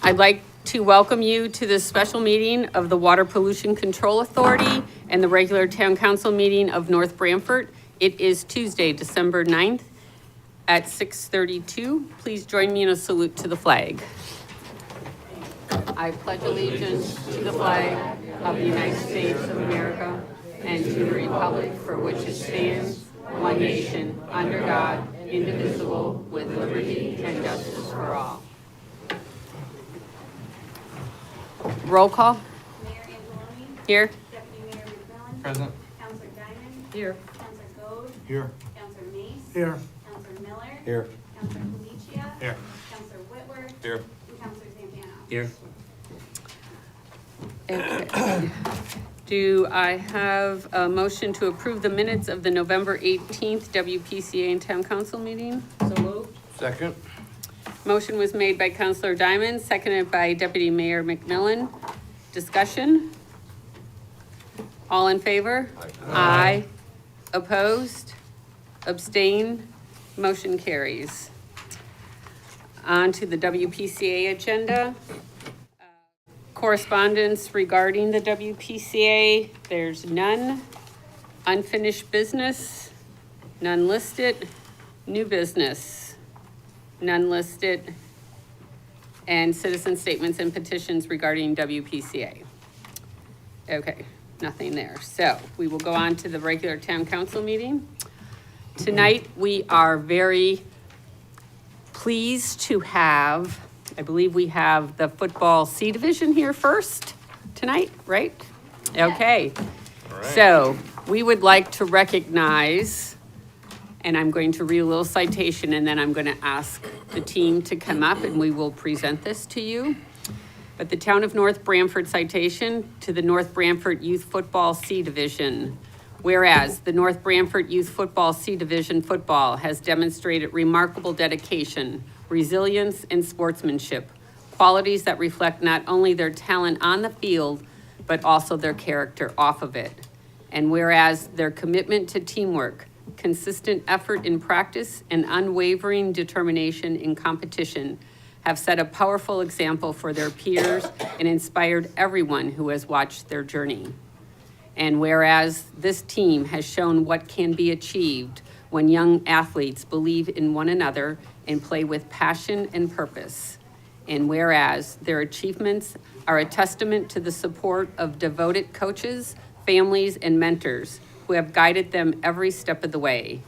I'd like to welcome you to this special meeting of the Water Pollution Control Authority and the regular Town Council meeting of North Branford. It is Tuesday, December 9th at 6:32. Please join me in a salute to the flag. I pledge allegiance to the flag of the United States of America and to the republic for which it stands, one nation, under God, indivisible, with liberty and justice for all. Roll call. Mayor Angeloni. Here. Deputy Mayor McMillan. Present. Counselor Diamond. Here. Counselor Gold. Here. Counselor Mace. Here. Counselor Miller. Here. Counselor Felicia. Here. Counselor Whitworth. Here. And Counselor Zampano. Here. Okay. Do I have a motion to approve the minutes of the November 18th WPCA and Town Council meeting? So moved. Second. Motion was made by Counselor Diamond, seconded by Deputy Mayor McMillan. Discussion? All in favor? Aye. Opposed? Abstain? Motion carries. On to the WPCA agenda. Correspondence regarding the WPCA, there's none. Unfinished business, none listed. New business, none listed. And citizen statements and petitions regarding WPCA. Okay, nothing there. So we will go on to the regular town council meeting. Tonight, we are very pleased to have, I believe we have the football C division here first tonight, right? Okay. So we would like to recognize, and I'm going to read a little citation and then I'm going to ask the team to come up and we will present this to you. But the Town of North Branford citation to the North Branford Youth Football C Division. Whereas the North Branford Youth Football C Division football has demonstrated remarkable dedication, resilience, and sportsmanship, qualities that reflect not only their talent on the field, but also their character off of it. And whereas their commitment to teamwork, consistent effort in practice, and unwavering determination in competition have set a powerful example for their peers and inspired everyone who has watched their journey. And whereas this team has shown what can be achieved when young athletes believe in one another and play with passion and purpose. And whereas their achievements are a testament to the support of devoted coaches, families, and mentors who have guided them every step of the way.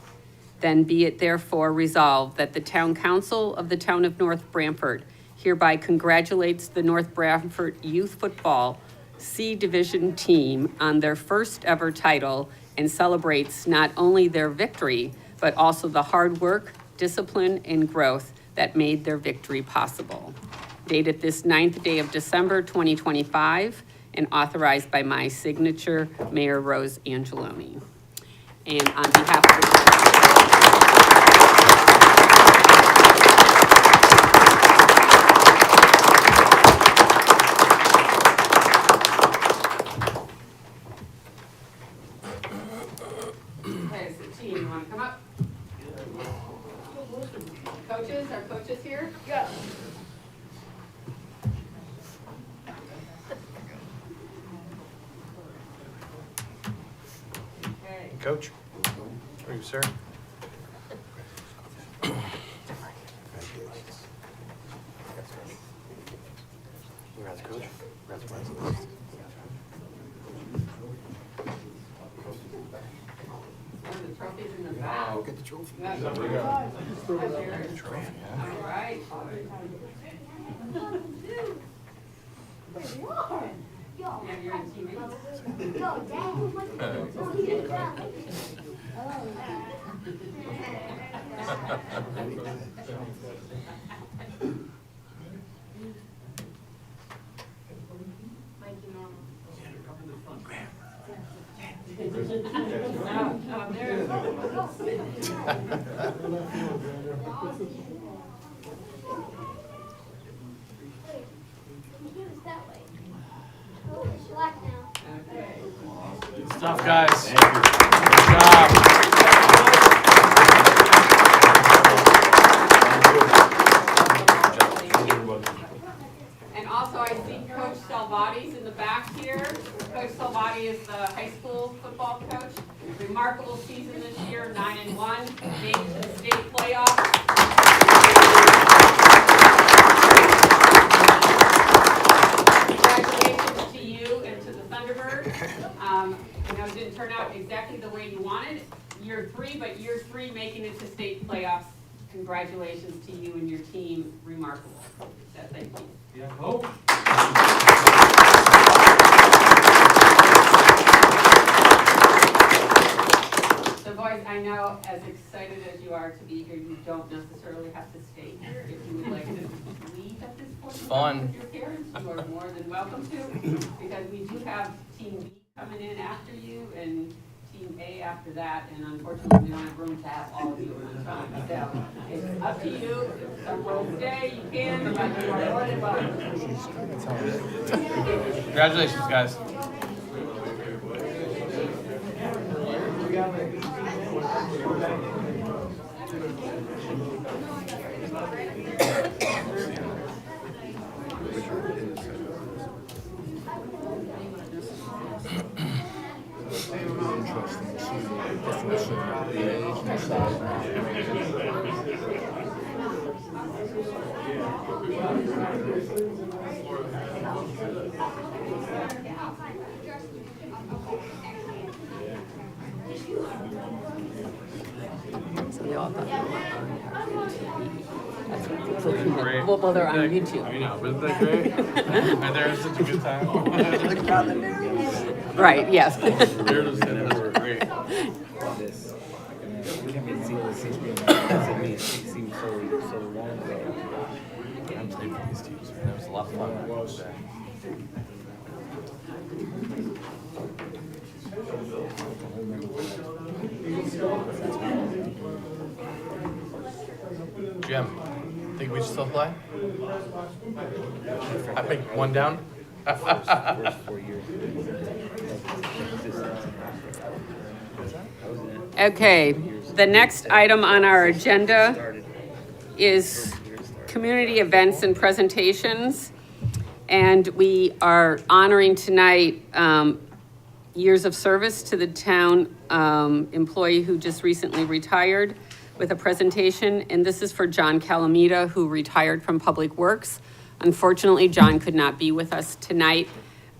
Then be it therefore resolved that the Town Council of the Town of North Branford hereby congratulates the North Branford Youth Football C Division team on their first ever title and celebrates not only their victory, but also the hard work, discipline, and growth that made their victory possible. Dated this 9th day of December 2025 and authorized by my signature, Mayor Rose Angeloni. And on behalf of the team, you want to come up? Coaches, are coaches here? Yes. Okay. Coach. Are you, sir? Congrats, Coach. Congrats, The trophy's in the back. Get the trophy. That's yours. All right. Yeah, you're in TV. Good stuff, guys. Good job. Also, I see Coach Salvati's in the back here. Coach Salvati is the high school football coach. Remarkable season this year, 9-1, made it to the state playoffs. Congratulations to you and to the Thunderbirds. I know it didn't turn out exactly the way you wanted, year 3, but year 3 making it to state playoffs. Congratulations to you and your team, remarkable. So thank you. Yeah. Oh. So boys, I know as excited as you are to be here, you don't necessarily have to stay here. If you would like to leave at this point Fun. with your parents, you are more than welcome to, because we do have Team B coming in after you and Team A after that, and unfortunately, we don't have room to have all of you at one time. So it's up to you. If someone will stay, you can, but you are more than welcome. Congratulations, guys. So we all thought that's Great. well, they're on YouTube. I know, wasn't that great? And there was such a good time. Right, yes. They're just sitting there, great. This. We can't really see this to me. It seems so long ago. I'm playing for these teams, man. It was a lot of fun today. Jim, think we should still play? I picked one down. First 4 years. Okay, the next item on our agenda is community events and presentations. And we are honoring tonight years of service to the town employee who just recently retired with a presentation. And this is for John Calamita, who retired from Public Works. Unfortunately, John could not be with us tonight.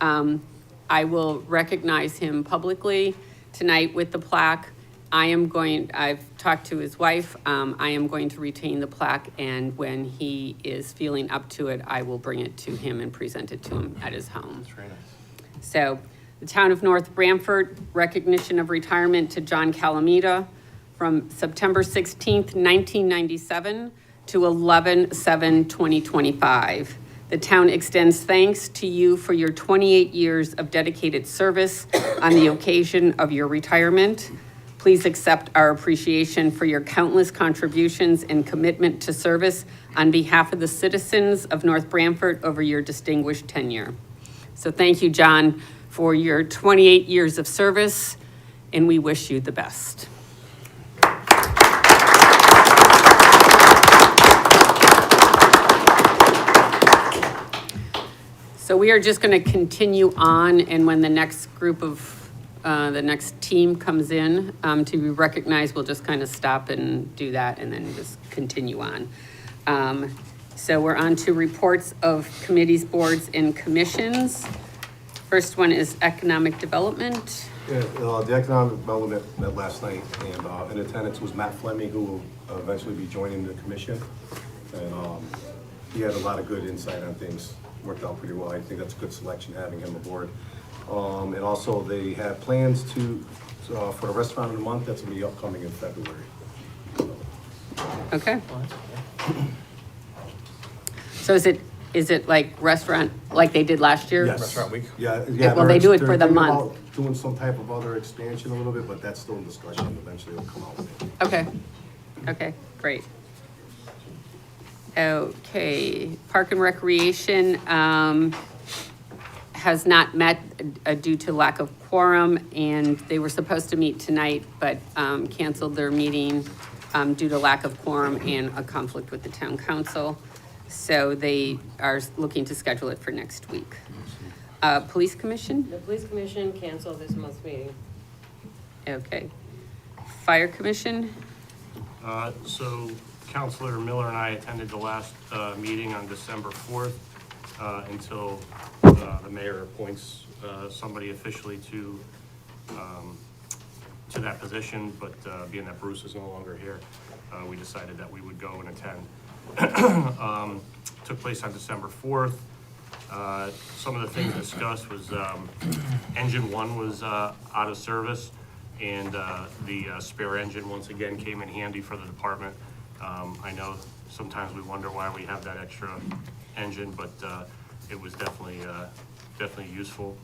I will recognize him publicly tonight with the plaque. I've talked to his wife. I am going to retain the plaque, and when he is feeling up to it, I will bring it to him and present it to him at his home. That's very nice. So, the town of North Branford, recognition of retirement to John Calamita from September 16th, 1997 to 11/7/2025. The town extends thanks to you for your 28 years of dedicated service on the occasion of your retirement. Please accept our appreciation for your countless contributions and commitment to service on behalf of the citizens of North Branford over your distinguished tenure. So thank you, John, for your 28 years of service, and we wish you the best. So we are just going to continue on, and when the next group of the next team comes in to be recognized, we'll just kind of stop and do that and then just continue on. So we're on to reports of committees, boards, and commissions. First one is economic development. Yeah, the economic development met last night, and in attendance was Matt Fleming, who will eventually be joining the commission. And he had a lot of good insight on things, worked out pretty well. I think that's a good selection having him aboard. And also they have plans for the restaurant of the month that's gonna be upcoming in February. Okay. So is it like restaurant, like they did last year? Yes. Restaurant week? Yeah. Well, they do it for they're the thinking month. about doing some type of other expansion a little bit, but that's still in discussion. Eventually it'll come out. Okay, okay, great. Okay, Park and Recreation has not met due to lack of quorum, and they were supposed to meet tonight, but canceled their meeting due to lack of quorum and a conflict with the town council. So they are looking to schedule it for next week. Police commission? The police commission canceled this month's meeting. Okay. Fire commission? So Counselor Miller and I attended the last meeting on December 4th until the mayor appoints somebody officially to that position, but being that Bruce is no longer here, we decided that we would go and attend. Took place on December 4th. Some of the things discussed was engine one was out of service, and the spare engine once again came in handy for the department. I know sometimes we wonder why we have that extra engine, but it was definitely useful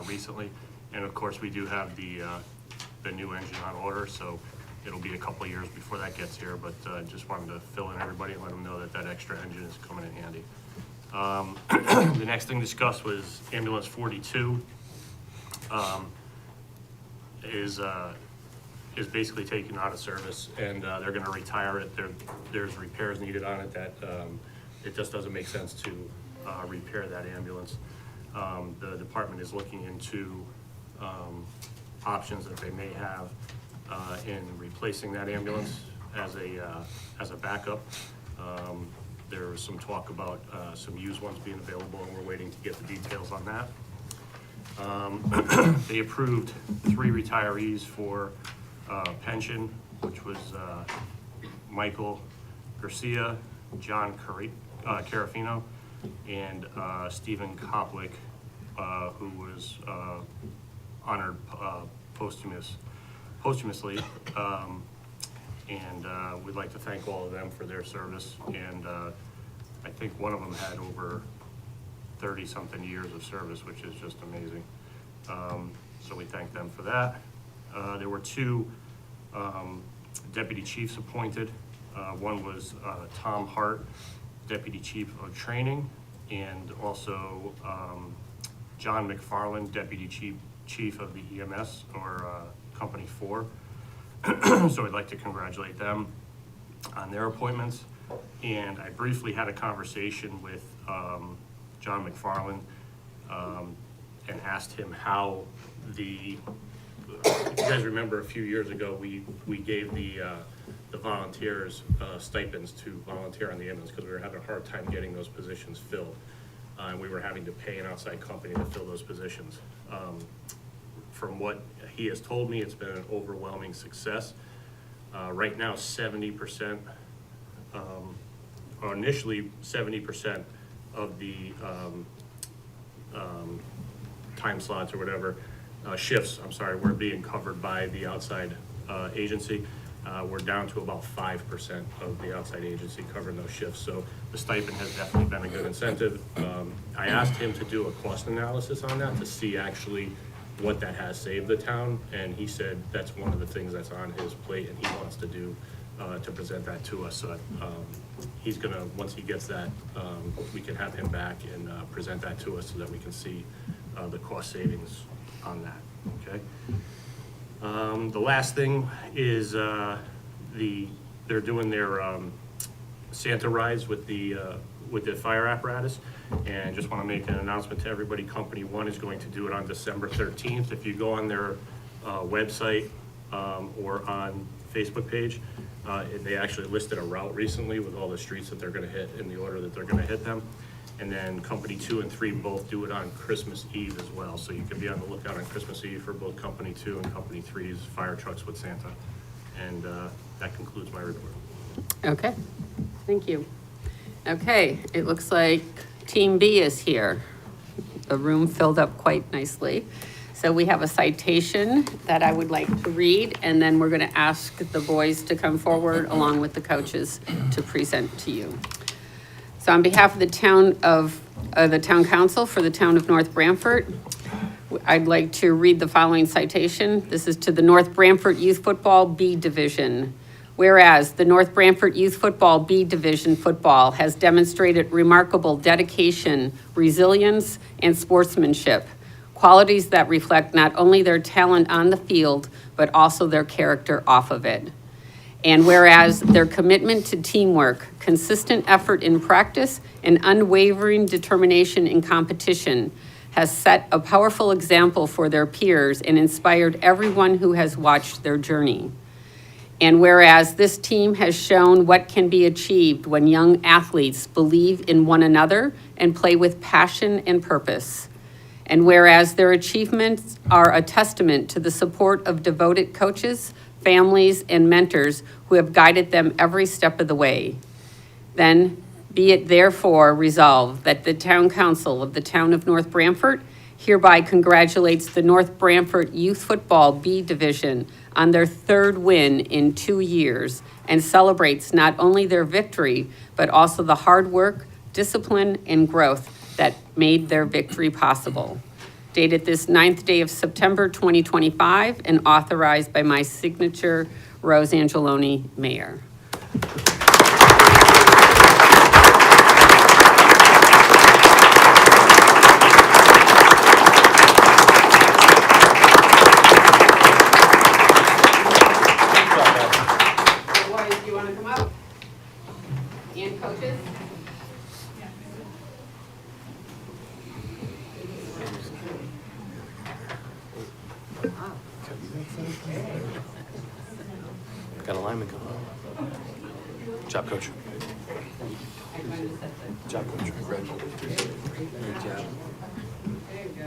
recently. And of course, we do have the new engine on order, so it'll be a couple of years before that gets here, but just wanted to fill in everybody and let them know that that extra engine is coming in handy. The next thing discussed was ambulance 42. Is basically taken out of service, and they're gonna retire it. There's repairs needed on it that it just doesn't make sense to repair that ambulance. The department is looking into options that they may have in replacing that ambulance as a backup. There was some talk about some used ones being available, and we're waiting to get the details on that. They approved 3 retirees for pension, which was Michael Garcia, John Carafino, and Stephen Koplick, who was honored posthumously. And we'd like to thank all of them for their service. And I think one of them had over 30-something years of service, which is just amazing. So we thank them for that. There were 2 deputy chiefs appointed. One was Tom Hart, Deputy Chief of Training, and also John McFarland, Deputy Chief of the EMS, or Company 4. So I'd like to congratulate them on their appointments. And I briefly had a conversation with John McFarland and asked him how you guys remember a few years ago, we gave the volunteers stipends to volunteer on the ambulance because we were having a hard time getting those positions filled. And we were having to pay an outside company to fill those positions. From what he has told me, it's been an overwhelming success. Right now, 70%, or initially 70% of the time slots or whatever, shifts, I'm sorry, were being covered by the outside agency. We're down to about 5% of the outside agency covering those shifts. So the stipend has definitely been a good incentive. I asked him to do a cost analysis on that to see actually what that has saved the town, and he said that's one of the things that's on his plate and he wants to do to present that to us. So he's gonna, once he gets that, we can have him back and present that to us so that we can see the cost savings on that, okay? The last thing is they're doing their Santa rides with the fire apparatus, and just want to make an announcement to everybody. Company 1 is going to do it on December 13th. If you go on their website or on Facebook page, they actually listed a route recently with all the streets that they're going to hit in the order that they're going to hit them. And then Company 2 and 3 both do it on Christmas Eve as well. So you can be on the lookout on Christmas Eve for both Company 2 and Company 3's fire trucks with Santa. And that concludes my report. Okay, thank you. Okay, it looks like Team B is here. The room filled up quite nicely. So we have a citation that I would like to read, and then we're gonna ask the boys to come forward along with the coaches to present to you. So on behalf of the town council for the town of North Branford, I'd like to read the following citation. This is to the North Branford Youth Football B Division. Whereas the North Branford Youth Football B Division football has demonstrated remarkable dedication, resilience, and sportsmanship, qualities that reflect not only their talent on the field, but also their character off of it. And whereas their commitment to teamwork, consistent effort in practice, and unwavering determination in competition has set a powerful example for their peers and inspired everyone who has watched their journey. And whereas this team has shown what can be achieved when young athletes believe in one another and play with passion and purpose. And whereas their achievements are a testament to the support of devoted coaches, families, and mentors who have guided them every step of the way. Then be it therefore resolved that the Town Council of the Town of North Branford hereby congratulates the North Branford Youth Football B Division on their third win in 2 years and celebrates not only their victory, but also the hard work, discipline, and growth that made their victory possible. Dated this 9th day of September 2025 and authorized by my signature, Rose Angeloni, Mayor. Boys, do you want to come up? And coaches? Got a lineman coming up. Good job, coach. Good job, coach. Congratulations. Good job. There you go.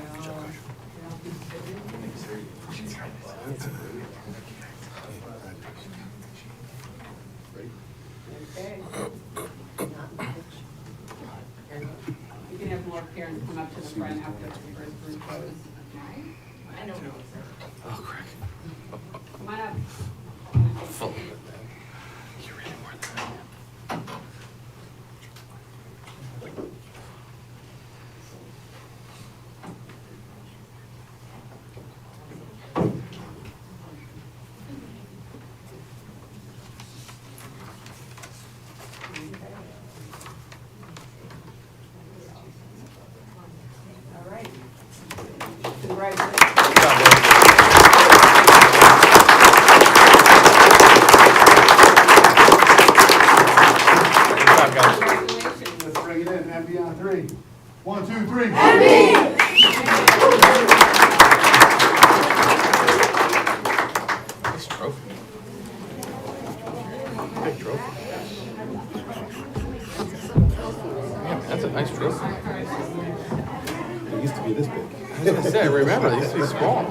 Okay. You can have more parents come up to the front after the first group goes. I know. Oh, crack. Come on up. Full of it, man. You're really more than I am. All right. Congratulations. Good job, boys. Good job, guys. Let's bring it in, MB on three. 1, 2, 3. Nice trophy. Big trophy. Yeah, man, that's a nice trophy. It used to be this big. I was gonna say, I remember, it used to be small.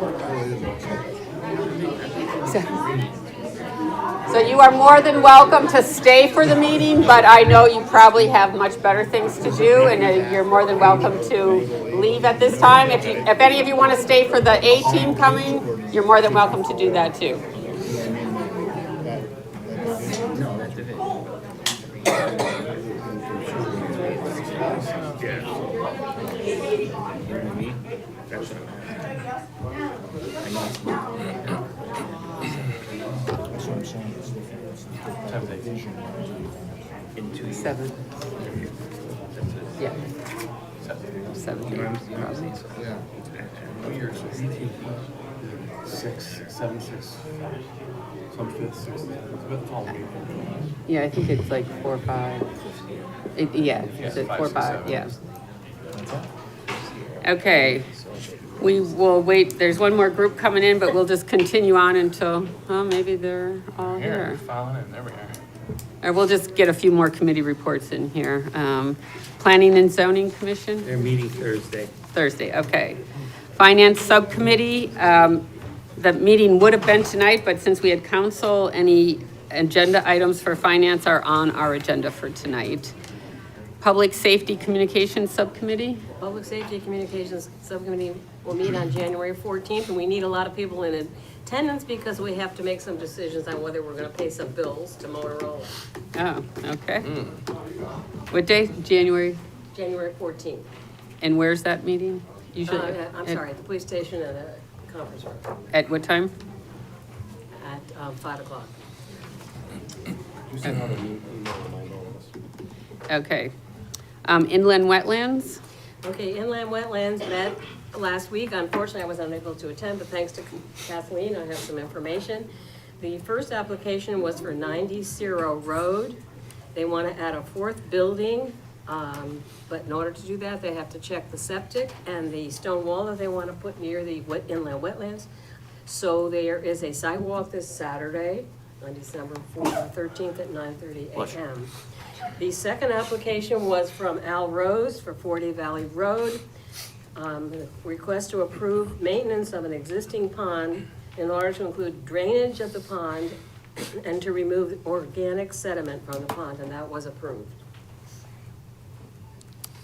So you are more than welcome to stay for the meeting, but I know you probably have much better things to do, and you're more than welcome to leave at this time. If any of you want to stay for the A team coming, you're more than welcome to do that too. Time to take. Seven. Yeah. Seven. Six, seven, six. Some fifth, sixth. It's a bit tall. Yeah, I think it's like 4 or 5. Yeah, it's at 4 or 5, yeah. Okay, we will wait, there's one more group coming in, but we'll just continue on until, well, maybe they're all Here, here. filing in, there we are. Or we'll just get a few more committee reports in here. Planning and Zoning Commission? They're meeting Thursday. Thursday, okay. Finance Subcommittee, the meeting would have been tonight, but since we had council, any agenda items for finance are on our agenda for tonight. Public Safety Communications Subcommittee? Public Safety Communications Subcommittee will meet on January 14th, and we need a lot of people in attendance because we have to make some decisions on whether we're gonna pay some bills to Motorola. Oh, okay. What day? January? January 14th. And where's that meeting? Usually. I'm sorry, at the police station at a conference room At what time? at 5 o'clock. You sent out an email reminder all of us. Okay. Inland wetlands? Okay, Inland Wetlands met last week. Unfortunately, I was unable to attend, but thanks to Kathleen, I have some information. The first application was for 90 Ciro Road. They want to add a fourth building, but in order to do that, they have to check the septic and the stone wall that they want to put near the inland wetlands. So there is a sidewalk this Saturday on December 13th at 9:30 a.m. The second application was from Al Rose for 40 Valley Road. Request to approve maintenance of an existing pond in order to include drainage of the pond and to remove organic sediment from the pond, and that was approved.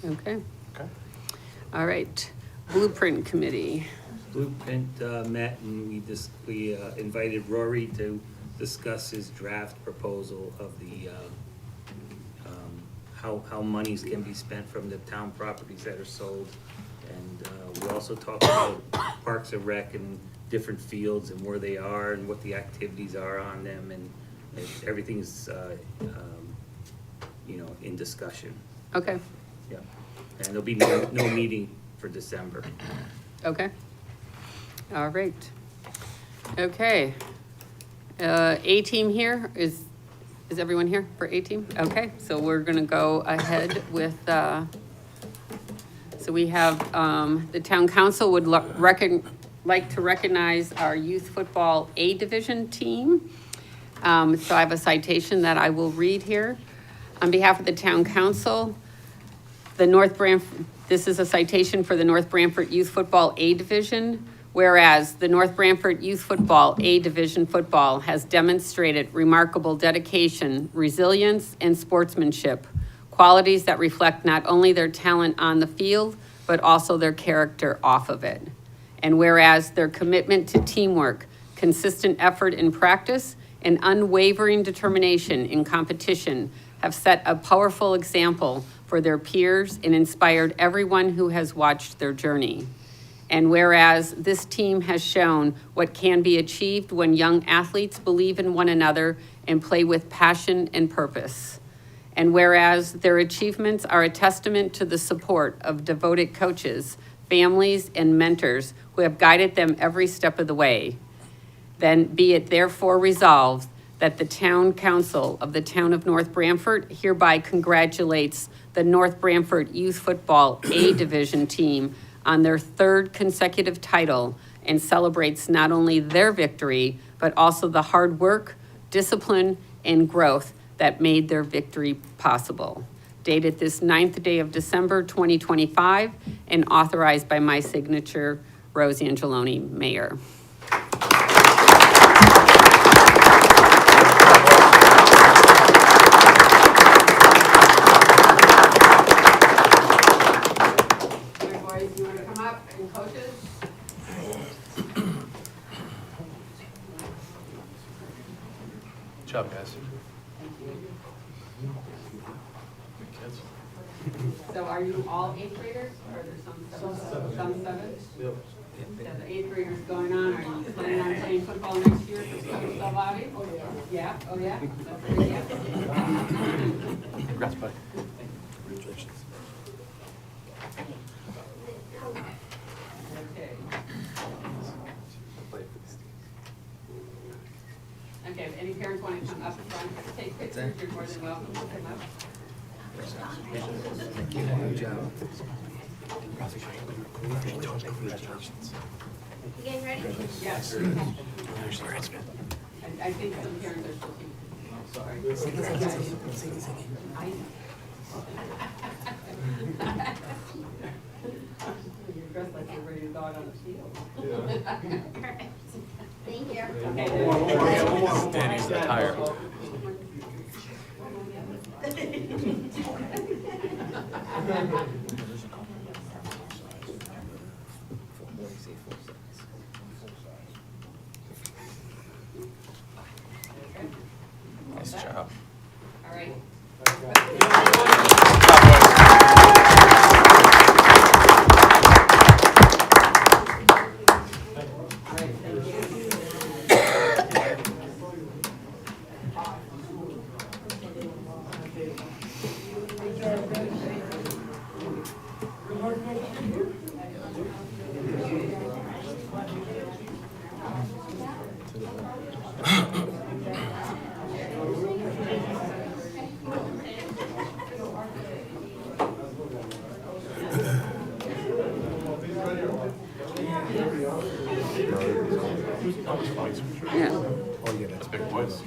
Okay. All right, Blueprint Committee. Blueprint met and we invited Rory to discuss his draft proposal of the, how monies can be spent from the town properties that are sold. And we also talked about Parks and Rec and different fields and where they are and what the activities are on them, and everything's, you know, in discussion. Okay, Yeah, and there'll be no meeting for December. okay. All right. Okay. A-team here, is everyone here for A-team? Okay, so we're gonna go ahead with, so we have, the town council would like to recognize our youth football A division team. So I have a citation that I will read here. On behalf of the town council, this is a citation for the North Branford Youth Football A Division. Whereas the North Branford Youth Football A Division football has demonstrated remarkable dedication, resilience, and sportsmanship, qualities that reflect not only their talent on the field, but also their character off of it. And whereas their commitment to teamwork, consistent effort in practice, and unwavering determination in competition have set a powerful example for their peers and inspired everyone who has watched their journey. And whereas this team has shown what can be achieved when young athletes believe in one another and play with passion and purpose. And whereas their achievements are a testament to the support of devoted coaches, families, and mentors who have guided them every step of the way, then be it therefore resolved that the town council of the town of North Branford hereby congratulates the North Branford Youth Football A Division team on their third consecutive title and celebrates not only their victory, but also the hard work, discipline, and growth that made their victory possible. Dated this 9th day of December 2025 and authorized by my signature, Rose Angeloni, Mayor. Boys, you want to come up and coaches? Good job, guys. So are you all eighth graders, or are there some seventh? Yep. Yeah, the eighth graders going on, are you planning on playing football next year for Salvati? Oh, yeah. Yeah, oh, yeah? That's a big yeah. Congrats, buddy. Congratulations. Okay. Okay, if any parents want to come up front to take pictures, you're more than welcome to come up. Good job. Congratulations. You guys ready? Yes. I think some parents are still taking. Sorry. I know. You're dressed like you're ready to go out on the field. Thank you. Okay. Danny's tired. Nice job. All right. Yeah, Oh, yeah, that's big boys.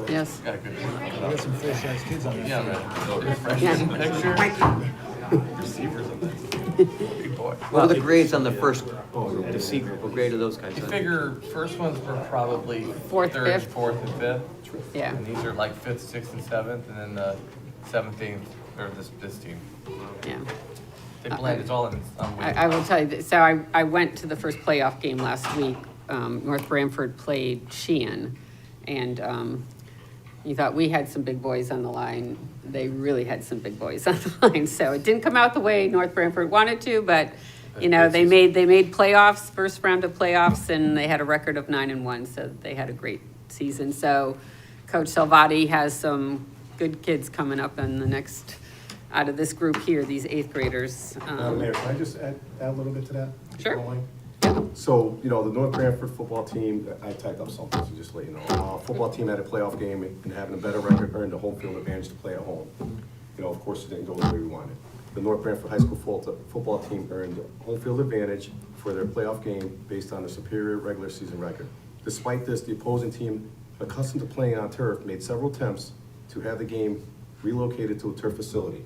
yes. Got a good. Got some full-size kids on that. Yeah, man. Yeah. Receivers on that. Big boy. What are the grades on the first group, the C group? What grade are those guys I on? figure first ones were probably Fourth, third, fifth. fourth, and fifth. Yeah. And these are like fifth, sixth, and seventh, and then the 17th, or this team. Yeah. They blend, it's all in. I will tell you, so I went to the first playoff game last week. North Branford played Sheehan, and you thought we had some big boys on the line. They really had some big boys on the line, so it didn't come out the way North Branford wanted to, but, you know, they made playoffs, first round of playoffs, and they had a record of 9-1, so they had a great season. So Coach Salvati has some good kids coming up in the next, out of this group here, these eighth graders. Mayor, can I just add a little bit to that? Sure. So, you know, the North Branford football team, I typed up something, so just to let you know. Football team had a playoff game and having a better record earned a home field advantage to play at home. You know, of course, it didn't go the way we wanted. The North Branford High School football team earned home field advantage for their playoff game based on a superior regular season record. Despite this, the opposing team, accustomed to playing on turf, made several attempts to have the game relocated to a turf facility.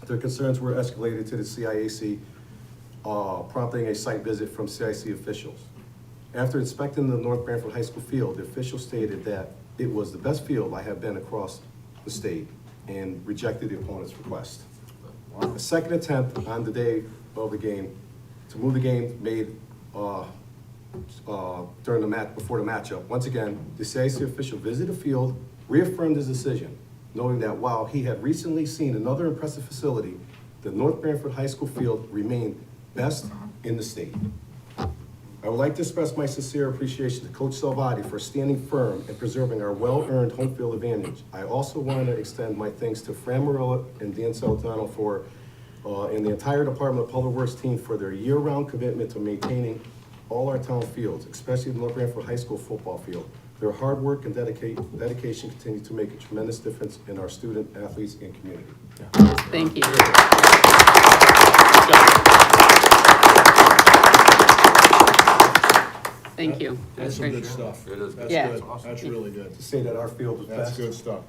Their concerns were escalated to the CIAC, prompting a site visit from CIC officials. After inspecting the North Branford High School field, the official stated that it was the best field I have been across the state and rejected the opponent's request. A second attempt on the day of the game to move the game made during the match, before the matchup. Once again, the CIC official visited the field, reaffirmed his decision, knowing that while he had recently seen another impressive facility, the North Branford High School field remained best in the state. I would like to express my sincere appreciation to Coach Salvati for standing firm and preserving our well-earned home field advantage. I also want to extend my thanks to Fran Marilla and Dan Celentano and the entire Department of Public Works team for their year-round commitment to maintaining all our town fields, especially the North Branford High School football field. Their hard work and dedication continue to make a tremendous difference in our student, athletes, and community. Thank you. Thank you. That's some good stuff. It is. That's Yeah. good. That's really good. To say that our field was That's best, good stuff.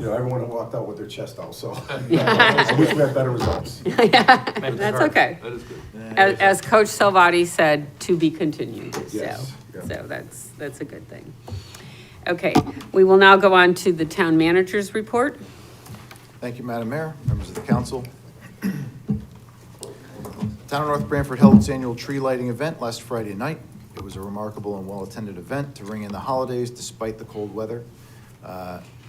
you know, everyone walked out with their chest out, so. I wish we had better results. That's okay. That is good. As Coach Salvati said, to be continued, so, Yes, yeah. so that's a good thing. Okay, we will now go on to the town manager's report. Thank you, Madam Mayor, members of the council. Town of North Branford held its annual tree lighting event last Friday night. It was a remarkable and well-attended event to ring in the holidays despite the cold weather.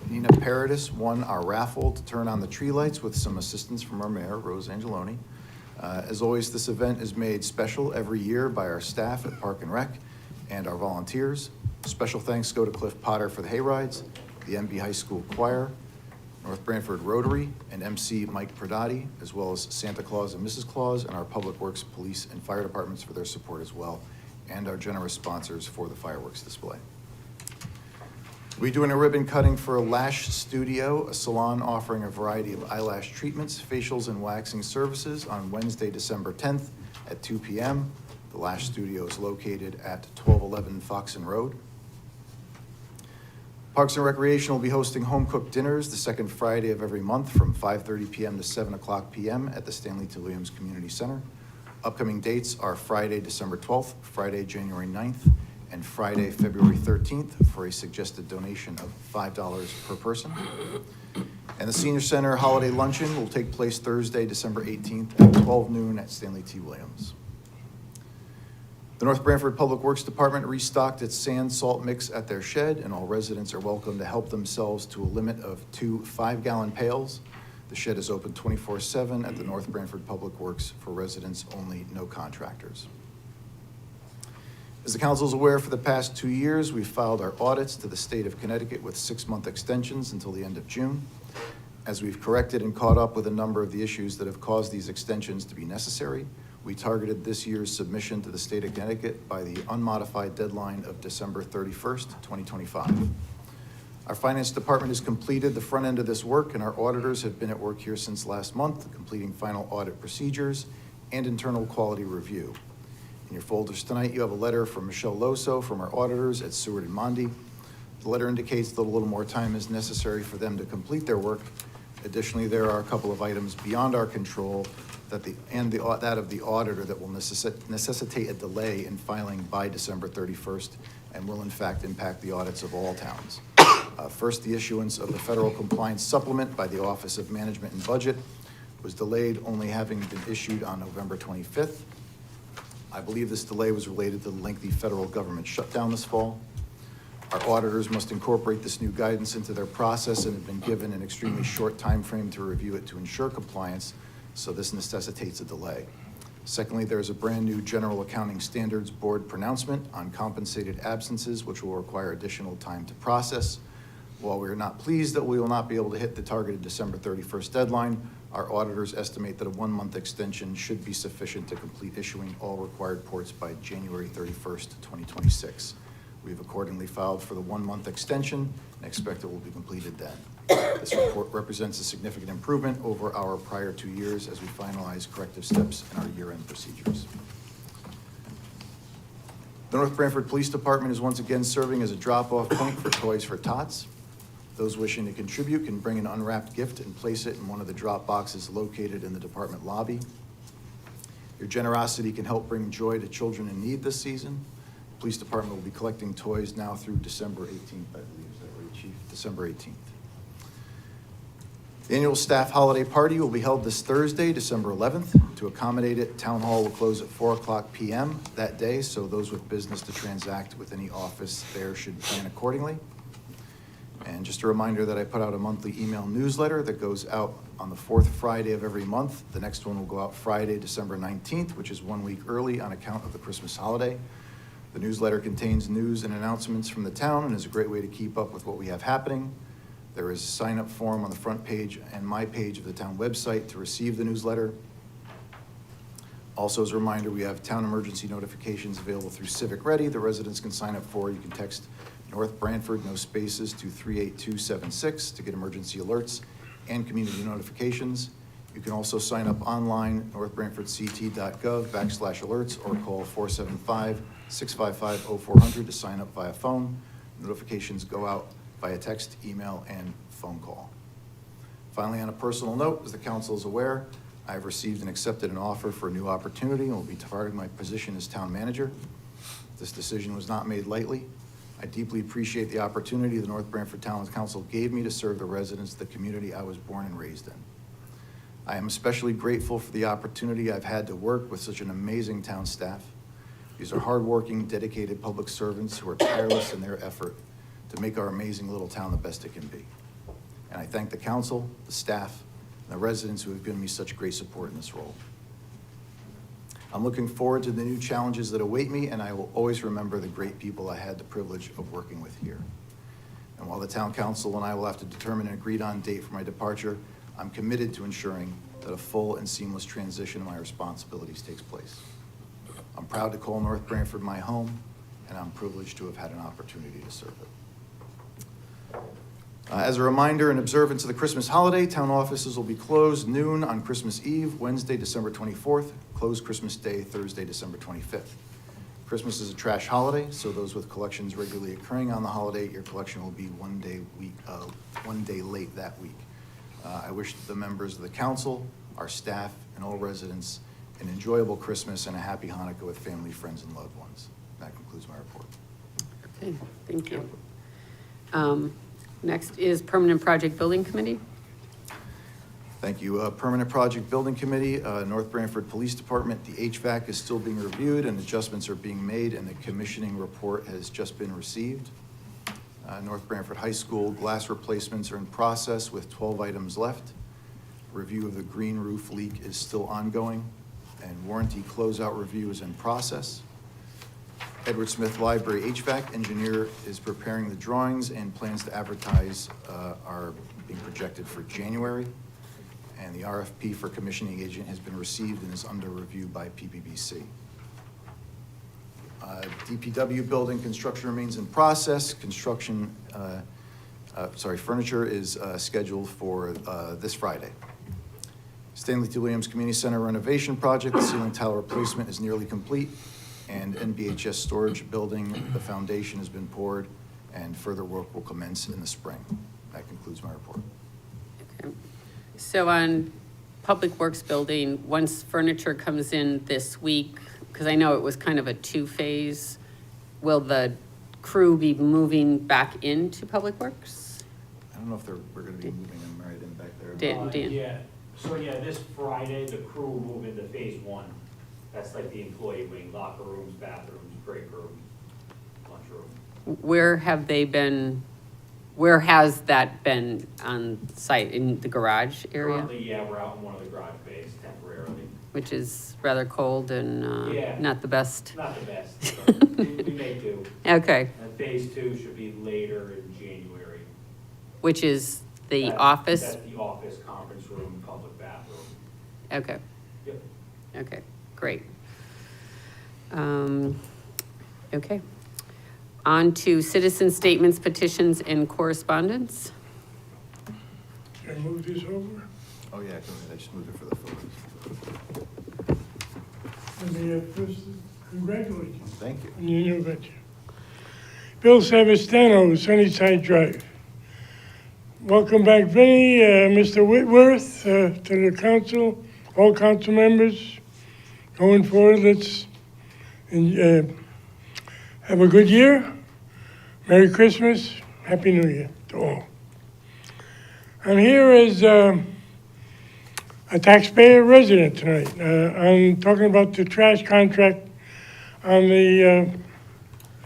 Nina Paradis won our raffle to turn on the tree lights with some assistance from our mayor, Rose Angeloni. As always, this event is made special every year by our staff at Park and Rec and our volunteers. Special thanks go to Cliff Potter for the hay rides, the MB High School Choir, North Branford Rotary, and MC Mike Pradati, as well as Santa Claus and Mrs. Claus, and our Public Works, Police, and Fire Departments for their support as well, and our generous sponsors for the fireworks display. We'll be doing a ribbon cutting for Lash Studio, a salon offering a variety of eyelash treatments, facials, and waxing services on Wednesday, December 10th at 2 p.m. The Lash Studio is located at 1211 Foxen Road. Parks and Recreation will be hosting home-cooked dinners the second Friday of every month from 5:30 p.m. to 7 o'clock p.m. at the Stanley T. Williams Community Center. Upcoming dates are Friday, December 12th, Friday, January 9th, and Friday, February 13th for a suggested donation of $5 per person. And the Senior Center Holiday Luncheon will take place Thursday, December 18th at 12 noon at Stanley T. Williams. The North Branford Public Works Department restocked its sand salt mix at their shed, and all residents are welcome to help themselves to a limit of 2 5-gallon pails. The shed is open 24/7 at the North Branford Public Works for residents only, no contractors. As the council is aware, for the past 2 years, we've filed our audits to the state of Connecticut with 6-month extensions until the end of June. As we've corrected and caught up with a number of the issues that have caused these extensions to be necessary, we targeted this year's submission to the state of Connecticut by the unmodified deadline of December 31st, 2025. Our finance department has completed the front end of this work, and our auditors have been at work here since last month, completing final audit procedures and internal quality review. In your folders tonight, you have a letter from Michelle Loso from our auditors at Seward and Mondi. The letter indicates that a little more time is necessary for them to complete their work. Additionally, there are a couple of items beyond our control that of the auditor that will necessitate a delay in filing by December 31st and will in fact impact the audits of all towns. First, the issuance of the federal compliance supplement by the Office of Management and Budget was delayed, only having been issued on November 25th. I believe this delay was related to the lengthy federal government shutdown this fall. Our auditors must incorporate this new guidance into their process and have been given an extremely short time frame to review it to ensure compliance, so this necessitates a delay. Secondly, there is a brand-new General Accounting Standards Board pronouncement on compensated absences, which will require additional time to process. While we are not pleased that we will not be able to hit the targeted December 31st deadline, our auditors estimate that a 1-month extension should be sufficient to complete issuing all required reports by January 31st, 2026. We've accordingly filed for the 1-month extension and expect it will be completed then. This report represents a significant improvement over our prior 2 years as we finalize corrective steps in our year-end procedures. The North Branford Police Department is once again serving as a drop-off point for Toys for Tots. Those wishing to contribute can bring an unwrapped gift and place it in one of the drop boxes located in the department lobby. Your generosity can help bring joy to children in need this season. The Police Department will be collecting toys now through December 18th, I believe. Is that right, Chief? December 18th. The annual staff holiday party will be held this Thursday, December 11th. To accommodate it, Town Hall will close at 4:00 p.m. that day, so those with business to transact with any office there should plan accordingly. And just a reminder that I put out a monthly email newsletter that goes out on the 4th Friday of every month. The next one will go out Friday, December 19th, which is 1 week early on account of the Christmas holiday. The newsletter contains news and announcements from the town and is a great way to keep up with what we have happening. There is a sign-up form on the front page and my page of the town website to receive the newsletter. Also, as a reminder, we have town emergency notifications available through Civic Ready. The residents can sign up for. You can text North Branford, no spaces, to 38276 to get emergency alerts and community notifications. You can also sign up online, northbranfordct.gov/alerts, or call 475-655-0400 to sign up via phone. Notifications go out via text, email, and phone call. Finally, on a personal note, as the council is aware, I have received and accepted an offer for a new opportunity and will be departing my position as town manager. This decision was not made lightly. I deeply appreciate the opportunity the North Branford Town Council gave me to serve the residents of the community I was born and raised in. I am especially grateful for the opportunity I've had to work with such an amazing town staff. These are hardworking, dedicated public servants who are tireless in their effort to make our amazing little town the best it can be. And I thank the council, the staff, and the residents who have given me such great support in this role. I'm looking forward to the new challenges that await me, and I will always remember the great people I had the privilege of working with here. And while the town council and I will have to determine an agreed-on date for my departure, I'm committed to ensuring that a full and seamless transition of my responsibilities takes place. I'm proud to call North Branford my home, and I'm privileged to have had an opportunity to serve it. As a reminder, in observance of the Christmas holiday, town offices will be closed noon on Christmas Eve, Wednesday, December 24th, closed Christmas Day, Thursday, December 25th. Christmas is a trash holiday, so those with collections regularly occurring on the holiday, your collection will be 1 day late that week. I wish the members of the council, our staff, and all residents an enjoyable Christmas and a happy Hanukkah with family, friends, and loved ones. That concludes my report. Okay, thank you. Next is Permanent Project Building Committee. Thank you. Permanent Project Building Committee, North Branford Police Department. The HVAC is still being reviewed and adjustments are being made, and the commissioning report has just been received. North Branford High School glass replacements are in process with 12 items left. Review of the green roof leak is still ongoing, and warranty closeout review is in process. Edward Smith Library HVAC engineer is preparing the drawings, and plans to advertise are being projected for January. And the RFP for commissioning agent has been received and is under review by PPBC. DPW building construction remains in process. Furniture is scheduled for this Friday. Stanley T. Williams Community Center renovation project, the ceiling tile replacement is nearly complete, and NBHS storage building. The foundation has been poured, and further work will commence in the spring. That concludes my report. So on Public Works Building, once furniture comes in this week, because I know it was kind of a two-phase, will the crew be moving back into Public Works? I don't know if we're gonna be moving them right in back there. Dan? Yeah, so yeah, this Friday, the crew will move into phase one. That's like the employee wing, locker rooms, bathrooms, break room, lunchroom. Where have they been, where has that been on site, in the garage area? Currently, yeah, we're out in one of the garage bays temporarily. Which is rather cold and Yeah. not the best. Not the best, but we may do. Okay, And phase two should be later in January. which is the That- office? That's the office, conference room, public bathroom. Okay, Yep. okay, great. Okay. On to citizen statements, petitions, and correspondence. Can I move this over? Oh, yeah, go ahead. I just moved it for the photos. Let me first congratulate you Thank you. on your new venture. Bill Savastano, Sunnyside Drive. Welcome back, Vinnie, Mr. Whitworth, to the council, all council members. Going forward, let's have a good year. Merry Christmas, Happy New Year to all. I'm here as a taxpayer resident tonight. I'm talking about the trash contract on the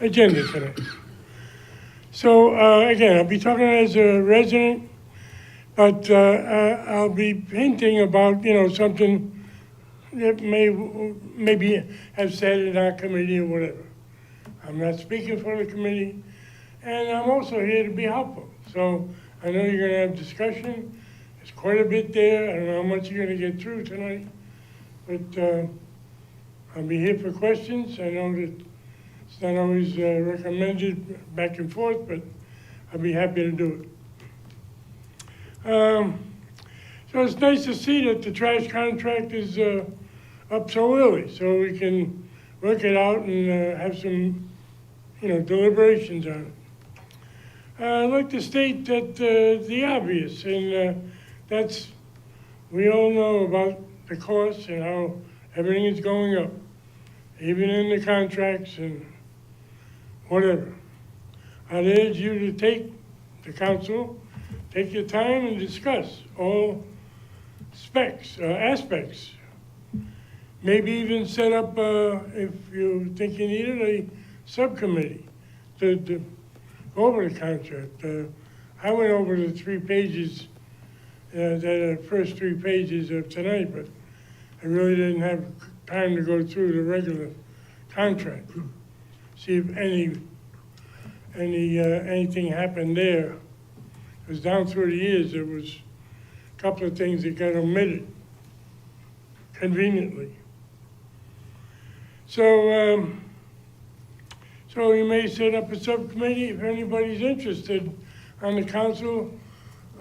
agenda tonight. So again, I'll be talking as a resident, but I'll be hinting about, something that maybe have said in our committee or whatever. I'm not speaking for the committee, and I'm also here to be helpful. So I know you're gonna have discussion. There's quite a bit there. I don't know how much you're gonna get through tonight, but I'll be here for questions. I know that it's not always recommended back and forth, but I'll be happy to do it. So it's nice to see that the trash contract is up so early, so we can work it out and have some, deliberations on it. I'd like to state that the obvious, and that's, we all know about the costs and how everything is going up, even in the contracts and whatever. I'd urge you to take, the council, take your time and discuss all aspects. Maybe even set up, if you think you need it, a subcommittee to go over the contract. I went over the 3 pages, the first 3 pages of tonight, but I really didn't have time to go through the regular contract. See if anything happened there. Because down through the years, there was a couple of things that got omitted conveniently. So, so you may set up a subcommittee if anybody's interested on the council.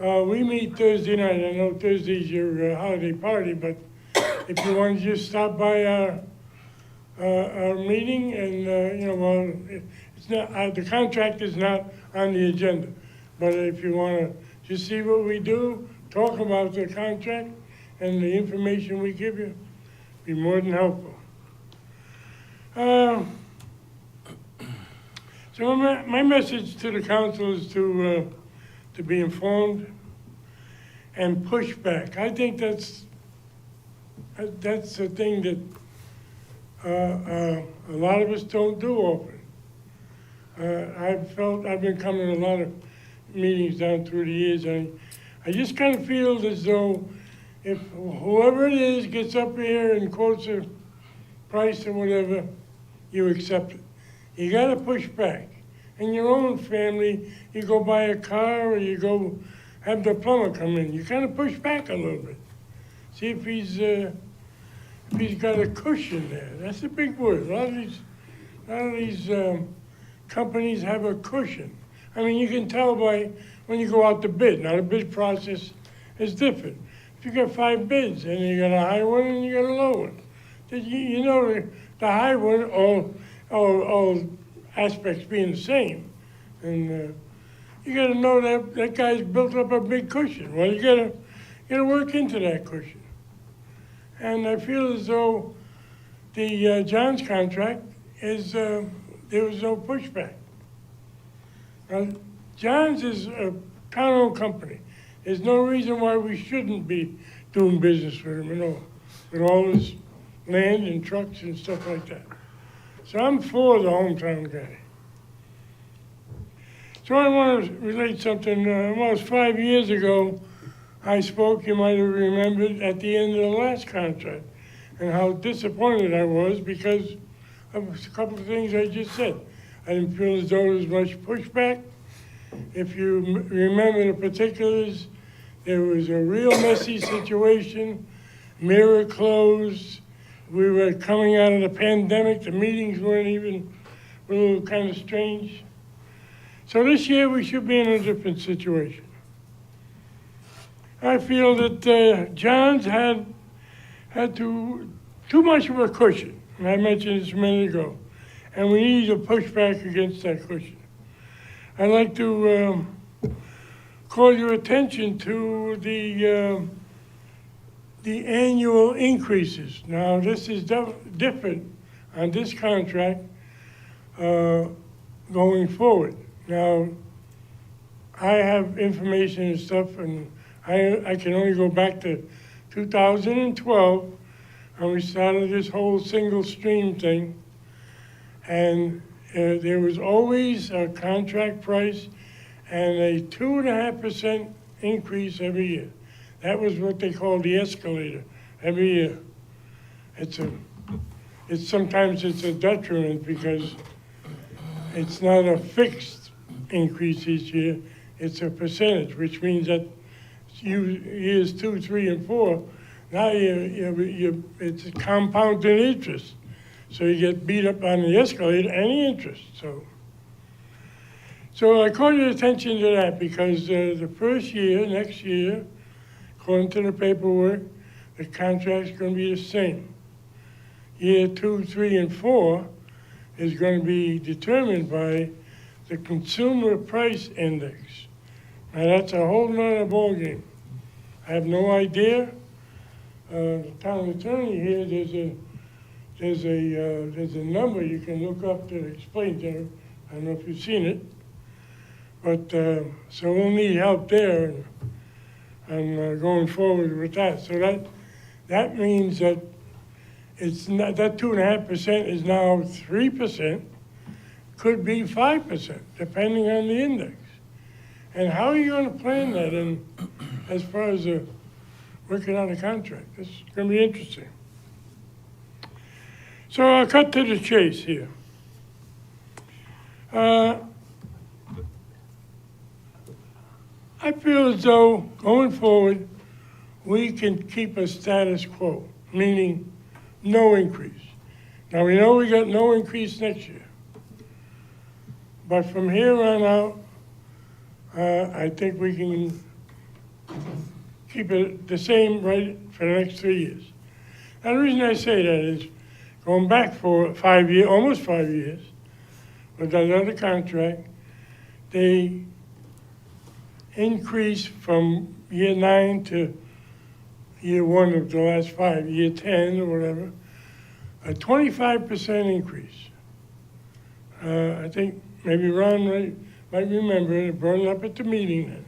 We meet Thursday night. I know Thursday's your holiday party, but if you want to just stop by our meeting and, well, it's not, the contract is not on the agenda. But if you want to just see what we do, talk about the contract and the information we give you, be more than helpful. So my message to the council is to be informed and push back. I think that's the thing that a lot of us don't do often. I've been coming to a lot of meetings down through the years, and I just kind of feel as though if whoever it is gets up here and quotes a price or whatever, you accept it. You gotta push back. In your own family, you go buy a car or you go have the plumber come in, you kind of push back a little bit. See if he's got a cushion there. That's a big word. A lot of these companies have a cushion. I mean, you can tell by when you go out to bid. Now, the bid process is different. If you got 5 bids, and you got a high one and you got a low one. You know, the high one, all aspects being the same. And you gotta know that guy's built up a big cushion. Well, you gotta work into that cushion. And I feel as though the John's contract is, there was no pushback. Now, John's is a town-owned company. There's no reason why we shouldn't be doing business with him at all, with all his land and trucks and stuff like that. So I'm for the hometown guy. So I want to relate something. Almost 5 years ago, I spoke, you might have remembered, at the end of the last contract, and how disappointed I was because of a couple of things I just said. I didn't feel as though there was much pushback. If you remember the particulars, there was a real messy situation, mirror closed. We were coming out of the pandemic. The meetings weren't even, were a little kind of strange. So this year we should be in a different situation. I feel that John's had too much of a cushion, and I mentioned this a minute ago, and we need to push back against that cushion. I'd like to call your attention to the annual increases. Now, this is different on this contract going forward. Now, I have information and stuff, and I can only go back to 2012, and we started this whole single stream thing. And there was always a contract price and a 2.5% increase every year. That was what they call the escalator every year. Sometimes it's a detriment because it's not a fixed increase each year, it's a percentage, which means that years 2, 3, and 4, now it's compounded interest. So you get beat up on the escalator and the interest. So I call your attention to that because the first year, next year, according to the paperwork, the contract's going to be the same. Year 2, 3, and 4 is going to be determined by the Consumer Price Index. Now that's a whole nother ballgame. I have no idea. The town attorney here, there's a number you can look up to explain to them. I don't know if you've seen it, but so we'll need help there and going forward with that. So that means that it's not, that 2.5% is now 3%, could be 5%, depending on the index. And how are you going to plan that in, as far as working on a contract? It's going to be interesting. So I'll cut to the chase here. I feel as though going forward, we can keep a status quo, meaning no increase. Now we know we got no increase next year. But from here on out, I think we can keep it the same right for the next 3 years. And the reason I say that is going back for 5 years, almost 5 years, with that other contract, they increased from year 9 to year 1 of the last 5, year 10 or whatever, a 25% increase. I think maybe Ron might remember it, brought it up at the meeting then.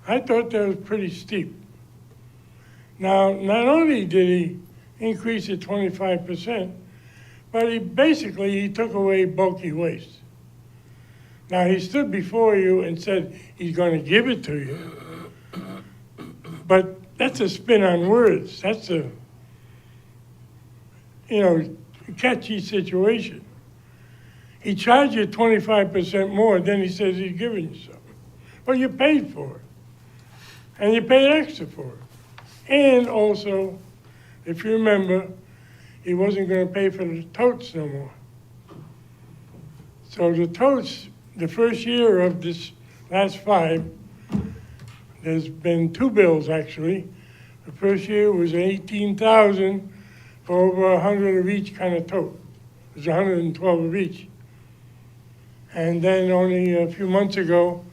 I thought that was pretty steep. Now, not only did he increase it 25%, but he took away bulky waste. Now, he stood before you and said he's going to give it to you, but that's a spin on words. That's a, catchy situation. He charged you 25% more, then he says he's giving you something. Well, you paid for it, and you paid extra for it. And also, if you remember, he wasn't going to pay for the totes no more. So the totes, the first year of this last 5, there's been 2 bills actually. The first year was $18,000 for for over 100 of each kind of tote. It was 112 of each. And then only a few months ago,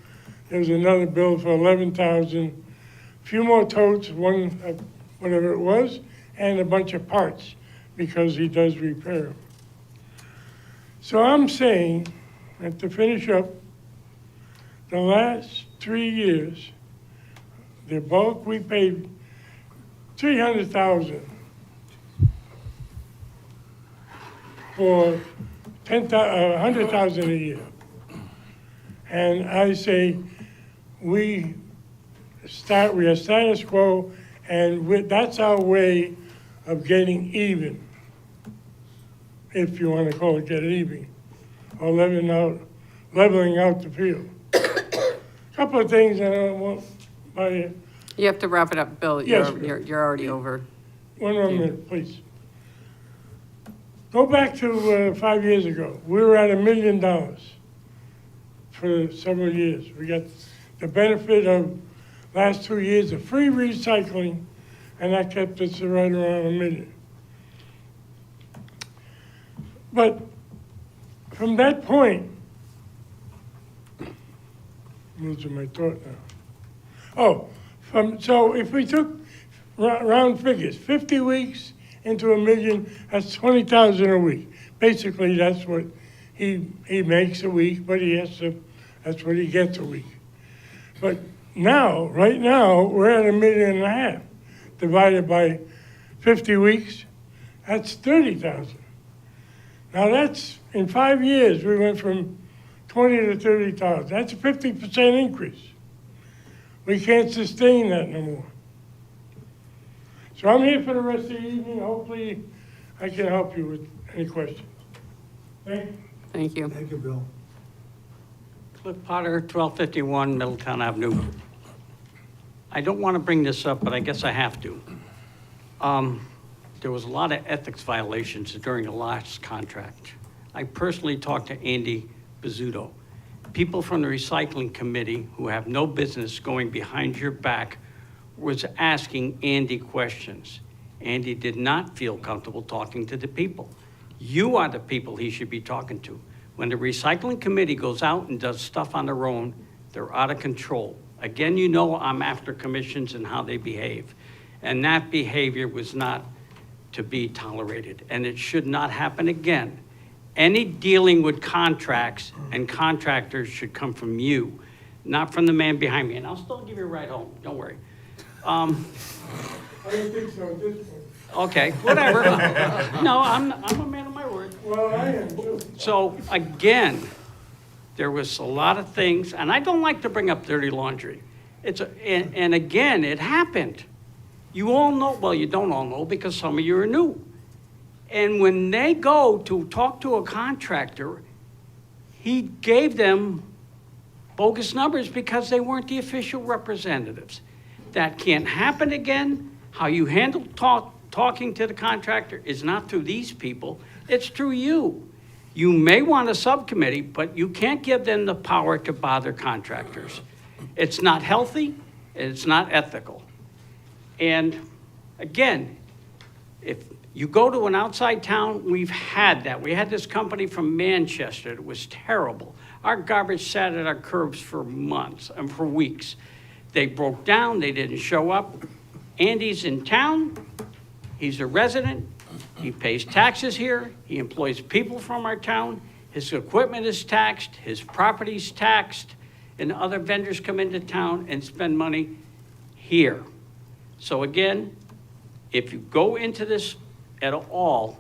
there was another bill for 11,000, a few more totes, one, whatever it was, and a bunch of parts, because he does repair them. So I'm saying that to finish up, the last 3 years, the bulk we paid 300,000 for 100,000 a year. And I say, we are status quo, and that's our way of getting even, if you want to call it get even, or leveling out the field. Couple of things I don't want my, You have to wrap it up, Bill. Yes, You're already over. one more minute, please. Go back to 5 years ago. We were at $1 million for several years. We got the benefit of last 2 years of free recycling, and that kept us right around $1 million. But from that point, I'm losing my thought now. So if we took round figures, 50 weeks into $1 million, that's 20,000 a week. Basically, that's what he makes a week, but that's what he gets a week. But now, right now, we're at $1.5 million divided by 50 weeks. That's 30,000. Now that's, in 5 years, we went from 20 to 30,000. That's a 50% increase. We can't sustain that no more. So I'm here for the rest of the evening. Hopefully, I can help you with any questions. Thank you. Thank you. Thank you, Bill. Cliff Potter, 1251 Middletown Avenue. I don't want to bring this up, but I guess I have to. There was a lot of ethics violations during the last contract. I personally talked to Andy Bizzuto. People from the recycling committee who have no business going behind your back was asking Andy questions. Andy did not feel comfortable talking to the people. You are the people he should be talking to. When the recycling committee goes out and does stuff on their own, they're out of control. Again, you know I'm after commissions and how they behave. And that behavior was not to be tolerated, and it should not happen again. Any dealing with contracts and contractors should come from you, not from the man behind me. And I'll still give you a ride home, don't worry. I don't think so at this point. Okay, whatever. No, I'm a man of my word. Well, I am too. So again, there was a lot of things, and I don't like to bring up dirty laundry. And again, it happened. You all know, well, you don't all know because some of you are new. And when they go to talk to a contractor, he gave them bogus numbers because they weren't the official representatives. That can't happen again. How you handle talking to the contractor is not through these people, it's through you. You may want a subcommittee, but you can't give them the power to bother contractors. It's not healthy, and it's not ethical. And again, if you go to an outside town, we've had that. We had this company from Manchester. It was terrible. Our garbage sat at our curbs for months and for weeks. They broke down. They didn't show up. Andy's in town. He's a resident. He pays taxes here. He employs people from our town. His equipment is taxed. His property's taxed. And other vendors come into town and spend money here. So again, if you go into this at all,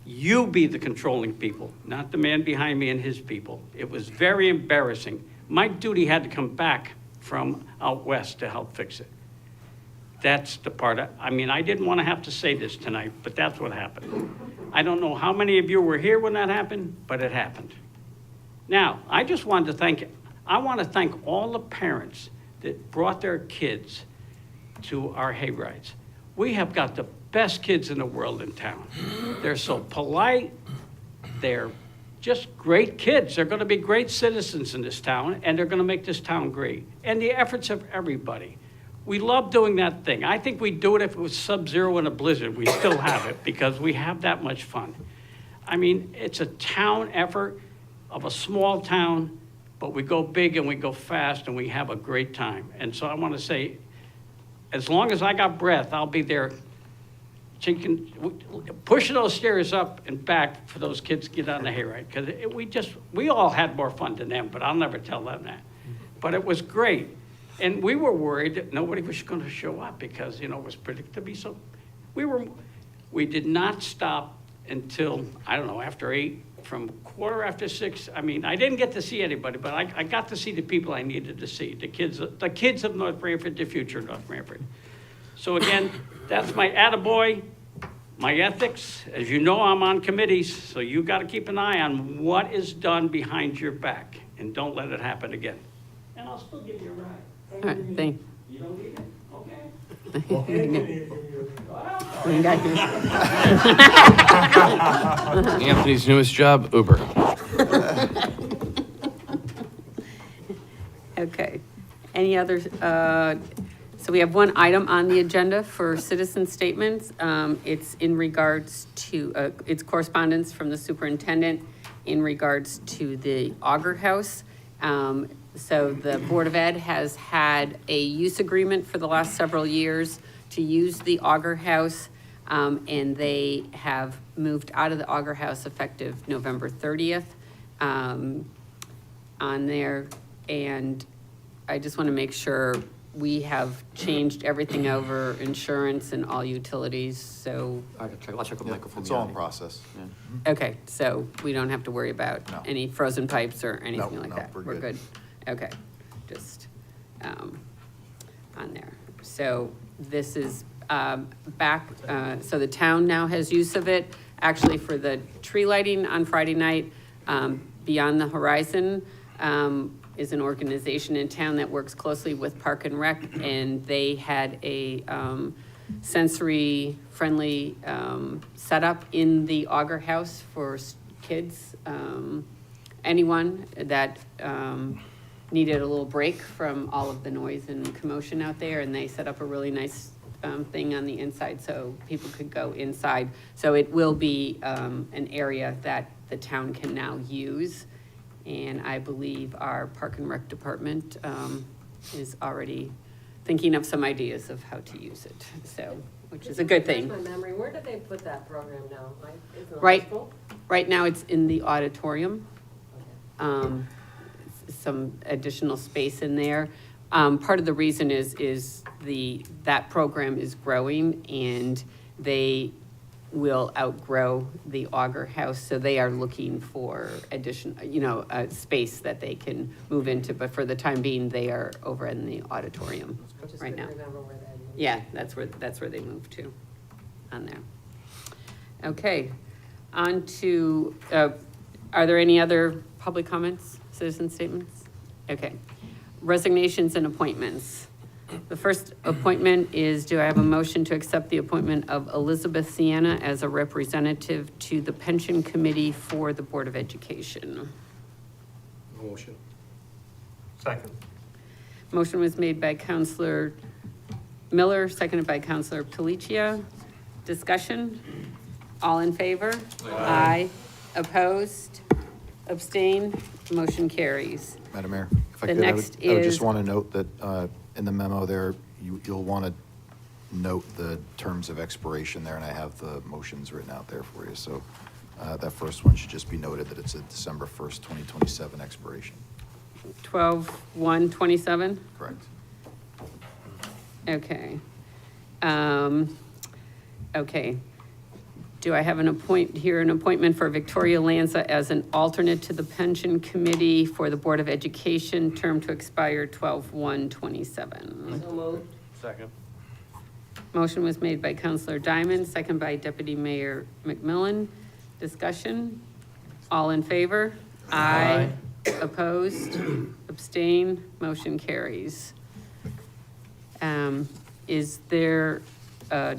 you be the controlling people, not the man behind me and his people. It was very embarrassing. Mike Duty had to come back from out west to help fix it. That's the part, I mean, I didn't want to have to say this tonight, but that's what happened. I don't know how many of you were here when that happened, but it happened. Now, I just wanted to thank all the parents that brought their kids to our hay rides. We have got the best kids in the world in town. They're so polite. They're just great kids. They're going to be great citizens in this town, and they're going to make this town great. And the efforts of everybody. we love doing that thing. I think we'd do it if it was sub-zero in a blizzard. We still have it because we have that much fun. I mean, it's a town effort of a small town, but we go big and we go fast and we have a great time. And so I want to say, as long as I got breath, I'll be there pushing those stairs up and back for those kids to get on the hayride. Because we all had more fun than them, but I'll never tell them that. But it was great. And we were worried that nobody was going to show up because, it was predicted to be so. We did not stop until, I don't know, after 8, from 6:15. I mean, I didn't get to see anybody, but I got to see the people I needed to see, the kids of North Branford, the future of North Branford. So again, that's my attaboy, my ethics. As you know, I'm on committees, so you got to keep an eye on what is done behind your back, and don't let it happen again. And I'll still give you a ride. All right, thank You don't need it? Okay. Anthony's newest job, Uber. Okay. Any other, so we have one item on the agenda for citizen statements. It's in regards to, it's correspondence from the superintendent in regards to the Auger House. So the Board of Ed has had a use agreement for the last several years to use the Auger House. And they have moved out of the Auger House effective November 30th on there. And I just want to make sure we have changed everything over, insurance and all utilities, so. I'll check with Michael from It's the all in audience. process. Okay, so we don't have to worry about No. any frozen pipes or anything No, like no, that? we're We're good. good, okay, just, on there. So this is, back, so the town now has use of it, actually for the tree lighting on Friday night. Beyond the Horizon, is an organization in town that works closely with Park and Rec, and they had a, sensory-friendly, setup in the Auger House for kids. Anyone that, needed a little break from all of the noise and commotion out there, and they set up a really nice, thing on the inside so people could go inside. So it will be, an area that the town can now use. And I believe our Park and Rec Department, is already thinking of some ideas of how to use it, so, which is a good thing. Refresh my memory, where did they put that program now? Is it in the Right. high school? Right now, it's in the auditorium. Okay. Some additional space in there. Part of the reason is that program is growing and they will outgrow the Auger House, so they are looking for space that they can move into, but for the time being, they are over in the auditorium I just right now. couldn't remember where that is. Yeah, that's where they moved to, on there. Okay, on to, are there any other public comments, citizen statements? Okay, resignations and appointments. The first appointment is, do I have a motion to accept the appointment of Elizabeth Sienna as a representative to the Pension Committee for the Board of Education? Motion. Second. Motion was made by Counselor Miller, seconded by Counselor Palicia. Discussion? All in favor? Aye. Opposed? Abstain? Motion carries. Madam Mayor, if I The could, next I would is- just want to note that in the memo there, you'll want to note the terms of expiration there, and I have the motions written out there for you. So that first one should just be noted that it's a December 1st, 2027 expiration. 12/1/27? Correct. Okay. Okay. Do I have an appointment for Victoria Lanza as an alternate to the Pension Committee for the Board of Education, term to expire 12/1/27? So moved. Second. Motion was made by Counselor Diamond, second by Deputy Mayor McMillan. Discussion? All in favor? Aye. Opposed? Abstain? Motion carries. Is there a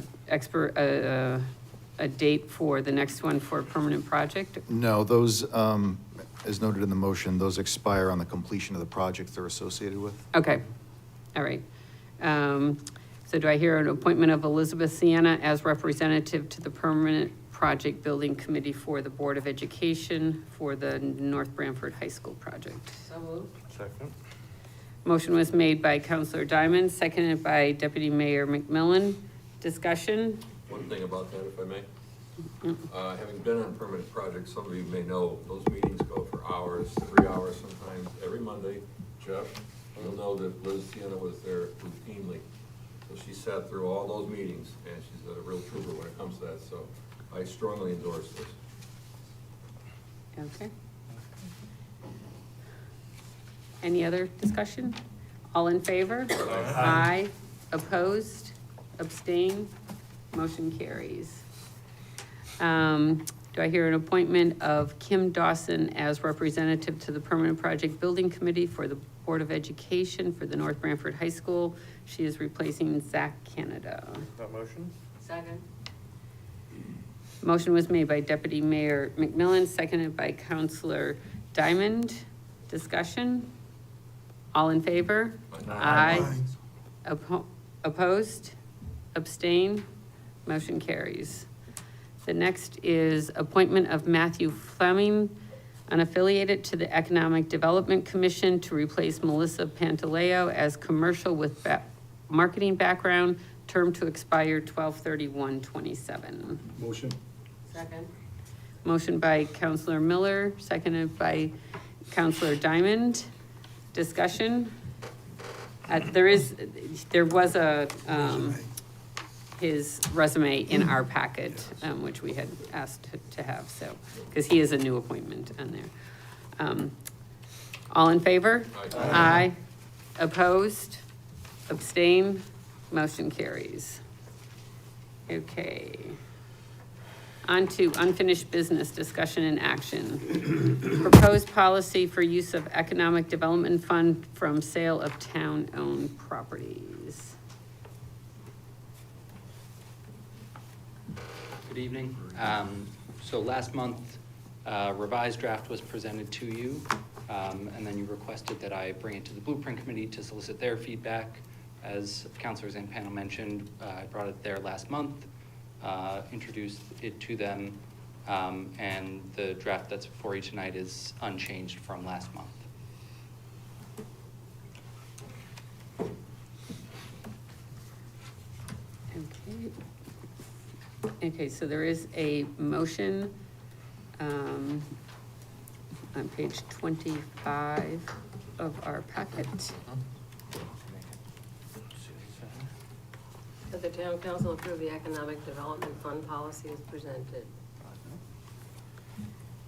date for the next one for a permanent project? No, those, as noted in the motion, those expire on the completion of the projects they're associated with. Okay, all right. So do I hear an appointment of Elizabeth Sienna as representative to the Permanent Project Building Committee for the Board of Education for the North Branford High School project? So moved. Second. Motion was made by Counselor Diamond, seconded by Deputy Mayor McMillan. Discussion? One thing about that, if I may. Having been on permanent projects, some of you may know, those meetings go for hours, 3 hours sometimes. Every Monday, Jeff, you'll know that Liz Sienna was there routinely. So she sat through all those meetings, and she's a real trooper when it comes to that, so I strongly endorse this. Okay. Any other discussion? All in favor? Aye. Opposed? Abstain? Motion carries. Do I hear an appointment of Kim Dawson as representative to the Permanent Project Building Committee for the Board of Education for the North Branford High School? She is replacing Zach Canada. That motion? Second. Motion was made by Deputy Mayor McMillan, seconded by Counselor Diamond. Discussion? All in favor? Aye. Opposed? Abstain? Motion carries. The next is appointment of Matthew Fleming, unaffiliated, to the Economic Development Commission to replace Melissa Pantaleo as commercial with marketing background, term to expire 12/31/27. Motion? Second. Motion by Counselor Miller, seconded by Counselor Diamond. Discussion? There was his resume in our packet, which we had asked to have, so, because he is a new appointment on there. All in favor? Aye. Opposed? Abstain? Motion carries. Okay. On to unfinished business discussion and action. Proposed policy for use of economic development fund from sale of town-owned properties. Good evening. So last month, revised draft was presented to you, and then you requested that I bring it to the Blueprint Committee to solicit their feedback. As counselors and panel mentioned, I brought it there last month, introduced it to them, and the draft that's before you tonight is unchanged from last month. Okay. Okay, so there is a motion on page 25 of our packet. That the town council approve the economic development fund policy as presented.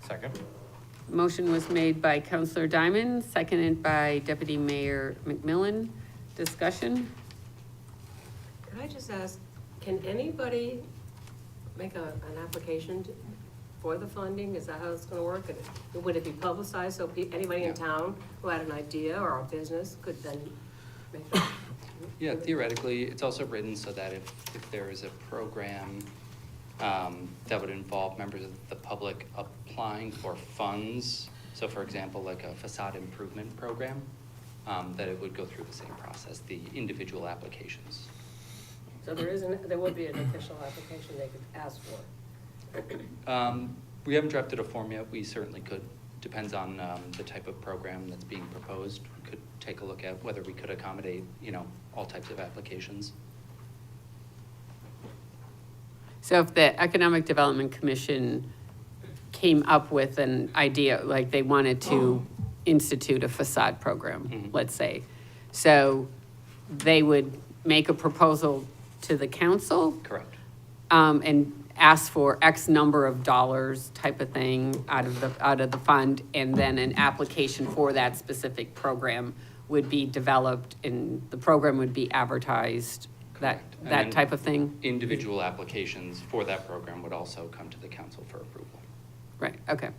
Second. Motion was made by Counselor Diamond, seconded by Deputy Mayor McMillan. Discussion? Could I just ask, can anybody make an application for the funding? Is that how it's gonna work? Would it be publicized so anybody in town who had an idea or a business could then make that? Yeah, theoretically, it's also written so that if there is a program that would involve members of the public applying for funds, so for example, like a facade improvement program, that it would go through the same process, the individual applications. So there would be an official application they could ask for? We haven't drafted a form yet. We certainly could. Depends on the type of program that's being proposed. We could take a look at whether we could accommodate, all types of applications. So if the Economic Development Commission came up with an idea, like they wanted to institute a facade program, let's say, so they would make a proposal to the council? Correct. And ask for X number of dollars type of thing out of the fund, and then an application for that specific program would be developed and the program would be advertised, that And type of thing? Individual applications for that program would also come to the council for approval. Right, okay.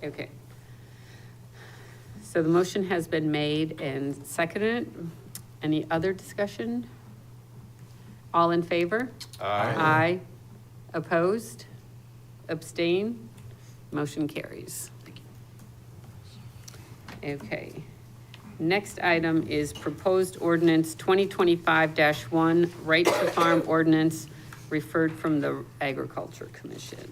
Okay. So the motion has been made and seconded. Any other discussion? All in favor? Aye. Aye. Opposed? Abstain? Motion carries. Thank you. Okay. Next item is proposed ordinance 2025-1, right to farm ordinance, referred from the Agriculture Commission.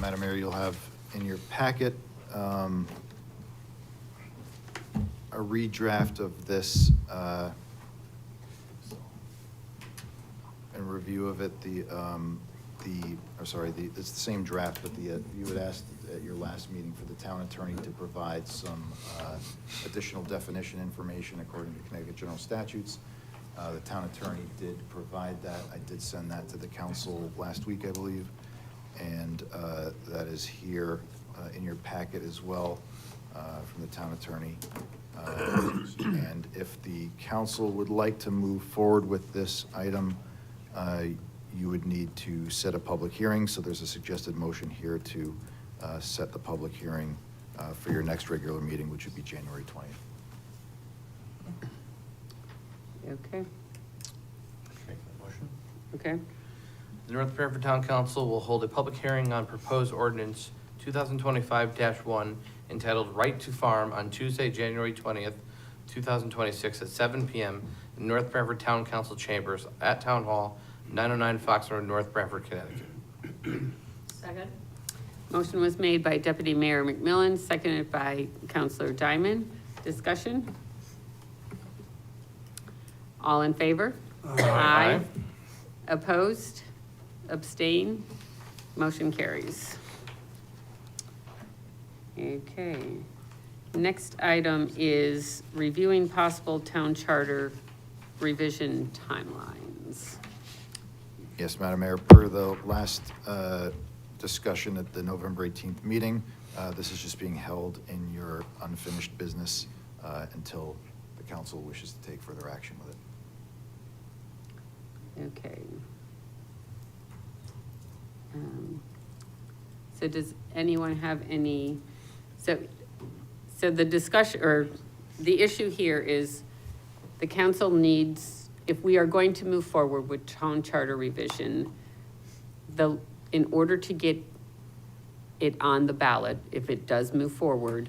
Madam Mayor, you'll have in your packet a redraft of this and review of it. It's the same draft, but you had asked at your last meeting for the town attorney to provide some additional definition information according to Connecticut General Statutes. The town attorney did provide that. I did send that to the council last week, I believe. And that is here in your packet as well from the town attorney. And if the council would like to move forward with this item, you would need to set a public hearing. So there's a suggested motion here to set the public hearing for your next regular meeting, which would be January 20th. Okay, Make that motion. okay. The North Branford Town Council will hold a public hearing on proposed ordinance 2025-1 entitled Right to Farm on Tuesday, January 20th, 2026 at 7 p.m. in North Branford Town Council Chambers at Town Hall, 909 Fox Road, North Branford, Connecticut. Second? Motion was made by Deputy Mayor McMillan, seconded by Counselor Diamond. Discussion? All in favor? Aye. Opposed? Abstain? Motion carries. Okay. Next item is reviewing possible town charter revision timelines. Yes, Madam Mayor, per the last discussion at the November 18th meeting, this is just being held in your unfinished business until the council wishes to take further action with it. Okay. So does anyone have any, so the discussion, or the issue here is the council needs, if we are going to move forward with town charter revision, in order to get it on the ballot, if it does move forward,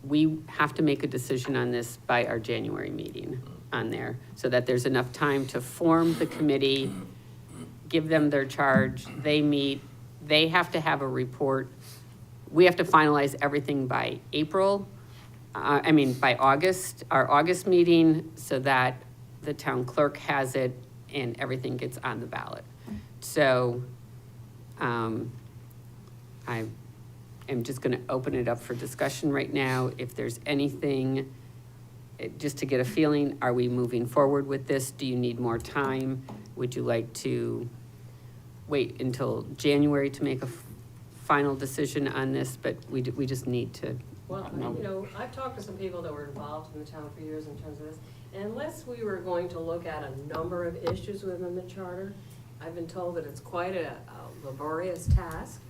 we have to make a decision on this by our January meeting on there, so that there's enough time to form the committee, give them their charge, they meet, they have to have a report. We have to finalize everything by by August, our August meeting, so that the town clerk has it and everything gets on the ballot. So, I am just gonna open it up for discussion right now. If there's anything, just to get a feeling, are we moving forward with this? Do you need more time? Would you like to wait until January to make a final decision on this? But we just need to. Well, I've talked to some people that were involved in the town for years in terms of this. And unless we were going to look at a number of issues within the charter, I've been told that it's quite a laborious task.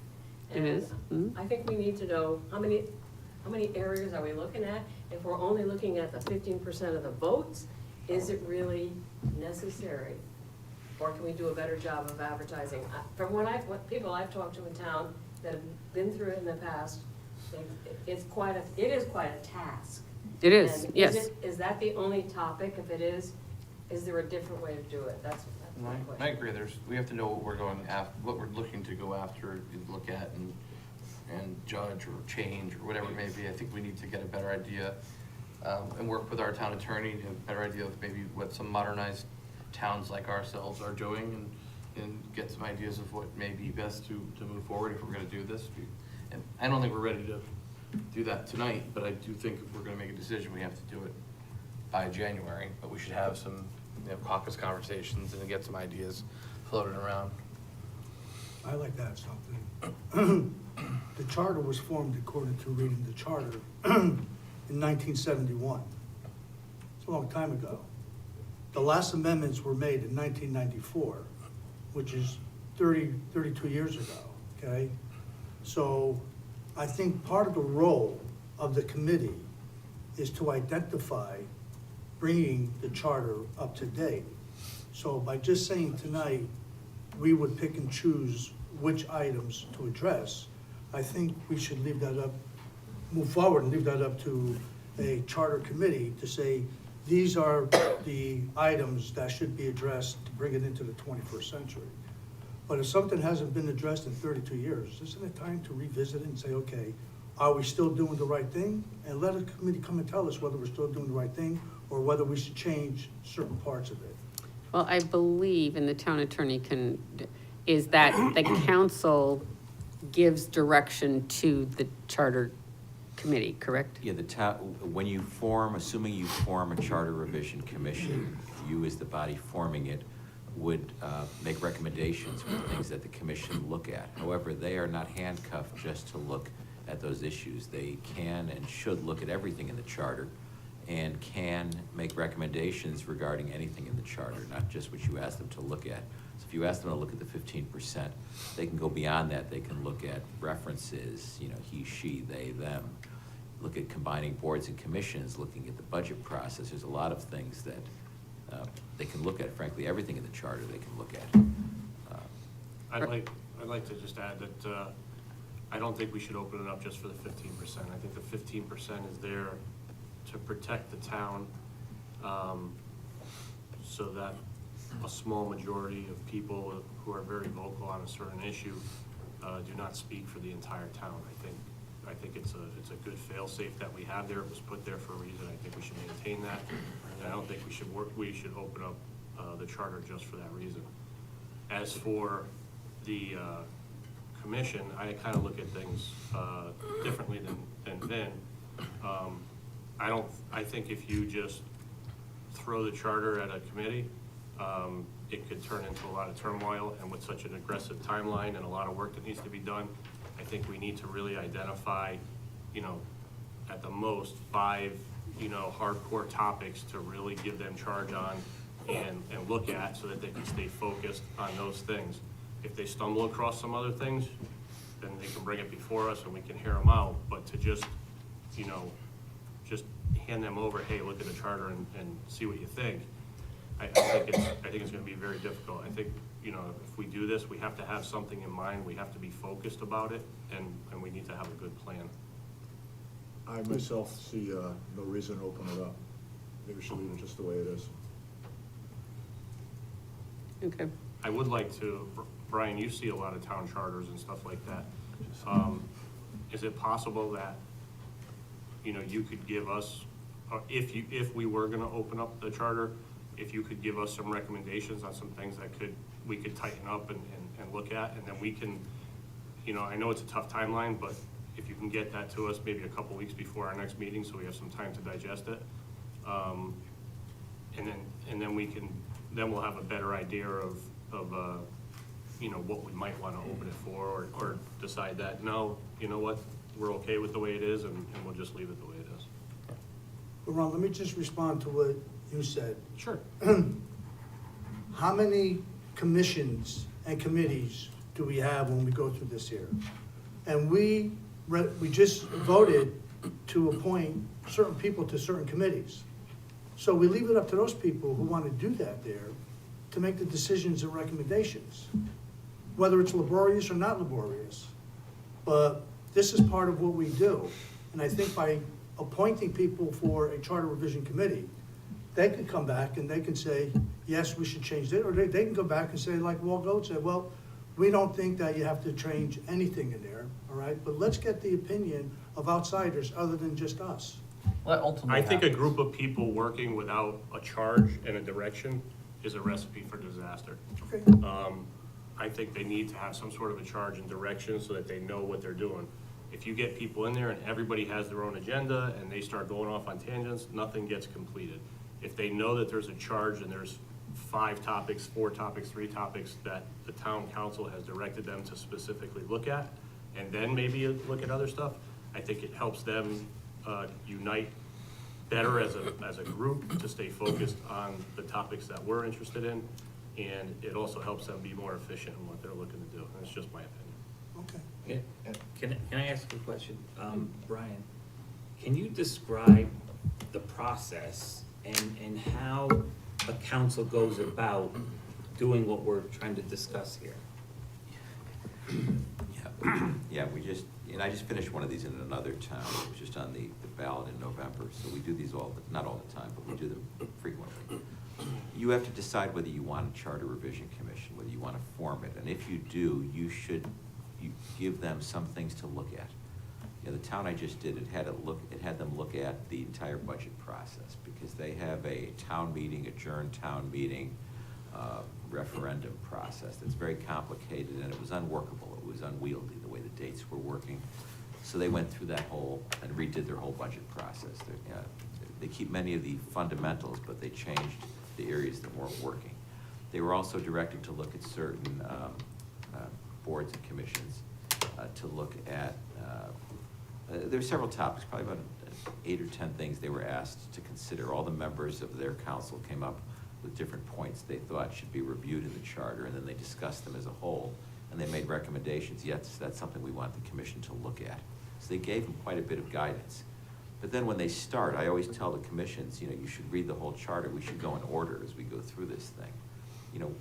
It is. And I think we need to know how many areas are we looking at? If we're only looking at the 15% of the votes, is it really necessary? Or can we do a better job of advertising? From what people I've talked to in town that have been through it in the past, it is quite a task. It is, And yes. Is that the only topic? If it is there a different way to do it? That's my question. I agree, we have to know what we're going after, what we're looking to go after, and look at and judge or change or whatever it may be. I think we need to get a better idea and work with our town attorney to have a better idea of maybe what some modernized towns like ourselves are doing and get some ideas of what may be best to move forward if we're gonna do this. And I don't think we're ready to do that tonight, but I do think if we're gonna make a decision, we have to do it by January. But we should have some caucus conversations and get some ideas floated around. I like to add something. The charter was formed, according to reading the charter, in 1971. It's a long time ago. The last amendments were made in 1994, which is 32 years ago, okay? So I think part of the role of the committee is to identify bringing the charter up to date. So by just saying tonight, we would pick and choose which items to address. I think we should leave that up, move forward and leave that up to a charter committee to say, these are the items that should be addressed to bring it into the 21st century. But if something hasn't been addressed in 32 years, isn't it time to revisit it and say, okay, are we still doing the right thing? And let a committee come and tell us whether we're still doing the right thing or whether we should change certain parts of it. Well, I believe, and the town attorney is that the council gives direction to the charter committee, correct? Yeah, when you form, assuming you form a charter revision commission, you as the body forming it would make recommendations for things that the commission look at. However, they are not handcuffed just to look at those issues. They can and should look at everything in the charter and can make recommendations regarding anything in the charter, not just what you ask them to look at. So if you ask them to look at the 15%, they can go beyond that. They can look at references, you know, he, she, they, them, look at combining boards and commissions, looking at the budget process. There's a lot of things that they can look at. Frankly, everything in the charter they can look at. I'd like to just add that I don't think we should open it up just for the 15%. I think the 15% is there to protect the town, so that a small majority of people who are very vocal on a certain issue do not speak for the entire town. I think it's a good fail-safe that we have there. It was put there for a reason. I think we should maintain that. And I don't think we should open up the charter just for that reason. As for the commission, I kind of look at things differently than Vin. I think if you just throw the charter at a committee, it could turn into a lot of turmoil, and with such an aggressive timeline and a lot of work that needs to be done, I think we need to really identify, you know, at the most 5, you know, hardcore topics to really give them charge on and look at, so that they can stay focused on those things. If they stumble across some other things, then they can bring it before us and we can hear them out. But to just, you know, just hand them over, hey, look at the charter and see what you think. I think it's gonna be very difficult. I think, you know, if we do this, we have to have something in mind. We have to be focused about it, and we need to have a good plan. I myself see no reason to open it up. I think we should leave it just the way it is. Okay. I would like to, Brian, you see a lot of town charters and stuff like that. Is it possible that, you know, you could give us, if we were gonna open up the charter, if you could give us some recommendations on some things that we could tighten up and look at, and then we can, you know, I know it's a tough timeline, but if you can get that to us maybe a couple weeks before our next meeting, so we have some time to digest it. And then we'll have a better idea of you know, what we might want to open it for, or decide that, no, you know what, we're okay with the way it is, and we'll just leave it the way it is. But Ron, let me just respond to what you said. Sure. How many commissions and committees do we have when we go through this here? And we just voted to appoint certain people to certain committees. So we leave it up to those people who want to do that there to make the decisions and recommendations, whether it's laborious or not laborious. But this is part of what we do. And I think by appointing people for a charter revision committee, they could come back and they can say, yes, we should change it, or they can go back and say, like Walt Goat said, well, we don't think that you have to change anything in there, all right? But let's get the opinion of outsiders other than just us. Well, ultimately, I think a group of people working without a charge and a direction is a recipe for disaster. Okay. I think they need to have some sort of a charge and direction so that they know what they're doing. If you get people in there and everybody has their own agenda and they start going off on tangents, nothing gets completed. If they know that there's a charge and there's 5 topics, 4 topics, 3 topics that the town council has directed them to specifically look at, and then maybe look at other stuff, I think it helps them unite better as a group to stay focused on the topics that we're interested in, and it also helps them be more efficient in what they're looking to do. That's just my opinion. Okay. Can I ask a question? Brian, can you describe the process and how a council goes about doing what we're trying to discuss here. Yeah, and I just finished one of these in another town, it was just on the ballot in November, so we do these not all the time, but we do them frequently. You have to decide whether you want a charter revision commission, whether you want to form it, and if you do, you give them some things to look at. You know, the town I just did, it had them look at the entire budget process, because they have a town meeting, adjourned town meeting, referendum process that's very complicated, and it was unworkable, it was unwieldy, the way the dates were working. So they went through that and redid their whole budget process. They keep many of the fundamentals, but they changed the areas that weren't working. They were also directed to look at certain boards and commissions, to look at, there were several topics, probably about 8 or 10 things they were asked to consider. All the members of their council came up with different points they thought should be reviewed in the charter, and then they discussed them as a whole, and they made recommendations. Yes, that's something we want the commission to look at. So they gave them quite a bit of guidance. But then when they start, I always tell the commissions, you should read the whole charter. We should go in order as we go through this thing.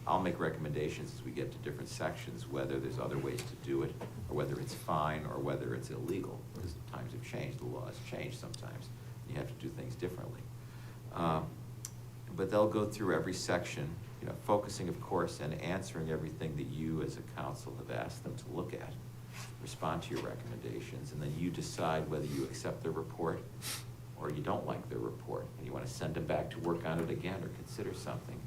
I'll make recommendations as we get to different sections, whether there's other ways to do it, or whether it's fine, or whether it's illegal, because times have changed, the law has changed sometimes. You have to do things differently. But they'll go through every section, focusing, of course, and answering everything that you as a council have asked them to look at, respond to your recommendations, and then you decide whether you accept their report or you don't like their report, and you want to send them back to work on it again or consider something.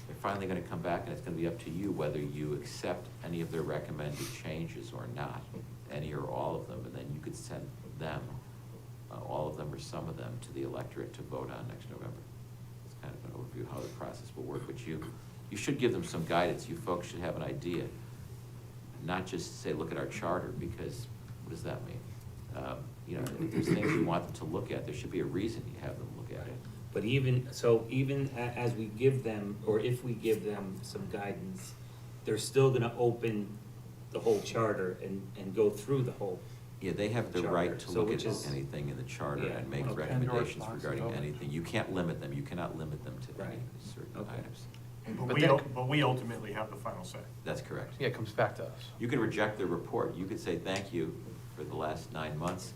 They're finally going to come back, and it's going to be up to you whether you accept any of their recommended changes or not, any or all of them, and then you could send them, all of them or some of them, to the electorate to vote on next November. It's kind of an overview of how the process will work, but you should give them some guidance. You folks should have an idea, not just say, look at our charter, because what does that mean? If there's things you want them to look at, there should be a reason you have them look at it. But even as we give them, or if we give them some guidance, they're still gonna open the whole charter and go through the whole. Yeah, they have the charter. right to So look which at is- anything in the charter Yeah, and make okay. recommendations And regarding responsibility. anything. You can't limit them, you cannot limit them to any Right. certain Okay. items. But we ultimately have the final say. That's correct. Yeah, it comes back to us. You can reject their report. You could say, thank you for the last 9 months.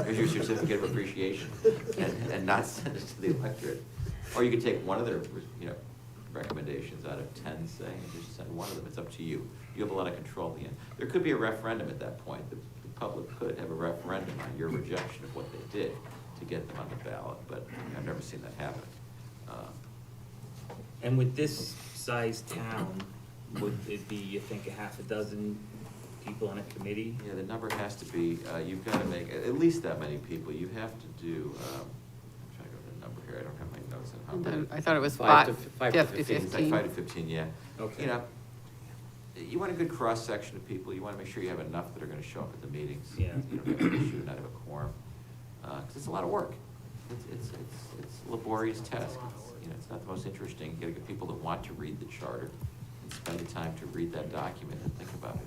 Here's your certificate of appreciation, and not send it to the electorate. Or you could take one of their, recommendations out of 10, say, and just send one of them. It's up to you. You have a lot of control at the end. There could be a referendum at that point. The public could have a referendum on your rejection of what they did to get them on the ballot, but I've never seen that happen. And with this size town, would it be, you think, a half a dozen people on a committee? Yeah, the number has to be, you've got to make at least that many people. You have to do, I'm trying to go to the number here, I don't have my notes on how many. I thought it was 5 to 15. It's like 5 to 15, yeah. Okay. You want a good cross-section of people. You want to make sure you have enough that are going to show up at the meetings. Yeah. You don't have an issue, not have a quorum, because it's a lot of work. It's a laborious task. It's not the most interesting. You got to get people that want to read the charter and spend the time to read that document and think about it.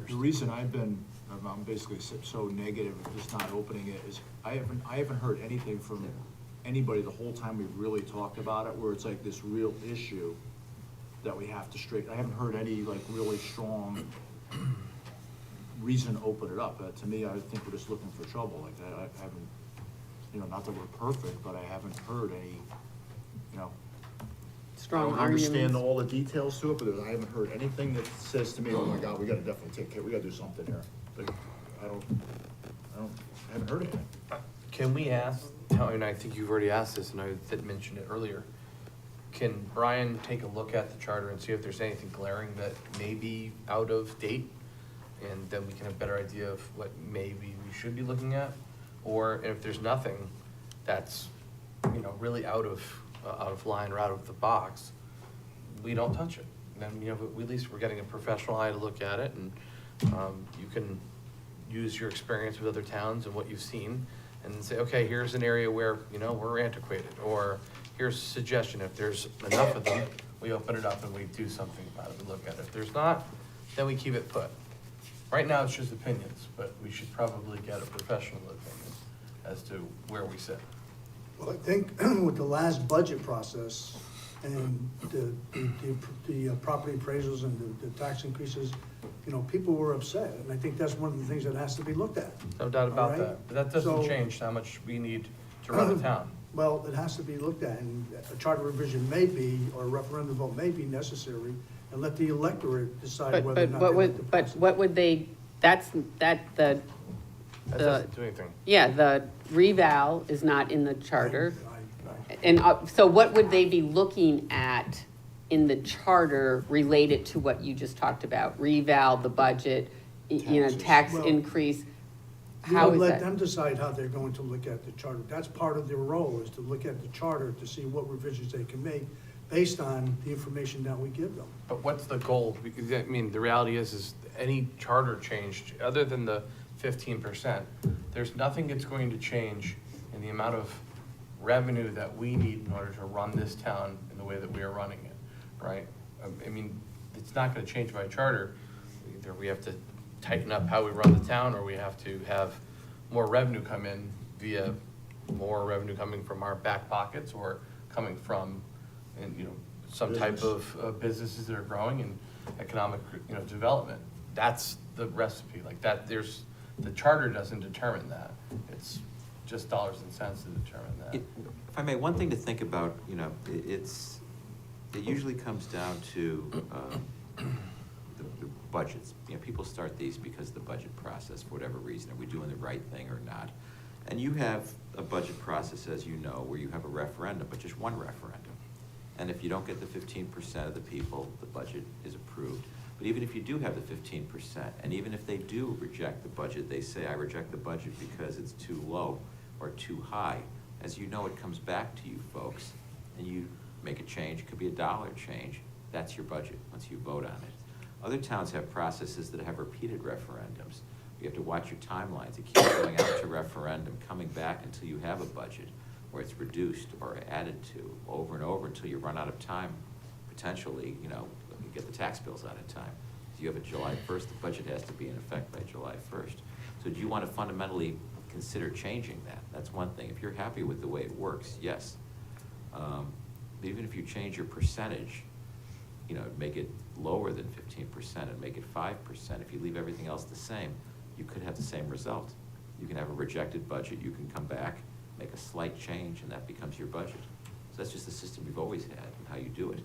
The reason I'm basically so negative of just not opening it is I haven't heard anything from anybody the whole time we've really talked about it, where it's like this real issue that we have to straighten. I haven't heard any like really strong reason to open it up. To me, I think we're just looking for trouble. Like I haven't, not that we're perfect, but I haven't heard any, Strong I don't understand arguments. all the details to it, but I haven't heard anything that says to me, oh my God, we gotta definitely take care, we gotta do something here. Like, I haven't heard anything. Can we ask, and I think you've already asked this, and I did mention it earlier, can Brian take a look at the charter and see if there's anything glaring that may be out of date? And then we can have a better idea of what maybe we should be looking at? Or if there's nothing that's, really out of line or out of the box, we don't touch it. Then, at least we're getting a professional eye to look at it, and you can use your experience with other towns and what you've seen and say, okay, here's an area where, we're antiquated, or here's a suggestion. If there's enough of them, we open it up and we do something about it, we look at it. If there's not, then we keep it put. Right now, it's just opinions, but we should probably get a professional opinion as to where we sit. Well, I think with the last budget process and the property appraisals and the tax increases, you know, people were upset. And I think that's one of the things that has to be looked at. No doubt All about right? that, but that doesn't So- change how much we need to run the town. Well, it has to be looked at, and a charter revision may be, or a referendum vote may be necessary, and let the electorate decide whether or not they like to pass it. what would they, That doesn't do anything. yeah, the reval is not in the charter. I- And so what would they be looking at in the charter related to what you just talked about? Reval, the budget, you know, Taxes. tax Well, increase? We How would is let that? them decide how they're going to look at the charter. That's part of their role, is to look at the charter to see what revisions they can make based on the information that we give them. But what's the goal? Because, I mean, the reality is any charter change, other than the 15%, there's nothing that's going to change in the amount of revenue that we need in order to run this town in the way that we are running it, right? I mean, it's not gonna change by charter. Either we have to tighten up how we run the town, or we have to have more revenue come in via more revenue coming from our back pockets, or coming from, and, you know, some type of businesses that are growing and economic, you know, development. That's the recipe, like that, the charter doesn't determine that. It's just dollars and cents to determine that. If I may, one thing to think about, you know, it usually comes down to the budgets. You know, people start these because of the budget process, for whatever reason, are we doing the right thing or not? And you have a budget process, as you know, where you have a referendum, but just one referendum. And if you don't get the 15% of the people, the budget is approved. But even if you do have the 15%, and even if they do reject the budget, they say, I reject the budget because it's too low or too high. As you know, it comes back to you folks, and you make a change. It could be $1 change. That's your budget, once you vote on it. Other towns have processes that have repeated referendums. You have to watch your timelines. It keeps going out to referendum, coming back until you have a budget where it's reduced or added to over and over until you run out of time, potentially, you know, you get the tax bills out in time. So you have a July 1st, the budget has to be in effect by July 1st. So do you want to fundamentally consider changing that? That's one thing. If you're happy with the way it works, yes. Even if you change your percentage, you know, make it lower than 15% and make it 5%. If you leave everything else the same, you could have the same result. You can have a rejected budget, you can come back, make a slight change, and that becomes your budget. So that's just the system we've always had and how you do it.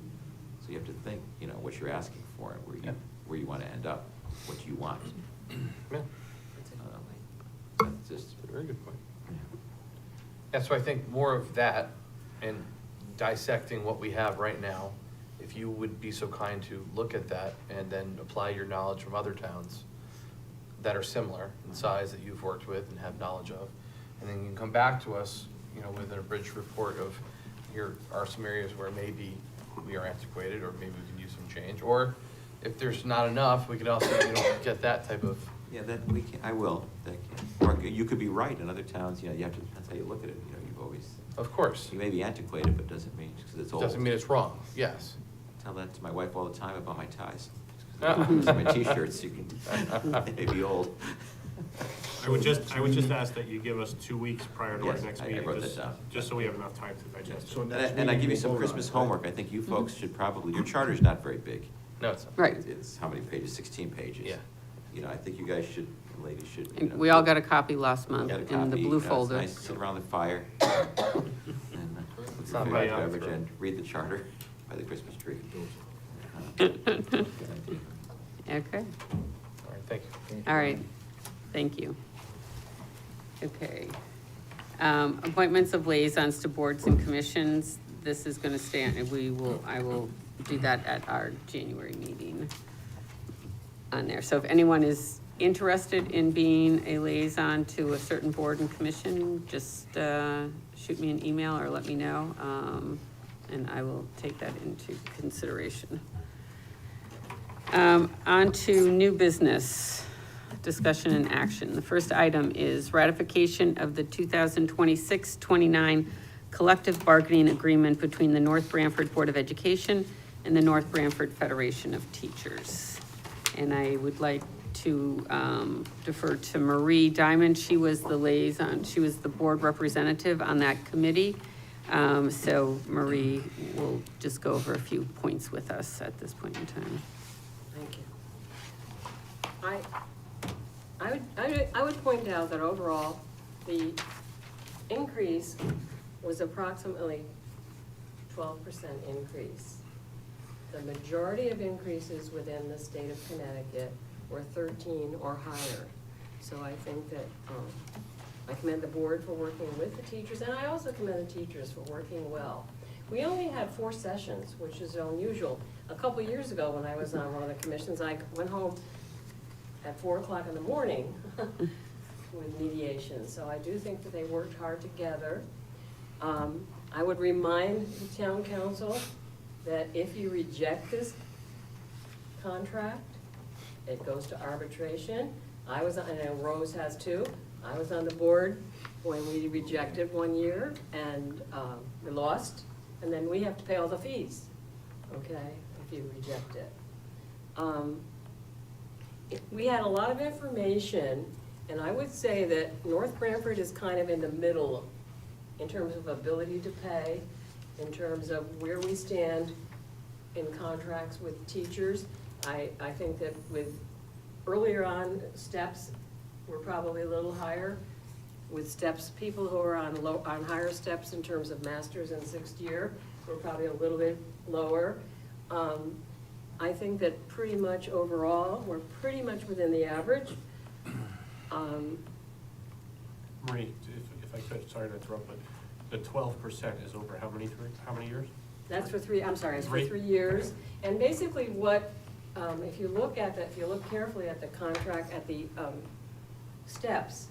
So you have to think, you know, what you're asking for and where you want to end up, what you want. Yeah, That's just, a very good point. Yeah, so I think more of that and dissecting what we have right now, if you would be so kind to look at that and then apply your knowledge from other towns that are similar in size that you've worked with and have knowledge of, and then you can come back to us, you know, with an abridged report of here are some areas where maybe we are antiquated, or maybe we can use some change, or if there's not enough, we could also, you know, get that type of. yeah, that we can, I will, that can, or you could be right. In other towns, you know, you have to, that's how you look at it, you know, you've always, Of course, you may be antiquated, but doesn't mean, just because it's old. doesn't mean it's wrong, yes. I tell that to my wife all the time about my ties. Ah. My t-shirts, you can, they may be old. I would just ask that you give us 2 weeks prior to our Yes, next I mean, wrote just- that down. Just so we have enough time to digest it. So next And I meeting give you we'll some vote on Christmas it, right? homework. I think you folks should probably, your charter's not very big. No, it's not. Right. It's how many pages? 16 pages. Yeah. You know, I think you guys should, ladies should. you And know, we all got a copy last month get a in the copy, blue you know, folder. It's nice to sit around the fire and with your not favorite my beverage throat. and read the charter by the Christmas tree. Okay, All right, thank you. all right, thank you. Okay. Appointments of liaisons to boards and commissions, this is gonna stand, I will do that at our January meeting on there. So if anyone is interested in being a liaison to a certain board and commission, just shoot me an email or let me know, and I will take that into consideration. On to new business, discussion and action. The first item is ratification of the 2026-29 collective bargaining agreement between the North Branford Board of Education and the North Branford Federation of Teachers. And I would like to defer to Marie Diamond. She was the liaison, she was the board representative on that committee. So Marie will just go over a few points with us at this point in time. Thank you. I would point out that overall, the increase was approximately 12% increase. The majority of increases within the state of Connecticut were 13 or higher. So I think that, I commend the board for working with the teachers, and I also commend the teachers for working well. We only had 4 sessions, which is unusual. A couple years ago, when I was on one of the commissions, I went home at 4 o'clock in the morning with mediation. So I do think that they worked hard together. I would remind the town council that if you reject this contract, it goes to arbitration. I know Rose has too. I was on the board when we rejected 1 year and we lost, and then we have to pay all the fees, okay, if you reject it. We had a lot of information, and I would say that North Branford is kind of in the middle in terms of ability to pay, in terms of where we stand in contracts with teachers. I think that with earlier on steps, we're probably a little higher. With steps, people who are on higher steps in terms of masters and 6th year, we're probably a little bit lower. I think that pretty much overall, we're pretty much within the average. Marie, if I could, sorry to interrupt, but the 12% is over how many years? That's for 3, I'm sorry, it's for 3. 3 years. And basically what, if you look carefully at the contract, at the steps,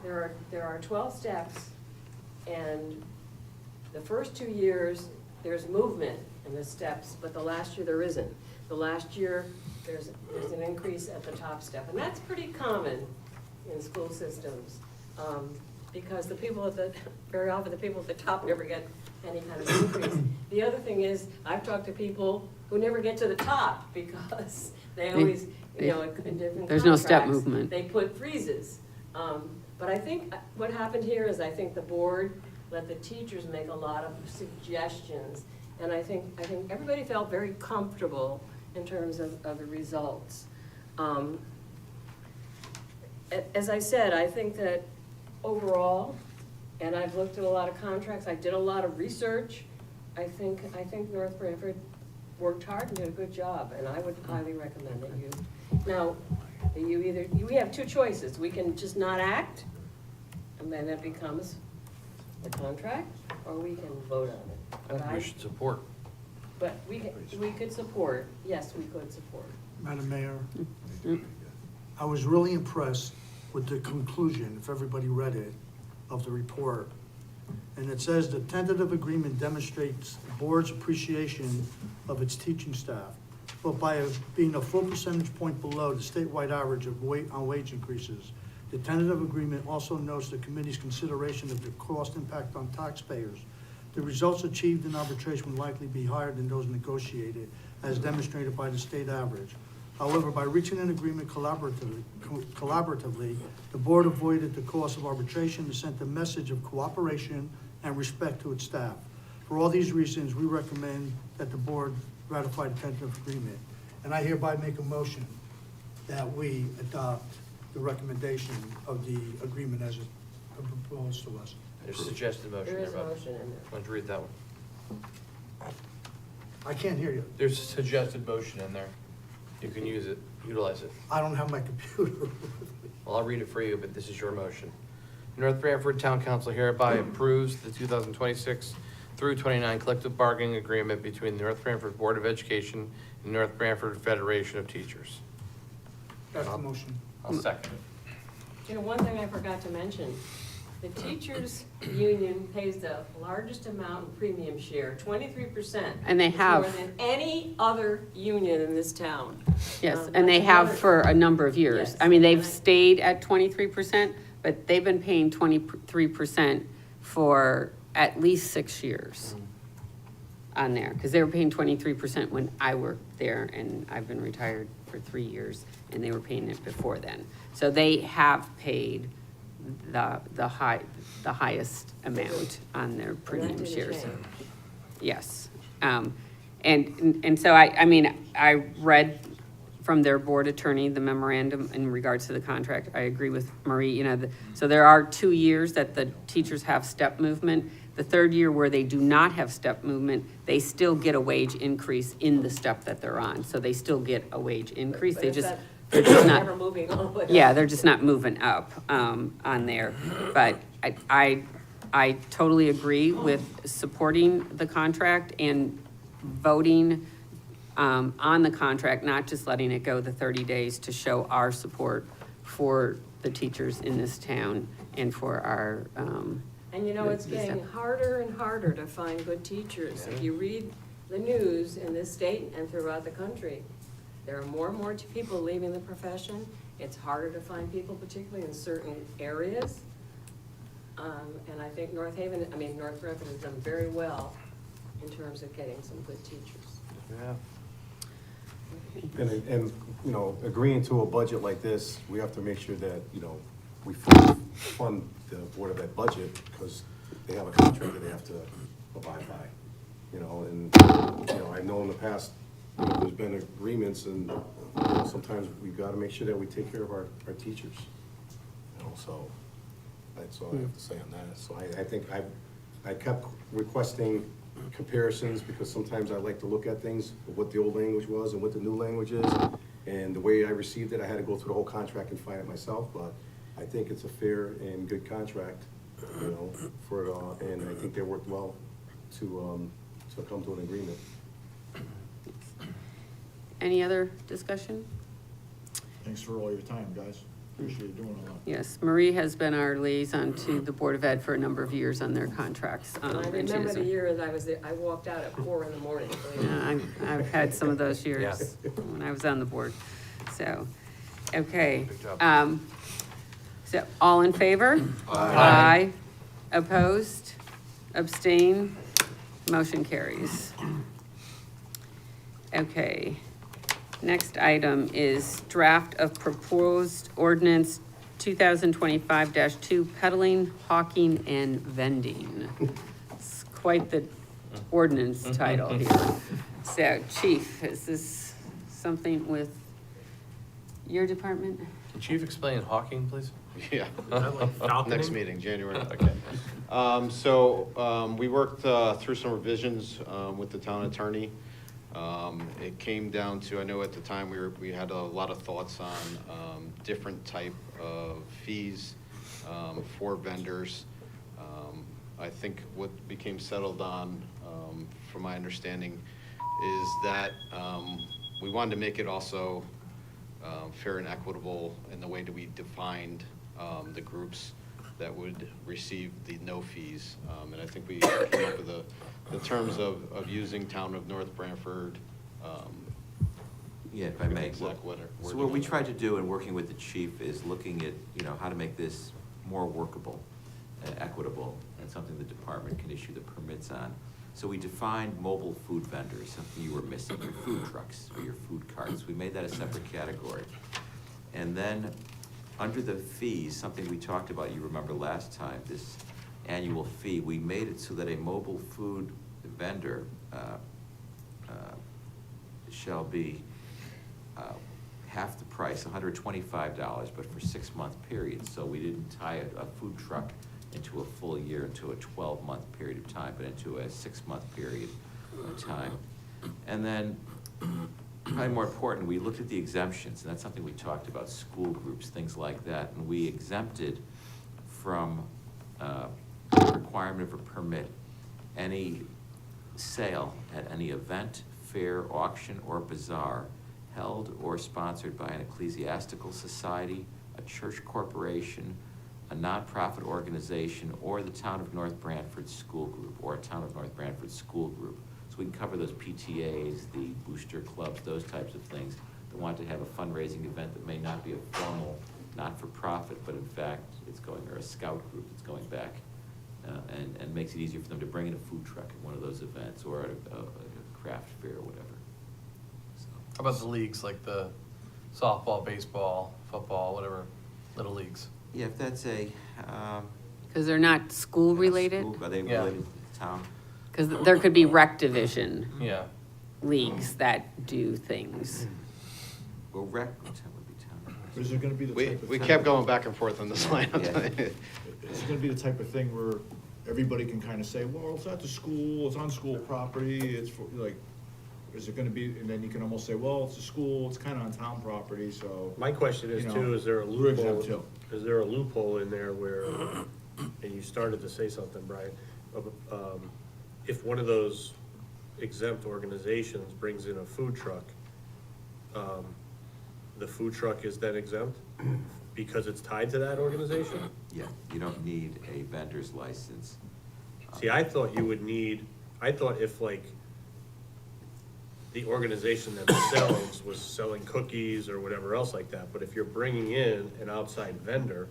there are 12 steps, and the first 2 years, there's movement in the steps, but the last year there isn't. The last year, there's an increase at the top step, and that's pretty common in school systems, because very often the people at the top never get any kind of increase. The other thing is, I've talked to people who never get to the top because they always, in different There's no step contracts, movement. they put freezes. But I think what happened here is I think the board let the teachers make a lot of suggestions, and I think everybody felt very comfortable in terms of the results. As I said, I think that overall, and I've looked at a lot of contracts, I did a lot of research, I think North Branford worked hard and did a good job, and I would highly recommend that you. Now, we have 2 choices. We can just not act, and then it becomes the contract, or we can vote on it. I think we should support. But we could support, yes, we could support. Madam Mayor, I was really impressed with the conclusion, if everybody read it, of the report. And it says the tentative agreement demonstrates the board's appreciation of its teaching staff, but by being a full percentage point below the statewide average of wage increases. The tentative agreement also notes the committee's consideration of the cost impact on taxpayers. The results achieved in arbitration would likely be higher than those negotiated, as demonstrated by the state average. However, by reaching an agreement collaboratively, the board avoided the cost of arbitration and sent a message of cooperation and respect to its staff. For all these reasons, we recommend that the board ratify the tentative agreement. And I hereby make a motion that we adopt the recommendation of the agreement as proposed to us. There's a suggested motion There there, is a Bob. motion in there. Why don't you read that one? I can't hear you. There's a suggested motion in there. You can use it, utilize it. I don't have my computer. Well, I'll read it for you, but this is your motion. North Branford Town Council hereby approves the 2026 through 29 collective bargaining agreement between the North Branford Board of Education and North Branford Federation of Teachers. That's the motion. I'll second it. One thing I forgot to mention, the teachers' union pays the largest amount in premium share, 23%. And they have. More than any other union in this town. Yes, and they have for a number of years. Yes. I mean, they've stayed at 23%, but they've been paying 23% for at least 6 years on there, because they were paying 23% when I worked there, and I've been retired for 3 years. and they were paying it before then. So they have paid the highest amount on their premium didn't shares. change. Yes. And so I mean, I read from their board attorney, the memorandum in regards to the contract. I agree with Marie, you know, so there are 2 years that the teachers have step movement. The third year where they do not have step movement, they still get a wage increase in the step that they're on. So they still get a wage increase. But They is just, that they're just not. never moving on with it? Yeah, they're just not moving up, on there. But I totally agree with supporting the contract and voting, on the contract, not just letting it go the 30 days to show our support for the teachers in this town and for our, And you know, it's the getting step. harder and harder to find good teachers. If you read the news in this state and throughout the country, there are more and more people leaving the profession. It's harder to find people, particularly in certain areas. And I think North Branford has done very well in terms of getting some good teachers. Yeah. And, you know, agreeing to a budget like this, we have to make sure that, you know, we fund the Board of Ed budget, because they have a contract that they have to abide by, you know, and, you know, I know in the past, you know, there's been agreements, and, you know, sometimes we've gotta make sure that we take care of our teachers, you know, so that's all I have to say on that. So I think I kept requesting comparisons, because sometimes I like to look at things, what the old language was and what the new language is. And the way I received it, I had to go through the whole contract and find it myself, but I think it's a fair and good contract, you know, and I think they worked well to come to an agreement. any other discussion? Thanks for all your time, guys. Appreciate you doing all that. Yes, Marie has been our liaison to the Board of Ed for a number of years on their contracts. And I and she remember does the a- year that I was there, I walked out at 4 in the morning. believe me. Yeah, I've had some of those years when I was on the board, so, okay. Good job. So, all in favor? Aye. Opposed? Abstain? Motion carries. Okay. Next item is draft of proposed ordinance 2025-2, peddling, hawking, and vending. It's quite the ordinance title here. So, Chief, is this something with your department? Can Chief explain hawking, please? Yeah. falconing? Next meeting, January. Okay. We worked through some revisions with the town attorney. It came down to, I know at the time we had a lot of thoughts on different type of fees for vendors. I think what became settled on, from my understanding, is that we wanted to make it also fair and equitable in the way that we defined the groups that would receive the no fees. And I think we came up with the terms of using Town of North Branford. Yeah, if I may. Exact word- So what we tried to do in working with the chief is looking at, you know, how to make this more workable, equitable, and something the department can issue the permits on. So we defined mobile food vendors, something you were missing, your food trucks or your food carts. We made that a separate category. And then, under the fees, something we talked about, you remember last time, this annual fee, we made it so that a mobile food vendor shall be half the price, $125, but for 6-month periods. So we didn't tie a food truck into a full year, into a 12-month period of time, but into a 6-month period of time. And then, probably more important, we looked at the exemptions, and that's something we talked about, school groups, things like that, and we exempted from the requirement of a permit any sale at any event, fair, auction, or bazaar held or sponsored by an ecclesiastical society, a church corporation, a nonprofit organization, or the Town of North Branford School Group, or a Town of North Branford School Group. So we can cover those PTAs, the booster clubs, those types of things that want to have a fundraising event that may not be a formal, not-for-profit, but in fact, it's going, or a scout group that's going back, and makes it easier for them to bring in a food truck at one of those events, or a craft fair or whatever. So. How about the leagues, like the softball, baseball, football, whatever, little leagues. Yeah, if that's Because they're not school-related? Are they Yeah. related to the town? Because there could be rec division Yeah. leagues that do things. Well, rec would be town. Is there gonna be the type of? We kept going back and forth on this line. I'll Yeah. tell you. It's gonna be the type of thing where everybody can kind of say, well, it's at the school, it's on school property, it's for, like, is it gonna be, and then you can almost say, well, it's a school, it's kind of on town property, so. My question is You know, too, is there a we're exempt loophole, is there a loophole in there where, and you started to say something, Brian, if one of those exempt organizations brings in a food truck, the food truck is then exempt because it's tied to that organization? Yeah, you don't need a vendor's license. See, I thought you would need, I thought if like the organization themselves was selling cookies or whatever else like that, but if you're bringing in an outside vendor,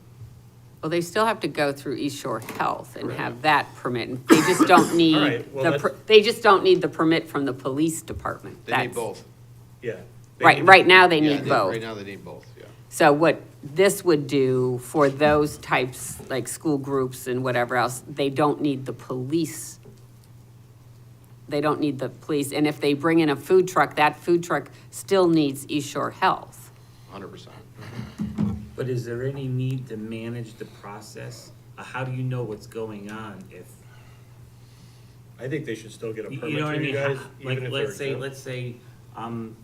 Well, they still have to go through East Shore Health and have that permit. And they just don't need, All right, well, they just don't need the permit from the police department. They need That's- both. yeah. they Right, need- right now they Yeah, need both. Right now, they need both, yeah. So what this would do for those types, like school groups and whatever else, they don't need the police. They don't need the police, and if they bring in a food truck, that food truck still needs East Shore Health. 100%. But is there any need to manage the process? How do you know what's going on if, I think they should still get a permit you know what I through mean? you guys, Like, even if let's they're exempt. say I'm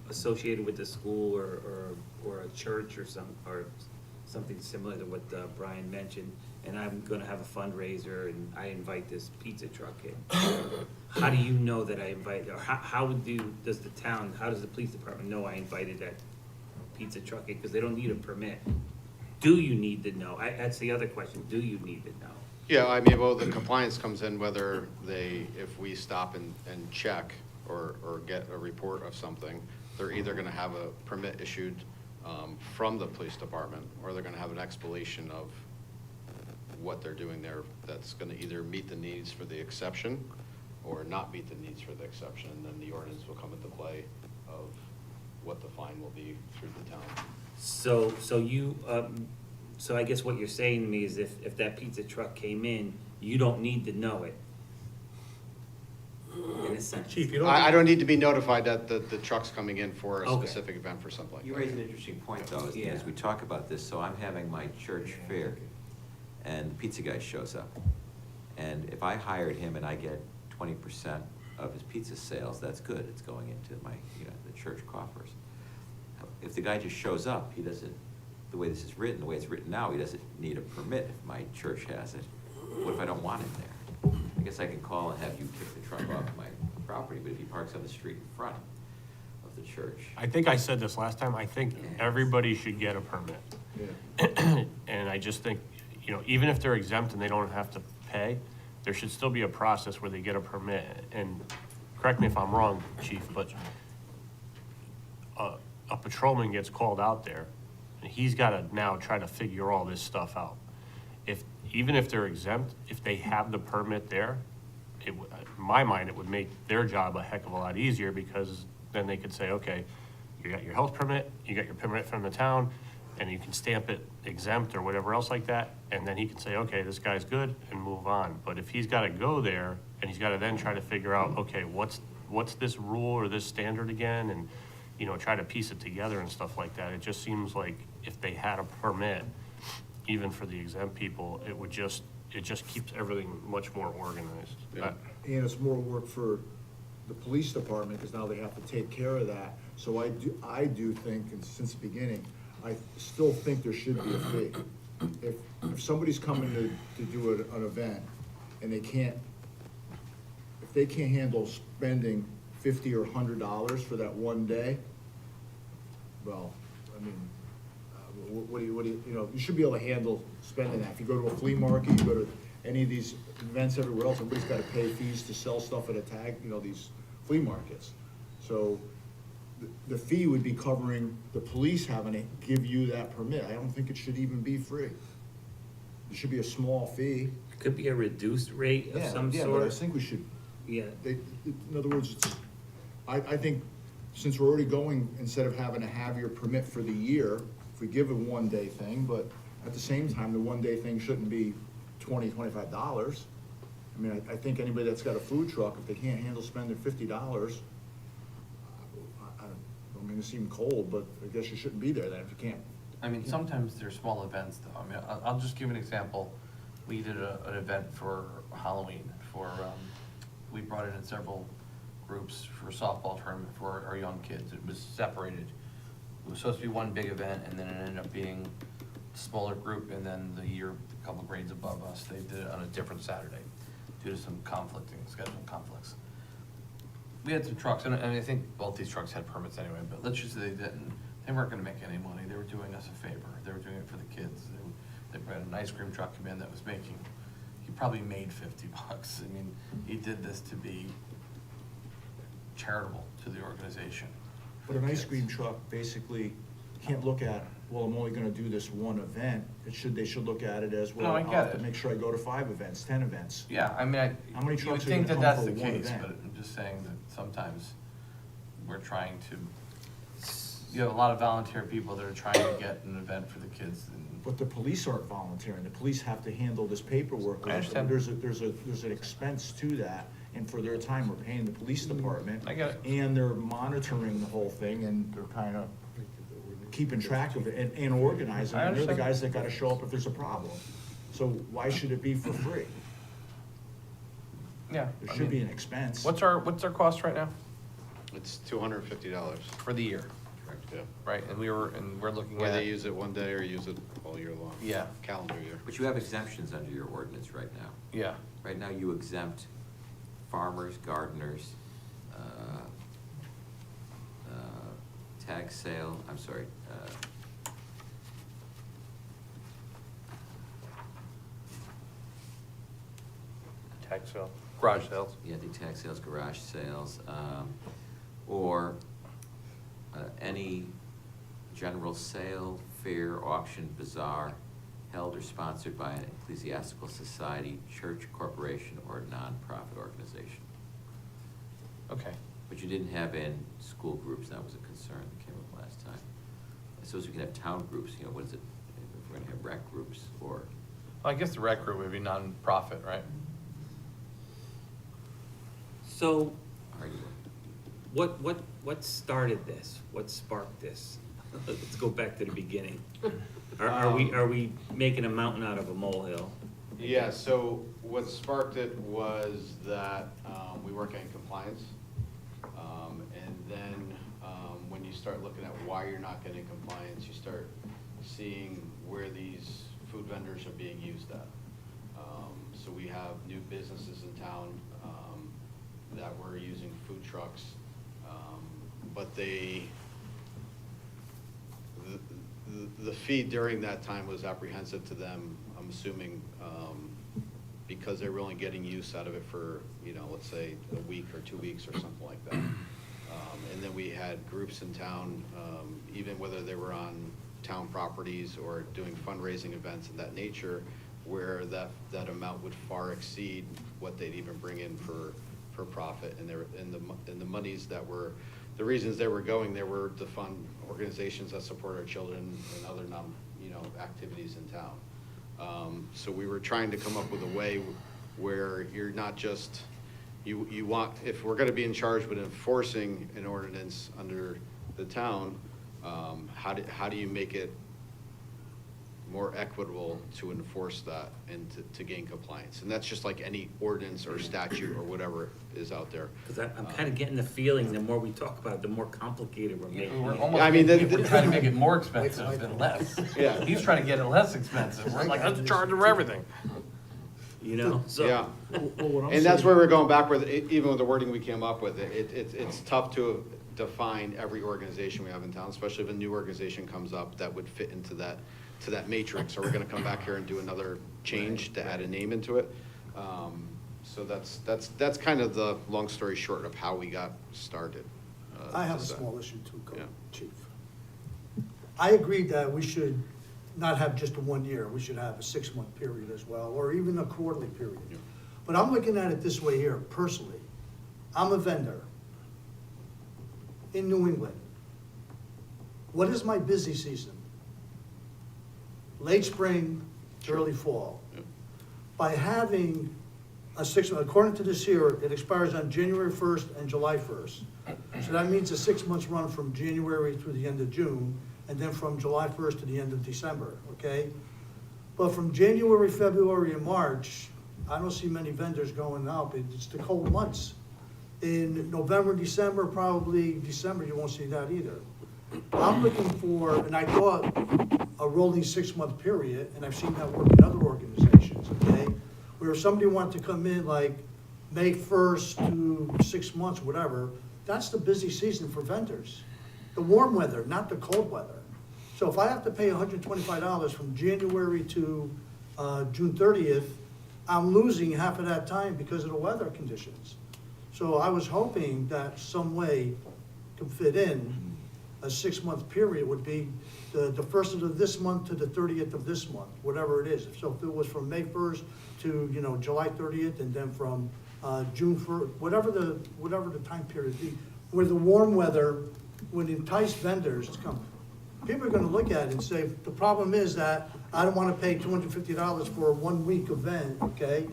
associated with the school or a church or something similar to what Brian mentioned, and I'm gonna have a fundraiser and I invite this pizza truck in. How do you know that I invited, or how does the police department know I invited that pizza truck in? Because they don't need a permit. Do you need to know? That's the other question. Do you need to know? Yeah, I mean, well, the compliance comes in whether if we stop and check or get a report of something, they're either gonna have a permit issued from the police department, or they're gonna have an explanation of what they're doing there that's gonna either meet the needs for the exception or not meet the needs for the exception, and then the ordinance will come into play of what the fine will be through the town. So I guess what you're saying to me is if that pizza truck came in, you don't need to know it. In a sense. Chief, you don't. I don't need to be notified that the truck's coming in for a Okay. specific event for something like that. You raise an interesting point, though, Yeah. as we talk about this. So I'm having my church fair, and the pizza guy shows up. And if I hired him and I get 20% of his pizza sales, that's good. It's going into my, the church coffers. If the guy just shows up, he doesn't, the way this is written, the way it's written now, he doesn't need a permit if my church has it. What if I don't want him there? I guess I can call and have you kick the truck off my property, but if he parks on the street in front of the church. I think I said this last time, I think everybody should get a permit. Yeah. And I just think, even if they're exempt and they don't have to pay, there should still be a process where they get a permit. And correct me if I'm wrong, chief, but a patrolman gets called out there, and he's gotta now try to figure all this stuff out. Even if they're exempt, if they have the permit there, in my mind, it would make their job a heck of a lot easier, because then they could say, okay, you got your health permit, you got your permit from the town, and you can stamp it exempt or whatever else like that, and then he can say, okay, this guy's good, and move on. But if he's gotta go there, and he's gotta then try to figure out, okay, what's this rule or this standard again, and, try to piece it together and stuff like that, it just seems like if they had a permit, even for the exempt people, it just keeps everything much more organized. Yeah. And it's more work for the police department, because now they have to take care of that. So I do think, and since the beginning, I still think there should be a fee. If somebody's coming to do an event, and if they can't handle spending $50 or $100 for that one day, well, I mean, what do you, you should be able to handle spending that. If you go to a flea market, you go to any of these events everywhere else, everybody's gotta pay fees to sell stuff at a tag, these flea markets. So the fee would be covering the police having to give you that permit. I don't think it should even be free. It should be a small fee. Could be a reduced rate of some Yeah, but I sort. think we should, Yeah. in other words, I think since we're already going, instead of having to have your permit for the year, if we give a one-day thing, but at the same time, the one-day thing shouldn't be $25. I mean, I think anybody that's got a food truck, if they can't handle spending $50, I don't mean to seem cold, but I guess you shouldn't be there then if you can't. I mean, sometimes they're small events though. I mean, I'll just give an example. We did an event for Halloween we brought in several groups for a softball tournament for our young kids. It was separated. It was supposed to be one big event and then it ended up being a smaller group, and then a couple grades above us, they did it on a different Saturday due to some scheduling conflicts. We had some trucks, and I think both these trucks had permits anyway, but let's just say they weren't gonna make any money. They were doing us a favor. They were doing it for the kids. They had an ice cream truck come in that was making, he probably made $50. I mean, he did this to be charitable to the organization. But an ice cream truck basically can't look at, well, I'm only gonna do this one event. They should look at it as, well, No, I I'll get have to it. make sure I go to 5 events, 10 events. Yeah, I mean, How many you would trucks are think gonna that come that's for the one case, event? but I'm just saying that sometimes we're trying to, you have a lot of volunteer people that are trying to get an event for the kids. But the police aren't volunteering. The police have to handle this paperwork. I understand. There's an expense to that, and for their time, we're paying the police department. I get it. And they're monitoring the whole thing, and they're kind of keeping track of it and organizing. I And they're the understand. guys that gotta show up if there's a problem. So why should it be for free? Yeah. There should be an expense. What's our cost right now? It's $250. For the year, Yeah. right? And we're looking Whether at. they use it one day or use it all year long. Yeah. Calendar year. But you have exemptions under your ordinance right now. Yeah. Right now, you exempt farmers, gardeners, tag sale, I'm sorry, Tag sale, garage sales. yeah, the tag sales, garage sales, or any general sale, fair, auction, bazaar, held or sponsored by an ecclesiastical society, church, corporation, or nonprofit organization. Okay. But you didn't have in school groups, that was a concern that came up last time. I suppose we can have town groups, you know, what is it, if we're gonna have rec groups, or Well, I guess the rec group would be non-profit, right? So, arguably. what started this? What sparked this? Let's go back to the beginning. Are we making a mountain out of a molehill? Yeah, so what sparked it was that we weren't getting compliance. And then when you start looking at why you're not getting compliance, you start seeing where these food vendors are being used at. So we have new businesses in town that were using food trucks, but the fee during that time was apprehensive to them, I'm assuming, because they were only getting use out of it for, let's say a week or 2 weeks or something like that. And then we had groups in town, even whether they were on town properties or doing fundraising events of that nature, where that amount would far exceed what they'd even bring in for profit. And the monies that were, the reasons they were going, they were to fund organizations that support our children and other activities in town. So we were trying to come up with a way where you're not just, you want, if we're gonna be in charge with enforcing an ordinance under the town, how do you make it more equitable to enforce that and to gain compliance? And that's just like any ordinance or statute or whatever is out there. Because I'm kind of getting the feeling, the more we talk about it, the more complicated we're making We're it. almost, I mean, we're trying to make it more expensive than less. Yeah. He's trying to get it less expensive. We're like, let's charge them for everything. So. Yeah. Well, what I'm And that's saying- where we're going back with, even with the wording we came up with, it's tough to define every organization we have in town, especially if a new organization comes up that would fit into that matrix. Are we gonna come back here and do another change to add a name into it? So that's kind of the long story short of how we got started. I have a to say. small issue too, Yeah. Chief. I agreed that we should not have just a 1 year, we should have a 6-month period as well, or even a quarterly period. Yeah. But I'm looking at it this way here, personally. I'm a vendor. in New England. What is my busy season? Late spring, early fall. By having a according to this here, it expires on January 1st and July 1st. So that means a 6 months run from January through the end of June, and then from July 1st to the end of December, okay? But from January, February, and March, I don't see many vendors going out. It's the cold months. In November, December, probably December, you won't see that either. I'm looking for, and I thought, a rolling 6 month period, and I've seen that work in other organizations, okay? Where if somebody wanted to come in like May 1st to 6 months, whatever, that's the busy season for vendors. The warm weather, not the cold weather. So if I have to pay $125 from January to June 30th, I'm losing half of that time because of the weather conditions. So I was hoping that some way to fit in a 6 month period would be the first of this month to the 30th of this month, whatever it is. So if it was from May 1st to, you know, July 30th, and then from June 1st, whatever the time period be, where the warm weather would entice vendors to come. People are gonna look at it and say, the problem is that I don't wanna pay $250 for a 1 week event, okay?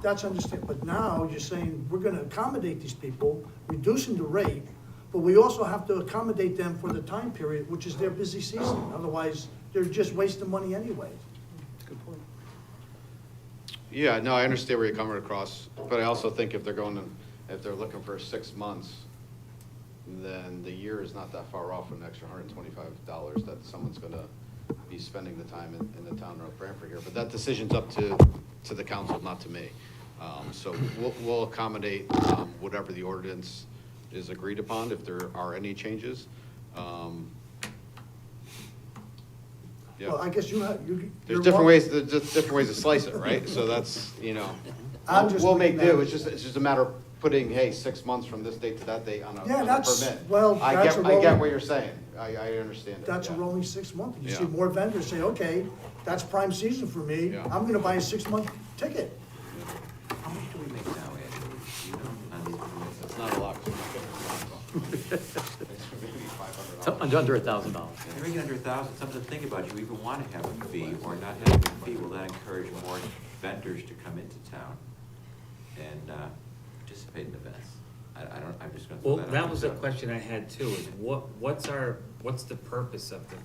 That's understandable, but now you're saying, we're gonna accommodate these people, reducing the rate, but we also have to accommodate them for the time period, which is their busy season. Otherwise, they're just wasting money anyway. Yeah, no, I understand where you're coming across, but I also think if they're looking for 6 months, then the year is not that far off from an extra $125 that someone's gonna be spending the time in the town of North Branford here. But that decision's up to the council, not to me. So we'll accommodate whatever the ordinance is agreed upon, if there are any changes. Yeah. Well, I guess There's different ways to slice it, right? So that's, you know, we'll make do. It's just a matter of putting, hey, 6 months from this date to that date on a permit. Well, I get what you're saying. I understand it. That's a yeah. rolling 6 month. You Yeah. see more vendors say, okay, that's prime season for me. Yeah. I'm gonna buy a 6 month ticket. How much do we make now, Andrew? You know, on these permits? It's not a lot. 'Cause we're not Under $1,000. If we get under 1,000, something to think about. You even want to have a fee or not having a fee. Will that encourage more vendors to come into town and participate in events? I'm just gonna throw Well, that out. that was a question I had too, is what's the purpose of the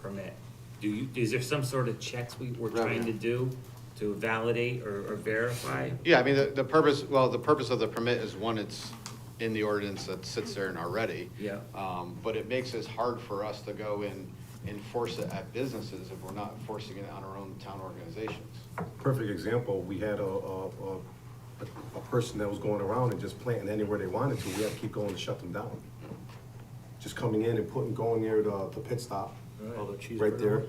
permit? Is there some sort of checks we're trying to do to validate or verify? Yeah, I mean, the purpose of the permit is, one, it's in the ordinance that sits there and already. Yeah. But it makes it hard for us to go and enforce it at businesses if we're not enforcing it on our own town organizations. Perfect example, we had a person that was going around and just planting anywhere they wanted to. We had to keep going to shut them down. Just coming in and going near the pit stop, right there.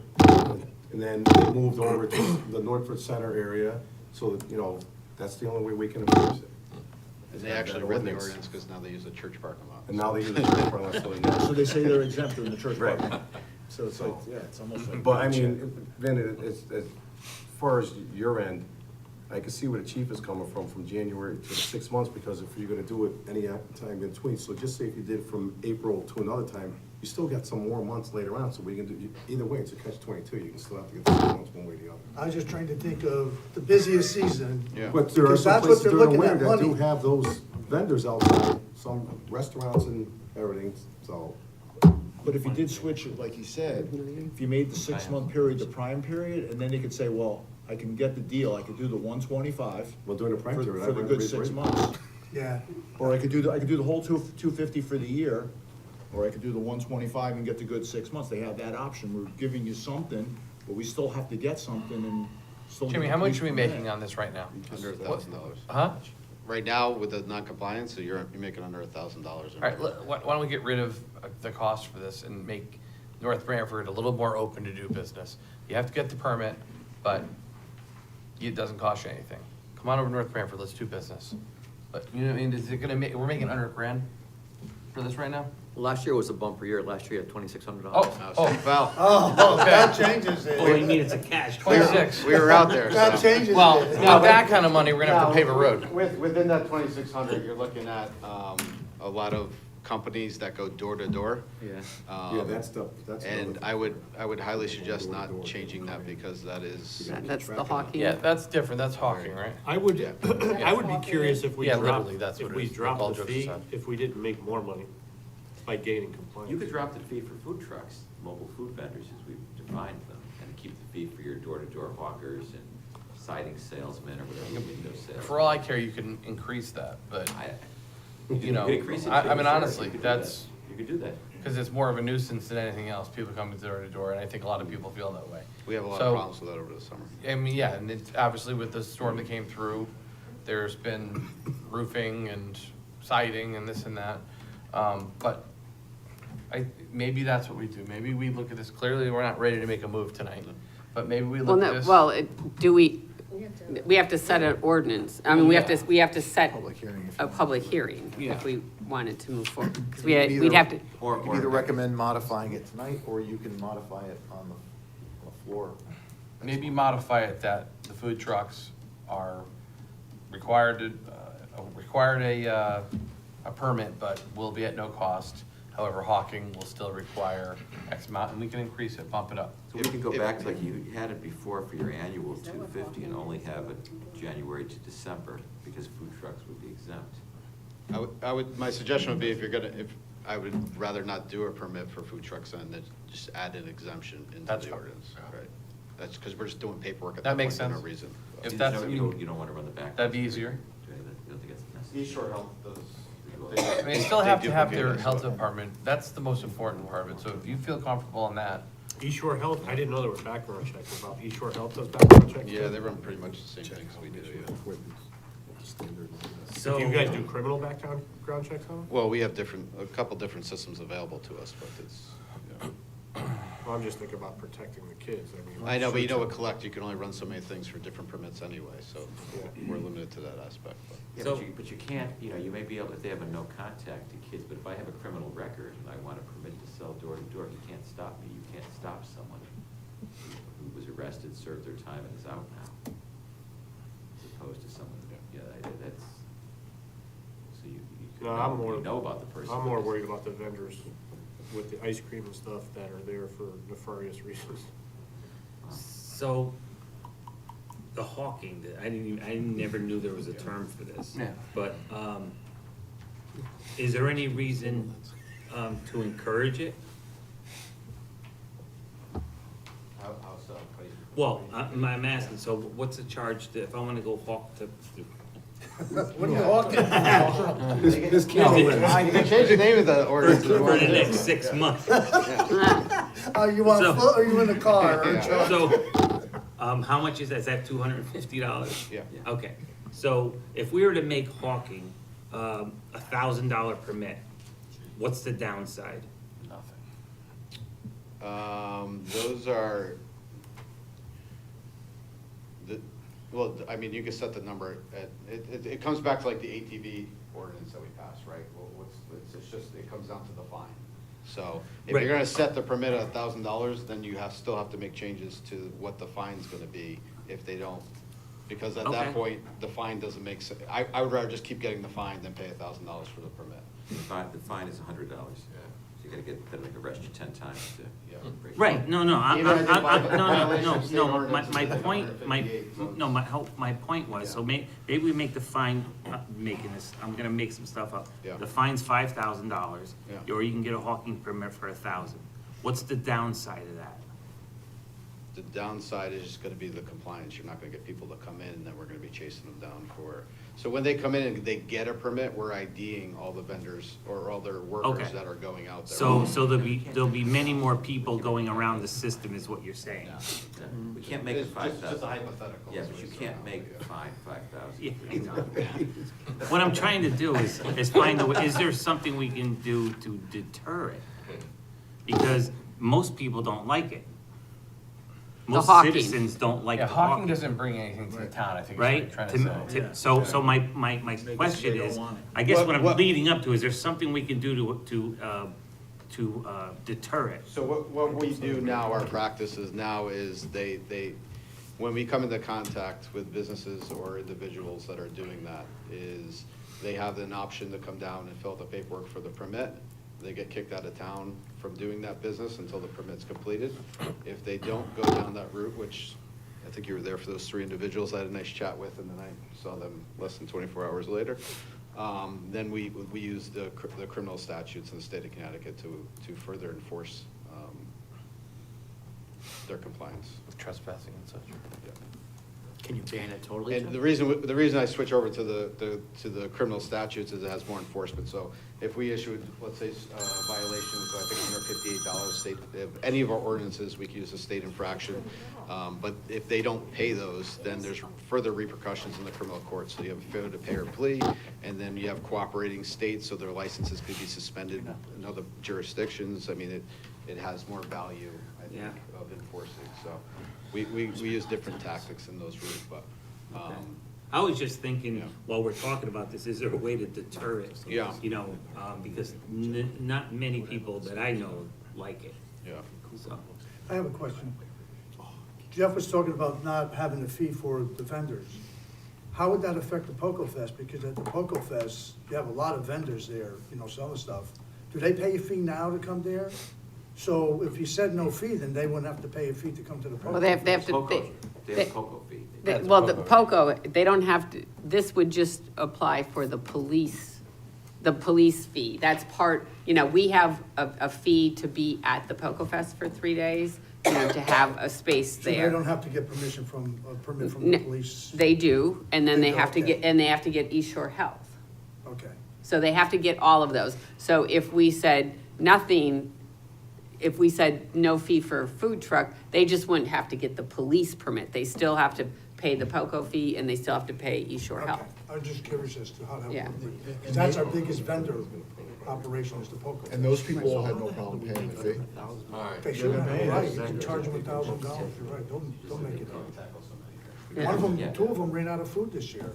And then they moved over to the Northford Center area, so that, you know, that's the only way we can enforce it. And they actually read the ordinance because now they use a church parking lot. And now they use the church parking lot, so they know. So they say they're exempt in the church Right. parking lot. So it's like, yeah, it's almost like. But I mean, then it's, as far as your end, I can see where the chief is coming from January to the 6 months, because if you're gonna do it any time in between, so just say if you did from April to another time, you still got some more months later on, so we can do, either way, it's a catch-22, you can still have to get the 6 months one way or the other. I was just trying to think of the busiest season. Yeah. But there are Because some that's what places they're during the looking winter at, that do money. have those vendors outside, some restaurants and everything, so. But if you did switch it, like you said, if you made the 6 month period the prime period, and then they could say, well, I can get the deal, I could do the 125. Well, during the prime for- period, For I the would good raise 6 rate. months. Yeah. Or I could do the whole 250 for the year, or I could do the 125 and get the good 6 months. They have that option. We're giving you something, but we still have to get something and still. Jimmy, how much are we making on this right now? Under $1,000. Huh? Right now, with the non-compliance, so you're making under $1,000. All right, why don't we get rid of the cost for this and make North Branford a little more open to do business? You have to get the permit, but it doesn't cost you anything. Come on over to North Branford, let's do business. But, you know what I mean, is it gonna make, we're making under $1,000? for this right now? Last year was a bumper year. Last year you had $2,600. Well, Oh, Okay. that changes it. Oh, you mean it's a cash? 26. we were out there, That so. changes Well, it. with that kind of money, we're gonna have to pave a road. Within that 2,600, you're looking at, a lot of companies that go door to door. Yeah. Yeah, that's And I would highly suggest not changing that because that is, That's the Hawking. Yeah, that's different, that's hawking, right? I would, I would be curious if we Yeah, dropped, literally, that's if what it we is, dropped all the jokes fee, aside. if we didn't make more money by gaining compliance. You could drop the fee for food trucks, mobile food vendors, as we've defined them, and keep the fee for your door-to-door hawkers and siding salesmen or whatever, window salesmen. For all I care, you can increase that, but, you know, could increase it I too, mean, sure, honestly, you could do that's, that. You could do that. because it's more of a nuisance than anything else, people coming door to door, and I think a lot of people feel that way. we have a lot So- of problems with that over the summer. I mean, yeah, and it's obviously with the storm that came through, there's been roofing and siding and this and that. But maybe that's what we do. Maybe we look at this, clearly, we're not ready to make a move tonight, but maybe we Well, look at no, this. well, do we have to set an ordinance. I mean, we have to set Public hearing. a public hearing Yeah. if we wanted to move forward. Because You can we'd have to, You Or- can or- either recommend modifying it tonight, or you can modify it on the floor. Maybe modify it that the food trucks are required a permit, but will be at no cost. However, hawking will still require X amount, and we can increase it, bump it up. So we can go back to like you had it before for your annual 250 and only have it January to December, because food trucks would be exempt. My suggestion would be I would rather not do a permit for food trucks and then just add an exemption into That's the fine. ordinance, right? That's because we're just doing paperwork at That that makes point for no sense. reason. If You that's, don't- I you mean, don't, you don't want to run the back. that'd be easier. You don't think it's necessary? East Shore Health does. I mean, they still have to have their duplicate it, health so. department, that's the most important part of it, so if you feel comfortable on that, East Shore Health, I didn't know there were background checks about, East Shore Health does background checks? Yeah, they run pretty much the same things we do, yeah. So, Do you guys do criminal background checks on them? Well, we have a couple different systems available to us, but it's, you know. Well, I'm just thinking about protecting the kids, I mean. I know, but you know what, collect, you can only run so many things for different permits anyway, so we're limited to that aspect, but. Yeah, So- but you can't, you may be able, if they have a no contact to kids, but if I have a criminal record and I want a permit to sell door to door, you can't stop me. You can't stop someone who was arrested, served their time, and is out now. As opposed to someone, that's, so No, I'm more. you know about the person. I'm more worried about the vendors with the ice cream and stuff that are there for nefarious reasons. so, the hawking, I never knew there was a term for this. Yeah. But, is there any reason, to encourage it? How so? Well, I'm asking, so what's the charge if I wanna go hawk to? What are you hawking? This can't You can change the name of the ordinance. if you For want the to. next 6 months. Oh, you want So- foot or you in the car? or Yeah. truck? So, how much is that? Is that $250? Yeah. Okay, so if we were to make hawking, $1,000 permit, what's the downside? nothing. Those are, well, I mean, you can set the number at, it comes back to like the ATV ordinance that we passed, right? Well, it's just, it comes down to the fine. So if Right. you're gonna set the permit at $1,000, then you still have to make changes to what the fine's gonna be if they don't. Because at that Okay. point, the fine doesn't make sense. I would rather just keep getting the fine than pay $1,000 for the permit. The fine is $100. So you gotta get, they'll like arrest you 10 times to. break the Right, law. no, no, Even if they violate state no, ordinance, my it's like point, 158, so my point was, so maybe we make the fine, I'm gonna make some stuff up. Yeah. The fine's $5,000, Yeah. or you can get a hawking permit for $1,000. What's the downside of that? The downside is just gonna be the compliance. You're not gonna get people to come in, and then we're gonna be chasing them down for. So when they come in and they get a permit, we're IDing all the vendors or all their workers Okay. that are going out there. So there'll be many more people going around the system, is what you're saying? We can't make it It's just- 5,000. just a hypothetical. Yeah, but you can't make the fine 5,000. Yeah, I know. What I'm trying to do is find a way, is there something we can do to deter it? Because most people don't like it. most hawking. citizens don't like Yeah, the hawking hawking. doesn't bring anything to the town, I think is what Right? you're trying To- to say. So my question they don't is, want it. I guess what I'm What- leading up to, is there something we can do to deter it? So what we do now, our practices now is when we come into contact with businesses or individuals that are doing that, is they have an option to come down and fill out the paperwork for the permit. They get kicked out of town from doing that business until the permit's completed. If they don't go down that route, which I think you were there for those 3 individuals I had a nice chat with, and then I saw them less than 24 hours later. Then we use the criminal statutes in the state of Connecticut to further enforce their compliance. With trespassing and such. Can you ban it totally? And the reason I switch over to the criminal statutes is it has more enforcement. So if we issued, let's say, violations, I think $158 state, if any of our ordinances, we can use a state infraction. But if they don't pay those, then there's further repercussions in the criminal court. So you have a failure to pay or plea, and then you have cooperating states, so their licenses could be suspended in other jurisdictions. I mean, it has more value, I think, of enforcing. So we use different tactics in those routes, but, I was just thinking, while we're talking about this, is there a way to deter it? Yeah. You know, because not many people that I know like it. yeah. So, I have a question. Jeff was talking about not having a fee for the vendors. How would that affect the Poco Fest? Because at the Poco Fest, you have a lot of vendors there, you know, selling stuff. Do they pay a fee now to come there? So if you said no fee, then they wouldn't have to pay a fee to come to the Poco Well, they have Fest. to, They have a cocoa fee. well, the POCO, they don't have to, this would just apply for the police fee. That's part, you know, we have a fee to be at the POCO Fest for 3 days, you know, to have a space So they there. don't have to get permission from, a permit from the police? They do, and then They they do, have to okay. get, and they have to get East Shore Health. Okay. So they have to get all of those. So if we said nothing, if we said no fee for a food truck, they just wouldn't have to get the police permit. They still have to pay the POCO fee, and they still have to pay East Shore Okay. Health. I'm just curious as to how that Yeah. would be. Because that's our biggest vendor operation is the Poco Fest. And those people all had no problem paying the fee? All right. They should have, right, you can charge them $1,000, you're right, don't make it up. Yeah. One of them, Yeah. 2 of them ran out of food this year,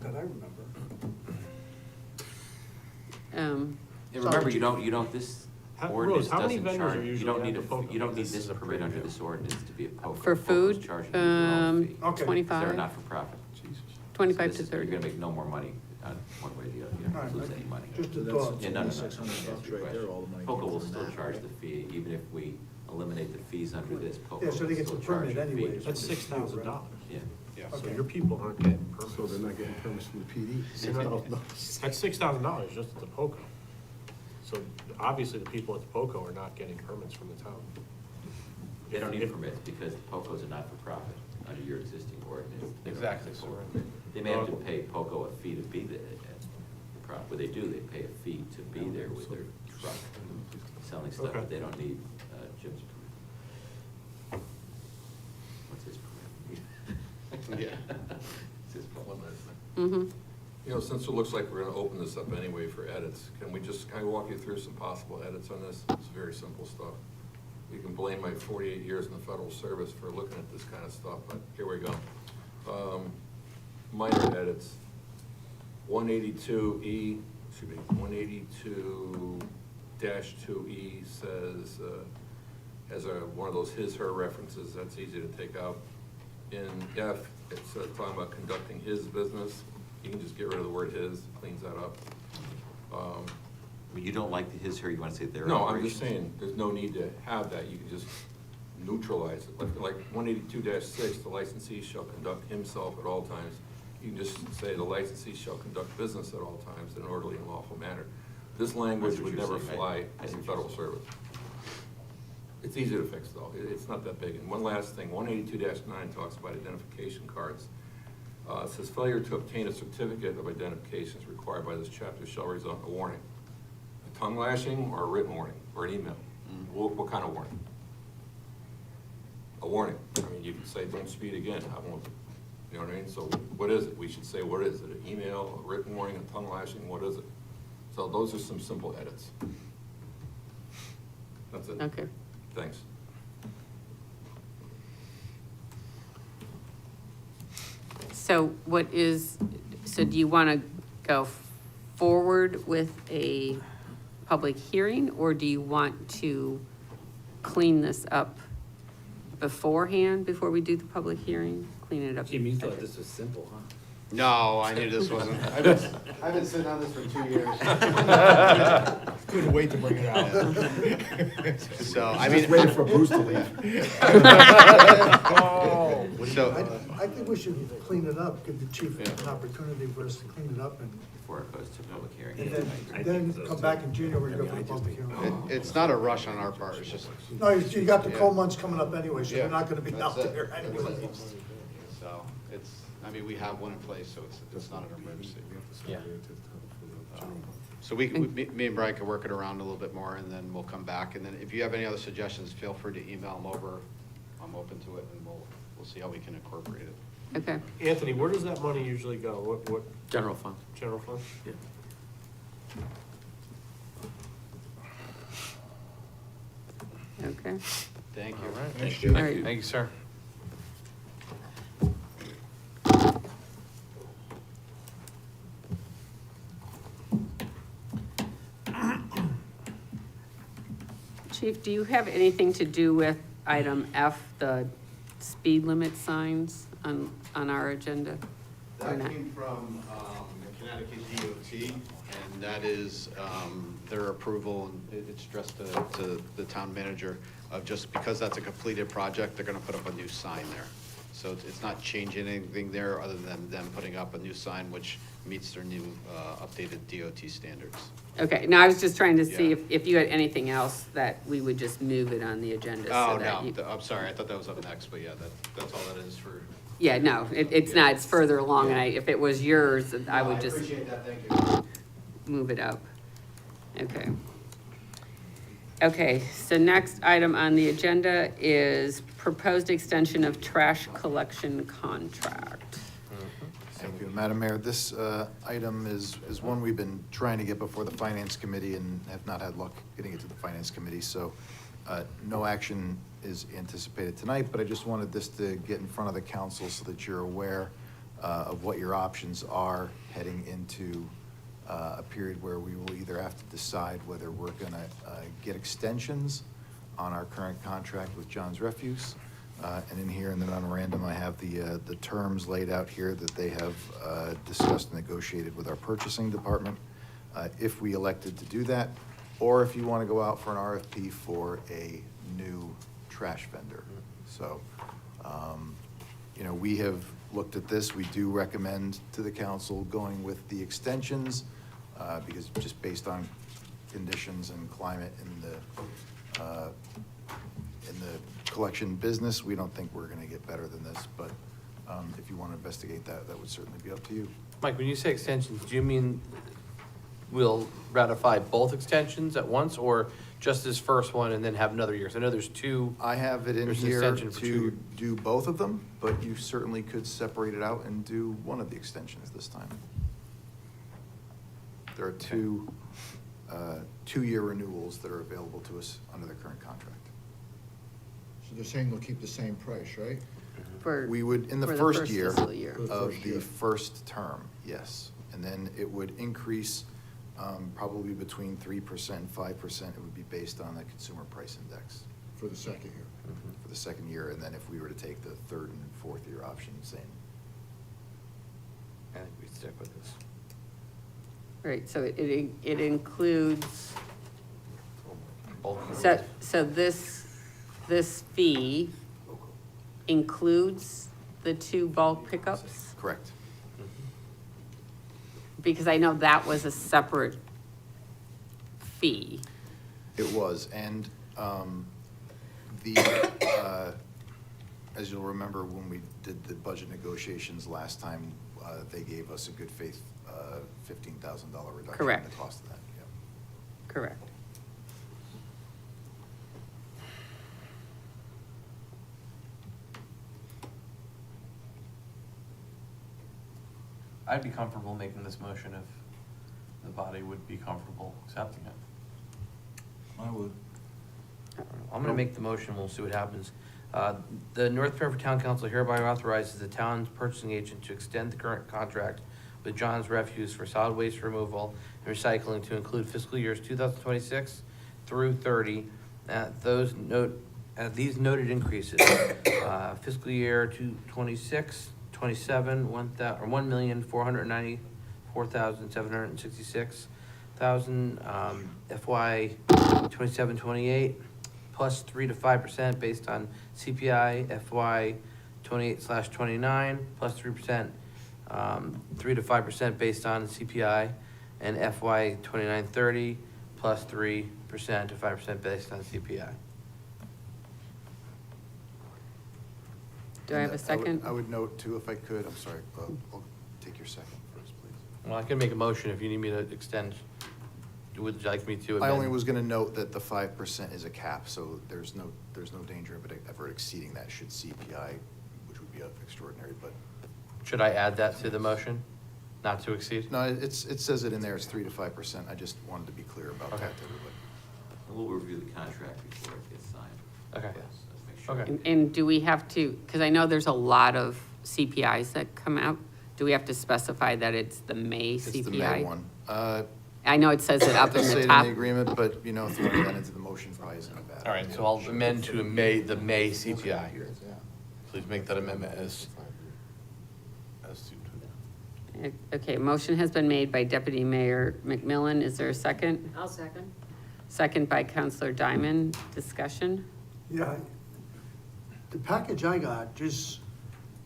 that I remember. And remember, you don't, this ordinance Rose, how many doesn't vendors charge, are you usually don't at need the POCO? you don't need This this is a permit under preview. this ordinance to be a POCO. For POCO's food, charging you your own fee. Okay. 25. They're not for profit. 25 This to is- You're 30. gonna make no more money, one way or the other, you're All not right, gonna lose any money. just a So thought. Yeah, no, no, no. $2,600 right there, all the money POCO comes will from still that. charge the fee, even if we eliminate the fees under this, POCO Yeah, will so they get still the charge permit a fee. anyways. That's $6,000. Yeah. So Okay. your people aren't getting permits. So they're not getting permits from the PD. That's $6,000 just at the POCO. So obviously the people at the POCO are not getting permits from the town. They don't need permits because POCO's are not for profit under your existing ordinance. They don't Exactly, have to so pay we're- They may have to pay POCO a fee to be there at the prop, what they do, they pay a fee to be there with their truck selling stuff, Okay. but they don't need, Jim's permit. What's his permit? Yeah. It's his permit. Mm-hmm. You know, since it looks like we're gonna open this up anyway for edits, can I walk you through some possible edits on this? It's very simple stuff. You can blame my 48 years in the federal service for looking at this kind of stuff, but here we go. Minor edits. 182E, excuse me, 182-2E says, has one of those his/her references, that's easy to take out. In F, it's talking about conducting his business. You can just get rid of the word his, cleans that up. You don't like the his/her, you wanna say their No, I'm just operations? saying, there's no need to have that, you can just neutralize it. Like 182-6, the licensee shall conduct himself at all times. You can just say the licensee shall conduct business at all times in an orderly and lawful manner. This language That's what would you're never saying. fly I see in what federal you're service. It's easy to fix though, it's not that big. And one last thing, 182-9 talks about identification cards. It says failure to obtain a certificate of identification is required by this chapter shall result in a warning. A tongue lashing or a written warning, or an email? What kind of warning? A warning. I mean, you could say, don't speed again, I won't, you know what I mean? So what is it? We should say, what is it? An email, a written warning, a tongue lashing, what is it? So those are some simple edits. That's it. Okay. Thanks. So so do you want to go forward with a public hearing, or do you want to clean this up beforehand, before we do the public hearing? Clean it up. Jim, you thought this was simple, huh? No, I knew this wasn't. I've been sitting on this for 2 years. Couldn't wait to bring it out. So, I mean. Just waiting for Bruce to leave. So, I think we should clean it up, give the chief an opportunity for us to clean it up, and Before it goes to public hearing. then come back in January and go for the public hearing. it's not a rush on our part, it's just, No, you got the cold months coming up anyway, so Yeah, you're not gonna be that's out it. there anyway. so, I mean, we have one in place, so it's not an emergency. Yeah. So me and Brian can work it around a little bit more, and then we'll come back, and then if you have any other suggestions, feel free to email them over. I'm open to it, and we'll see how we can incorporate it. Okay. Anthony, where does that money usually go? What, General fund. general fund? Yeah. Okay. Thank you. Thank All right. Thank you, sir. Chief, do you have anything to do with item F, the speed limit signs on our agenda? Or That not? came from the Connecticut DOT, and that is their approval, and it's addressed to the town manager of just because that's a completed project, they're gonna put up a new sign there. So it's not changing anything there other than them putting up a new sign which meets their new updated DOT standards. Okay, now I was just trying to see Yeah. if you had anything else that we would just move it on the agenda. so Oh, that no, you- I'm sorry, I thought that was up next, but yeah, that's all that is for. Yeah, no, it's not, it's further along, and if it was yours, I would just appreciate that, thank you. move it up. Okay. Okay, so next item on the agenda is proposed extension of trash collection contract. Thank you, Madam Mayor. This item is one we've been trying to get before the Finance Committee and have not had luck getting it to the Finance Committee, so no action is anticipated tonight, but I just wanted this to get in front of the council so that you're aware of what your options are heading into a period where we will either have to decide whether we're gonna get extensions on our current contract with John's Refuse. And in here in the memorandum, I have the terms laid out here that they have discussed and negotiated with our purchasing department. If we elected to do that, or if you want to go out for an RFP for a new trash vendor. So, you know, we have looked at this. We do recommend to the council going with the extensions because just based on conditions and climate in the collection business, we don't think we're gonna get better than this, but if you wanna investigate that, that would certainly be up to you. Mike, when you say extensions, do you mean we'll ratify both extensions at once, or just this first one and then have another year? 'Cause I know there's two. I have it in There's an here extension for to 2 do both of them, but you certainly could separate it out and do one of the extensions this time. There are two-year renewals that are available to us under the current contract. So they're saying they'll keep the same price, right? For, We would, in the for first year fiscal year. of the first term, yes. And then it would increase probably between 3% and 5%. It would be based on the consumer price index For the second year. for the second year. And then if we were to take the third and fourth year option, same. I think we stick with this. Right, so it includes, Both. so this fee includes the 2 bulk pickups? Correct. Because I know that was a separate fee. It was, and as you'll remember, when we did the budget negotiations last time, they gave us a good faith $15,000 reduction in Correct. the cost of that. Yep. Correct. I'd be comfortable making this motion if the body would be comfortable accepting it. I would. I'm gonna make the motion, we'll see what happens. The North Branford Town Council hereby authorizes the town's purchasing agent to extend the current contract with John's Refuse for solid waste removal and recycling to include fiscal years 2026 through 30. At these noted increases, fiscal year 26, 27, $1,494,766,000, FY 27, 28, plus 3 to 5% based on CPI, FY 28/29, plus 3%, 3 to 5% based on CPI, and FY 29/30, plus 3% to 5% based on CPI. Do I have a second? I would note too, if I could, I'm sorry, I'll take your second first, please. Well, I can make a motion if you need me to extend. Would you like me to amend? I only was gonna note that the 5% is a cap, so there's no danger of it ever exceeding that should CPI, which would be extraordinary, but. Should I add that to the motion? Not to exceed? No, it says it in there, it's 3 to 5%. I just wanted to be clear about that Okay. to everybody. And we'll review the contract before it gets signed. Okay. Yes, let's make sure. Okay. And do we have to, because I know there's a lot of CPIs that come out, do we have to specify that it's the May CPI? It's the May one. I know it says it up It does in say the it in top. the agreement, but, throwing that into the motion probably isn't a bad. All right, idea. so I'll amend to the May CPI. Please make that amendment as soon. Okay, motion has been made by Deputy Mayor McMillan. Is there a second? I'll second. Second by Counselor Diamond. Discussion? Yeah, the package I got just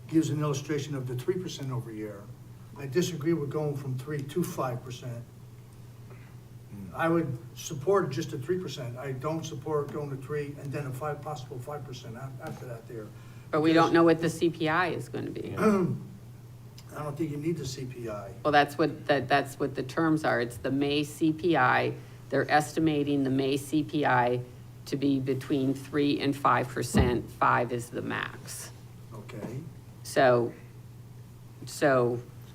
gives an illustration of the 3% over year. I disagree with going from 3 to 5%. I would support just the 3%. I don't support going to 3 and then a possible 5% after that there. But we don't know what the CPI is going to be. I don't think you need the CPI. Well, that's what the terms are. It's the May CPI. They're estimating the May CPI to be between 3 and 5%. 5 is the max. Okay. So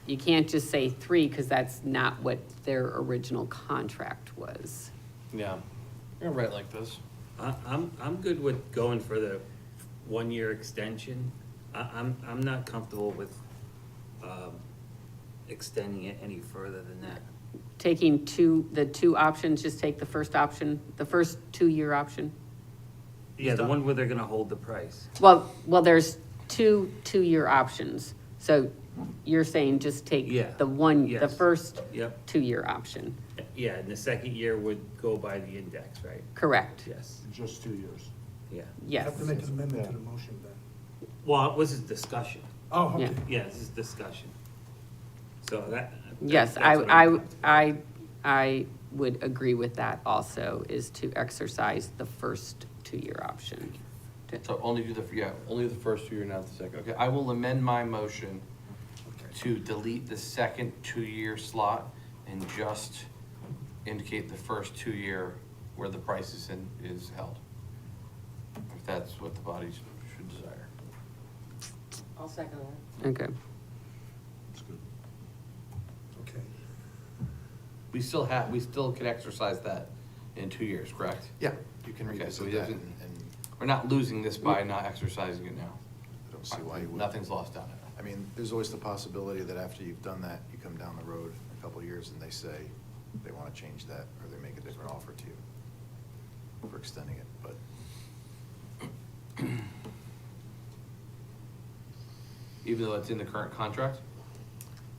you can't just say 3 because that's not what their original contract was. Yeah. You're right like this. I'm good with going for the 1-year extension. I'm not comfortable with, extending it any further than that. Taking the two options, just take the first option, the first 2-year option? Yeah, the one where they're gonna hold the price. Well, there's two-year options. So you're saying just take Yeah. the Yes. first Yep. 2-year option? Yeah, and the second year would go by the index, right? Correct. Yes, Just 2 years. yeah. You have Yes. to make an amendment to the motion then. Well, this is discussion. Oh, okay. Yeah. Yeah, this is discussion. So Yes, that's what I'm comfortable. I would agree with that also, is to exercise the first 2-year option. So only do only the first 2 year, not the second. Okay, I will amend my motion to delete the second 2-year slot and just indicate the first 2-year where the price is held. If that's what the body should desire. I'll second that. Okay. That's good. Okay. We still can exercise that in 2 years, correct? Yeah, you can Okay, so revisit we that haven't- and We're not losing this by not exercising it now. I don't see why you would. Nothing's lost on it. I mean, there's always the possibility that after you've done that, you come down the road a couple of years and they say they want to change that, or they make a different offer to you for extending it, but. Even though it's in the current contract?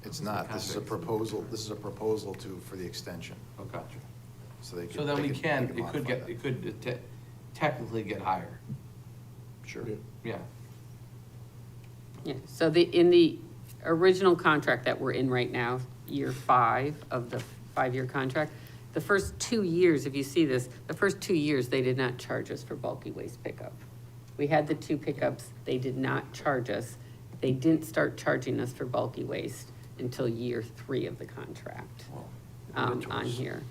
It's not, this is a proposal for the extension, Oh, gotcha. so they could. So then they we could- can, they could it could modify get, that. it could technically get higher. Sure. Yeah. Yeah, so in the original contract that we're in right now, year 5 of the 5-year contract, the first 2 years, if you see this, the first 2 years, they did not charge us for bulky waste pickup. We had the 2 pickups, they did not charge us. They didn't start charging us for bulky waste until year 3 of the contract, on here.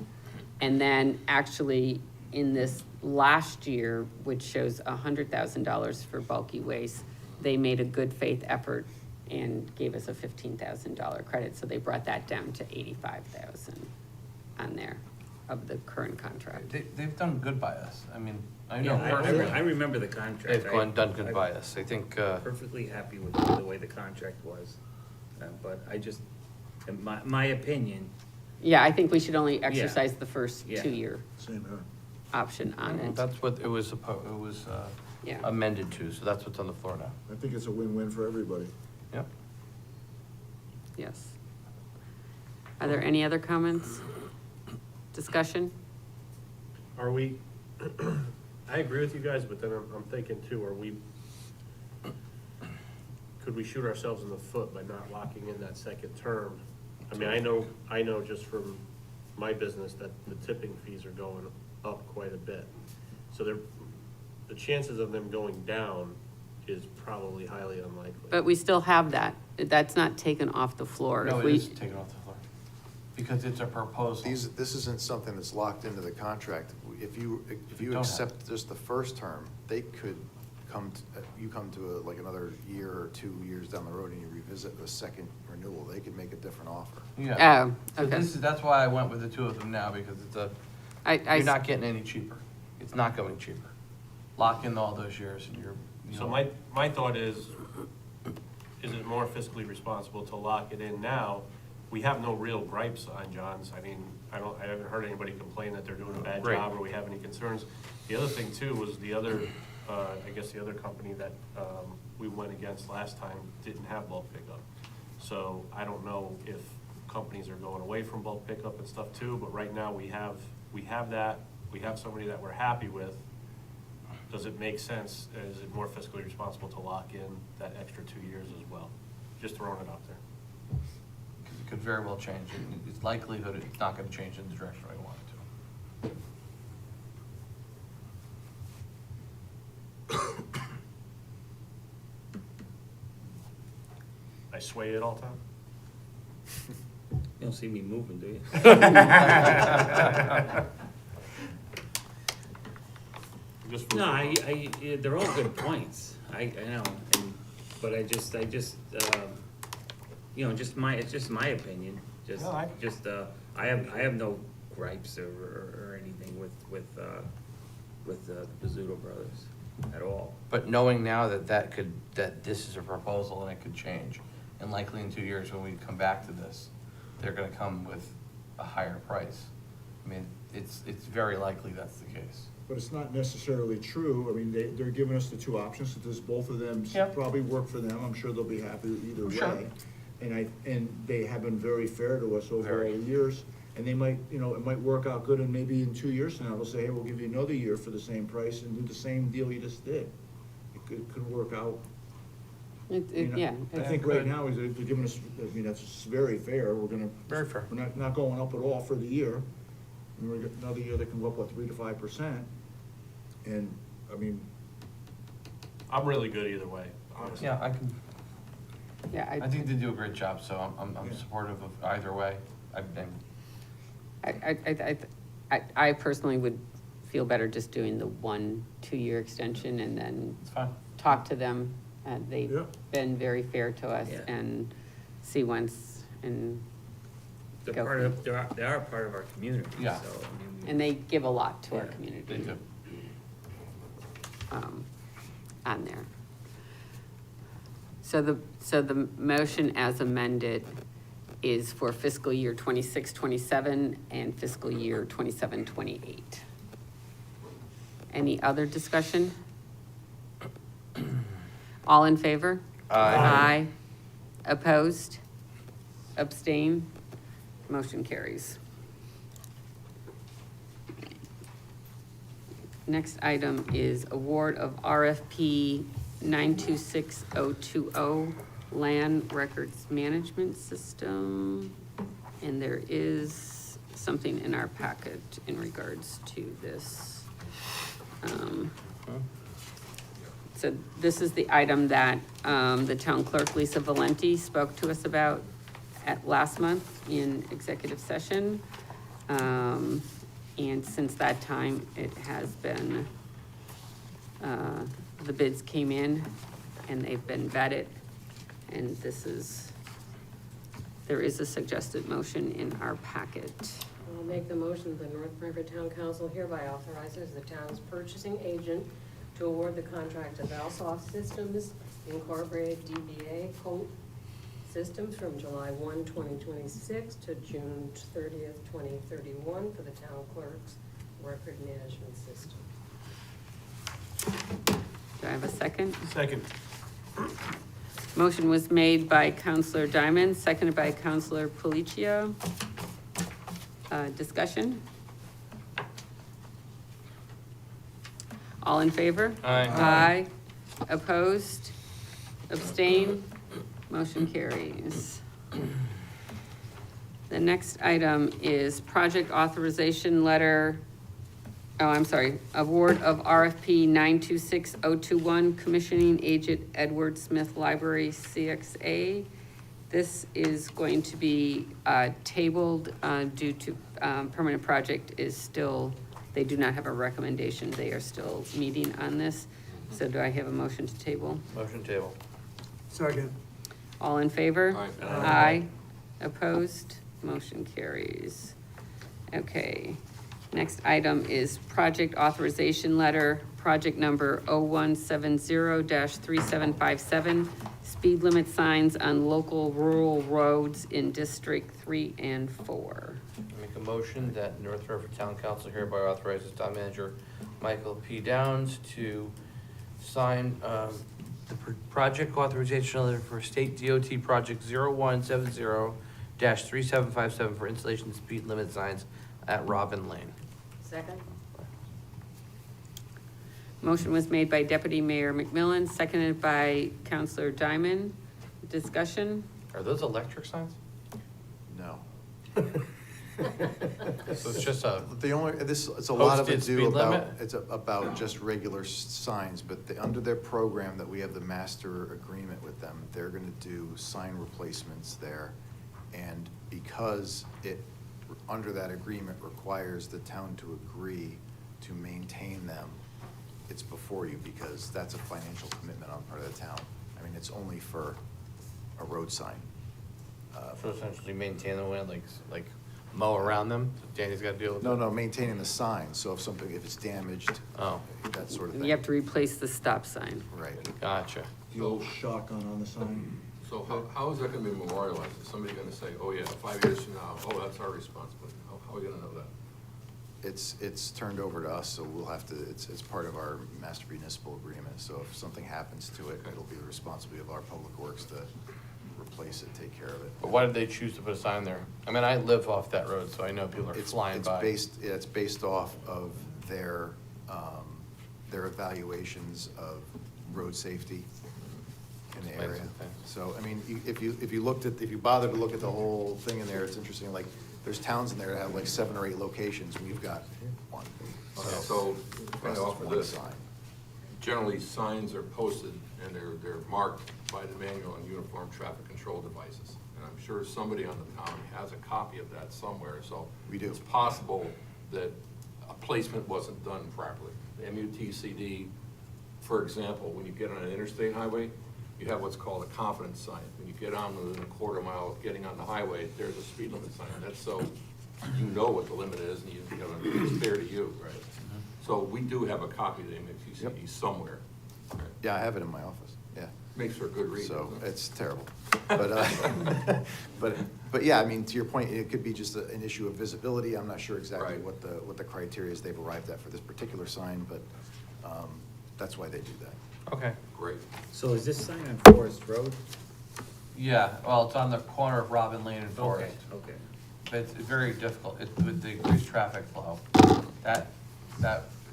And then actually, in this last year, which shows $100,000 for bulky waste, they made a good faith effort and gave us a $15,000 credit, so they brought that down to $85,000 on there of the current contract. They've done good by us. I mean, I know Yeah, personally. I remember the contract. They've done good by us. I think, Perfectly happy with the way the contract was, but I just, in my opinion, Yeah, I think we should only exercise the first Yeah. 2-year Same here. option on it. that's what it was Yeah. amended to, so that's what's on the floor now. I think it's a win-win for everybody. Yep. Yes. Are there any other comments? Discussion? Are we, I agree with you guys, but then I'm thinking too, could we shoot ourselves in the foot by not locking in that second term? I mean, I know just from my business that the tipping fees are going up quite a bit. So the chances of them going down is probably highly unlikely. But we still have that. That's not taken off the floor. No, If it we- is taken off the floor, because it's a proposal. This isn't something that's locked into the contract. If you Don't have accept just the first term, they could you come to like another year or 2 years down the road and you revisit the second renewal, they could make a different offer. Yeah. Oh, So okay. that's why I went with the two of them now, because you're not getting any cheaper. It's not going cheaper. Lock in all those years and So my thought is it more fiscally responsible to lock it in now? We have no real gripes on John's. I mean, I haven't heard anybody complain that they're doing a bad Right. job or we have any concerns. The other thing too was the other, I guess the other company that, we went against last time didn't have bulk pickup. So I don't know if companies are going away from bulk pickup and stuff too, but right now we have that, we have somebody that we're happy with. Does it make sense, is it more fiscally responsible to lock in that extra 2 years as well? Just throwing it out there. Because it could very well change, and it's likelihood it's not gonna change in the direction I want it to. I sway it all the time. you don't see me moving, do you? Just for- No, yeah, they're all good points, I know, but it's just my opinion, No, I have no gripes or anything with the Pizzuto brothers at all. But knowing now that this is a proposal and it could change, and likely in 2 years when we come back to this, they're gonna come with a higher price. I mean, it's very likely that's the case. But it's not necessarily true. I mean, they're giving us the two options, so does both of them Yep. probably work for them. I'm sure they'll be happy either Sure. way. And they have been very fair to us over all the years. And they might, it might work out good, and maybe in 2 years from now, they'll say, hey, we'll give you another year for the same price and do the same deal you just did. It could work out. Yeah. I think right now, they're giving us, that's very fair. Very fair. We're not going up at all for the year. And we're get another year that can go up, 3 to 5%. And, I mean, I'm really good either way, honestly. Yeah, I Yeah, think they do a great job, so I'm Yeah. supportive of either way. I personally would feel better just doing the 1-2-year extension and then It's fine. talk to them. They've Yeah. been very fair to us Yeah. and see once and They're go part from- of, they are part of our community, so, Yeah. I mean. And they give a lot to our Yeah, community. They do. On there. So the motion as amended is for fiscal year 26-27 and fiscal year 27-28. Any other discussion? All in favor? Aye. Opposed? Abstain? Motion carries. Next item is award of RFP 926020 Land Records Management System. And there is something in our packet in regards to this. So this is the item that the town clerk, Lisa Valenti, spoke to us about at last month in executive session. And since that time, it has been, the bids came in and they've been vetted. And there is a suggested motion in our packet. I'll make the motion, the North Branford Town Council hereby authorizes the town's purchasing agent to award the contract to Valsoft Systems Incorporated DBA Colt Systems from July 1, 2026 to June 30th, 2031 for the town clerk's record management system. Do I have a second? Second. Motion was made by Counselor Diamond, seconded by Counselor Policio. Discussion? All in favor? Aye. Aye. Opposed? Abstain? Motion carries. The next item is project authorization letter, award of RFP 926021, commissioning agent Edward Smith Library CXA. This is going to be tabled due to permanent project is still, they do not have a recommendation. They are still meeting on this. So do I have a motion to table? Motion table. Second. All in favor? Aye. Aye. Opposed? Motion carries. Okay. Next item is project authorization letter, project number 0170-3757, speed limit signs on local rural roads in District 3 and 4. Make a motion that North River Town Council hereby authorizes town manager Michael P. Downs to sign the project authorization letter for state DOT project 0170-3757 for installation of speed limit signs at Robin Lane. Second? Motion was made by Deputy Mayor McMillan, seconded by Counselor Diamond. Discussion? Are those electric signs? No. So it's just a The only, it's a lot of posted ado speed about, limit? it's about just regular signs, but under their program that we have the master agreement with them, they're gonna do sign replacements there. And because it, under that agreement, requires the town to agree to maintain them, it's before you, because that's a financial commitment on part of the town. I mean, it's only for a road sign. So essentially maintain the wind, like mow around them? Danny's gotta deal with it? No, maintaining the sign, so if it's damaged, Oh, that sort of thing. You have to replace the stop sign. Right. gotcha. The old shotgun on the sign. So how is that gonna be memorialized? Is somebody gonna say, oh yeah, 5 years from now, oh, that's our responsibility? How are we gonna know that? It's turned over to us, so we'll have to, it's part of our master municipal agreement, so if something happens to it, it'll be the responsibility of our public works to replace it, take care of it. But why did they choose to put a sign there? I mean, I live off that road, so I know people are It's flying by. It's based off of their evaluations of road safety in the Explains area. some things. So, I mean, if you bother to look at the whole thing in there, it's interesting, like, there's towns in there that have like 7 or 8 locations, and we've got one. So, That's I offer one this. sign. Generally, signs are posted and they're marked by the manual and uniform traffic control devices. And I'm sure somebody on the town has a copy of that somewhere, so. We do. It's possible that a placement wasn't done properly. The MUTCD, for example, when you get on an interstate highway, you have what's called a confidence sign. When you get on within a quarter mile of getting on the highway, there's a speed limit sign. That's so you know what the limit is and it's fair to you, right? So we do have a copy of the MUTCD somewhere. Right. Yeah, I have it in my office, yeah. Makes for a good read. So doesn't it? it's terrible. But, but yeah, I mean, to your point, it could be just an issue of visibility. I'm not sure exactly Right. what the criteria is they've arrived at for this particular sign, but that's why they do that. Okay. Great. So is this sign on Forest Road? Yeah, well, it's on the corner of Robin Lane and Forest. Okay. But it's very difficult, with the increased traffic flow, that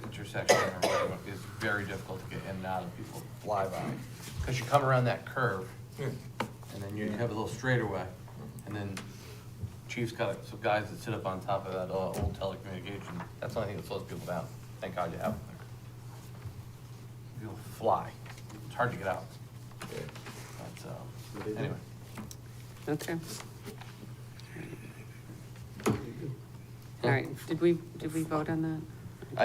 intersection is very difficult to get in and out of, people fly by. Because you come around that curve, and then you have a little straightaway, and then Chief's got some guys that sit up on top of that old telecommunication, that's the only thing that slows people down. Thank God you have them there. People fly, it's hard to get out. But, anyway. Okay. All right, did we vote on that?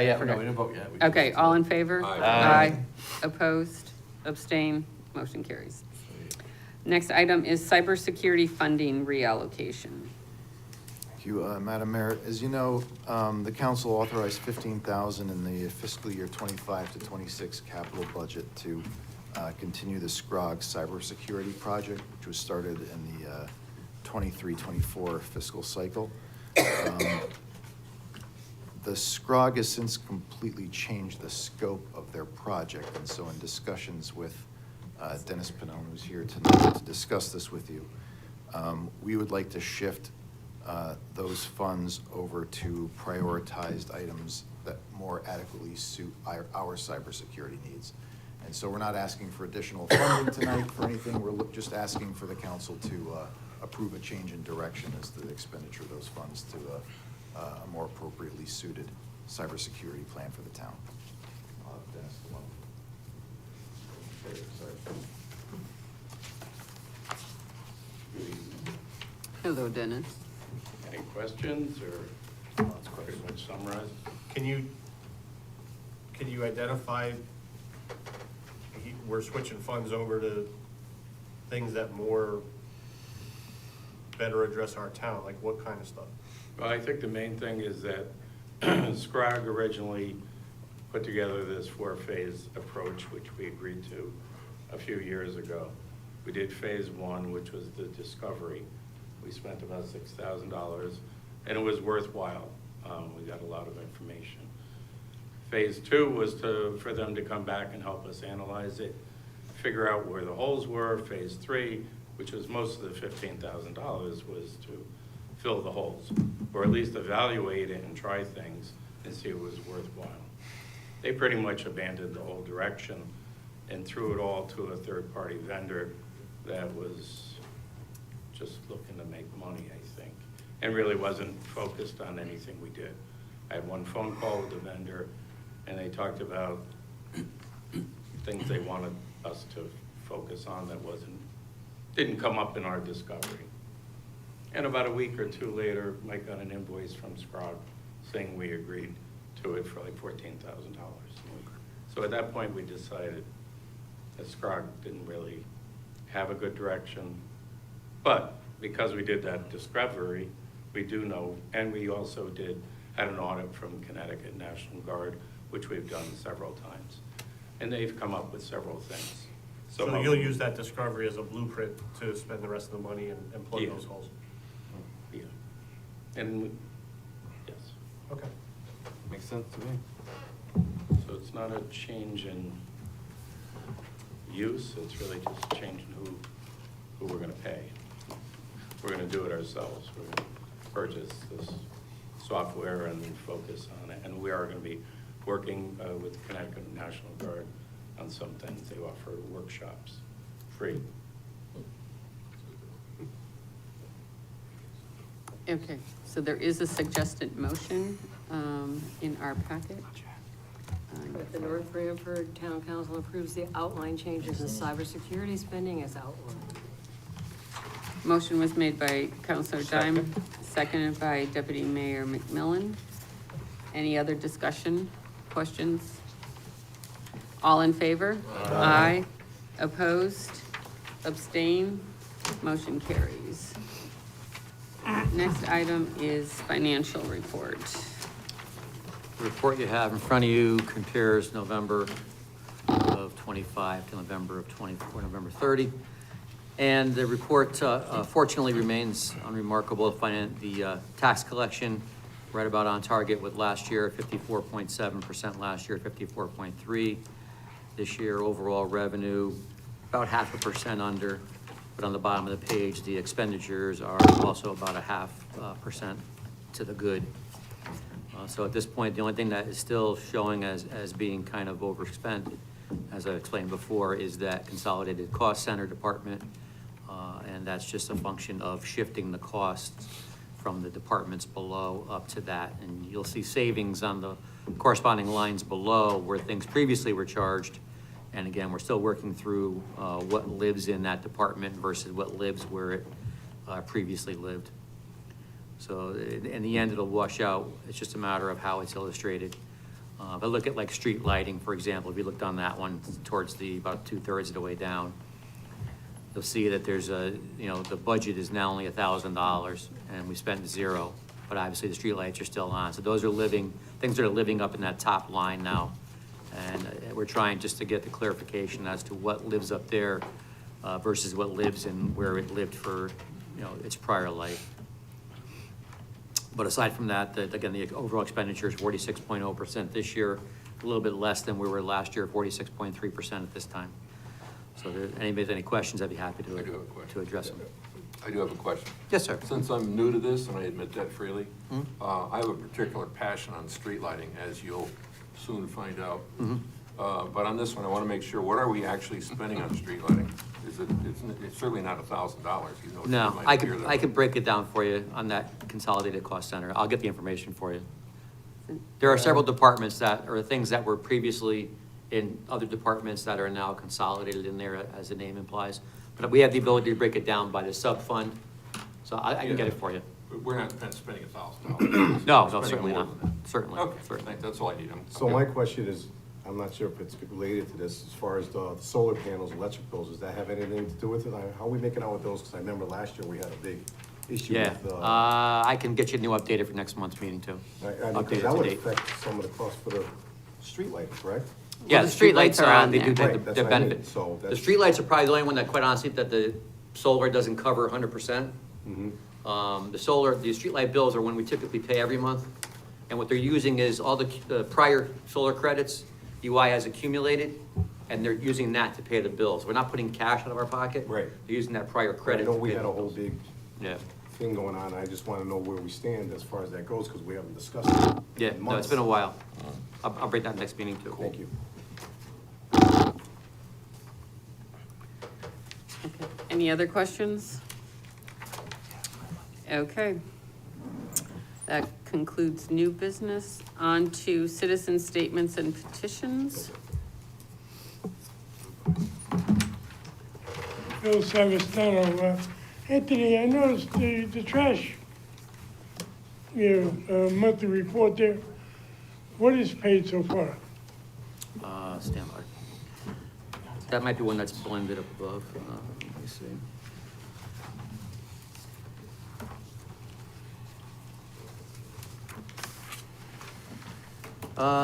Yeah, no, we didn't vote yet. We Okay, just- all in favor? Aye. Opposed? Abstain? Motion carries. Next item is cybersecurity funding reallocation. Thank you, Madam Mayor. As you know, the council authorized $15,000 in the fiscal year 25 to 26 capital budget to continue the SCROG cybersecurity project, which was started in the 23-24 fiscal cycle. The SCROG has since completely changed the scope of their project, and so in discussions with Dennis Pannone, who's here tonight to discuss this with you, we would like to shift those funds over to prioritized items that more adequately suit our cybersecurity needs. And so we're not asking for additional funding tonight for anything. We're just asking for the council to approve a change in direction as to the expenditure of those funds to a more appropriately suited cybersecurity plan for the town. Dennis, come on. Okay, sorry. Hello, Dennis. Any questions, or let's pretty much summarize? Can you identify, we're switching funds over to things that more better address our town, like what kind of stuff? Well, I think the main thing is that SCROG originally put together this 4-phase approach, which we agreed to a few years ago. We did phase 1, which was the discovery. We spent about $6,000, and it was worthwhile. We got a lot of information. Phase 2 was for them to come back and help us analyze it, figure out where the holes were. Phase 3, which was most of the $15,000, was to fill the holes, or at least evaluate it and try things and see if it was worthwhile. They pretty much abandoned the whole direction and threw it all to a third-party vendor that was just looking to make money, I think, and really wasn't focused on anything we did. I had one phone call with the vendor, and they talked about things they wanted us to focus on that didn't come up in our discovery. And about a week or two later, Mike got an invoice from SCROG saying we agreed to it for like $14,000. So at that point, we decided that SCROG didn't really have a good direction. But because we did that discovery, we do know, and we also had an audit from Connecticut National Guard, which we've done several times. And they've come up with several things. So you'll use that discovery as a blueprint to spend the rest of the money and plug those holes? Yeah. And, yes. Okay. Makes sense to me. So it's not a change in use, it's really just changing who we're gonna pay. We're gonna do it ourselves. We're gonna purchase this software and then focus on it. And we are gonna be working with Connecticut National Guard on some things. They offer workshops, free. Okay, so there is a suggested motion in our packet. That the North Branford Town Council approves the outline changes in cybersecurity spending as outlined. Motion was made by Councilor Diamond, seconded by Deputy Mayor McMillan. Any other discussion, questions? All in favor? Aye. Opposed? Abstain? Motion carries. Next item is financial report. The report you have in front of you compares November of 25 to November of 24, November 30. And the report fortunately remains unremarkable. The tax collection right about on target with last year, 54.7% last year, 54.3%. This year, overall revenue, about 0.5% under. But on the bottom of the page, the expenditures are also about 0.5% to the good. So at this point, the only thing that is still showing as being kind of overspent, as I explained before, is that consolidated cost center department. And that's just a function of shifting the costs from the departments below up to that. And you'll see savings on the corresponding lines below where things previously were charged. And again, we're still working through what lives in that department versus what lives where it previously lived. So in the end, it'll wash out. It's just a matter of how it's illustrated. But look at like street lighting, for example. If you looked on that one towards about 2/3 of the way down, you'll see that there's the budget is now only $1,000 and we spent 0. but obviously the streetlights are still on. So those are things that are living up in that top line now. And we're trying just to get the clarification as to what lives up there versus what lives in where it lived for, its prior life. But aside from that, again, the overall expenditure is 46.0% this year, a little bit less than we were last year, 46.3% at this time. So if anybody has any questions, I'd be happy I do have a question. to address them. I do have a question. Yes, sir. Since I'm new to this, and I admit that freely, I have a particular passion on street lighting, as you'll soon find out. But on this one, I want to make sure, what are we actually spending on street lighting? It's certainly not $1,000, you know. No, it might I appear could, that I way. could break it down for you on that consolidated cost center. I'll get the information for you. There are several departments or things that were previously in other departments that are now consolidated in there, as the name implies. But we have the ability to break it down by the sub-fund, so I can get it for you. But we're not spending $1,000. No, We're spending certainly more not, than that. certainly. Okay, that's all I need. So my question is, I'm not sure if it's related to this, as far as the solar panels, electric bills, does that have anything to do with it? How are we making out with those? Because I remember last year we had a big issue Yeah, with, I can get you a new updated for next month's meeting too. because Updated that to would date. affect some of the costs for the street lighting, correct? Yeah, Well, the the streetlights streetlights are on they there. do, Right, that's the what I mean. benefit. So The that's- streetlights are probably the only one that, quite honestly, that the solar doesn't cover 100%. Mm-hmm. The streetlight bills are when we typically pay every month. And what they're using is all the prior solar credits UI has accumulated, and they're using that to pay the bills. We're not putting cash out of our pocket. Right. They're using that prior I credit. know to we pay had the a whole bills. big Yeah, thing going on. I just want to know where we stand as far as that goes, because we haven't discussed it. yeah, in no, months. it's been a while. I'll break that next meeting too. Thank you. Okay. Any other questions? Okay. That concludes new business. On to citizen statements and petitions. Bill Savastano, Anthony, I noticed the trash, monthly report there. What is paid so far? Stand by. That might be one that's blended up above. Let me see.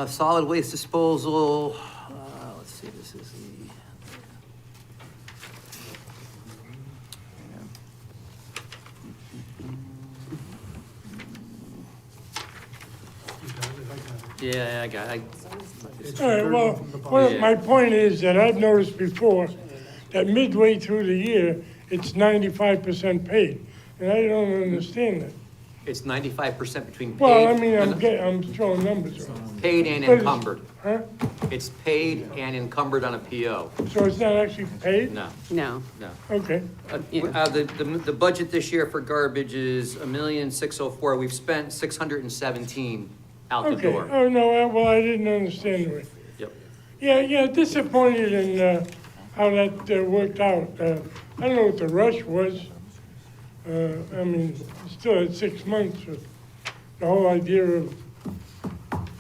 Solid waste disposal, let's see, this is the. Yeah, I got it. All right, well, my point is that I've noticed before that midway through the year, it's 95% paid, and I don't understand that. It's 95% between paid. Well, I mean, I'm throwing numbers around. Paid and But it's- encumbered. Huh? It's paid and encumbered on a PO. So it's not actually paid? No, No. no. Okay. The budget this year for garbage is $1,604,000. We've spent 617 out the Okay, door. oh, no, well, I didn't understand it. Yep. Yeah, disappointed in how that worked out. I don't know what the rush was. I mean, still at 6 months, the whole idea of,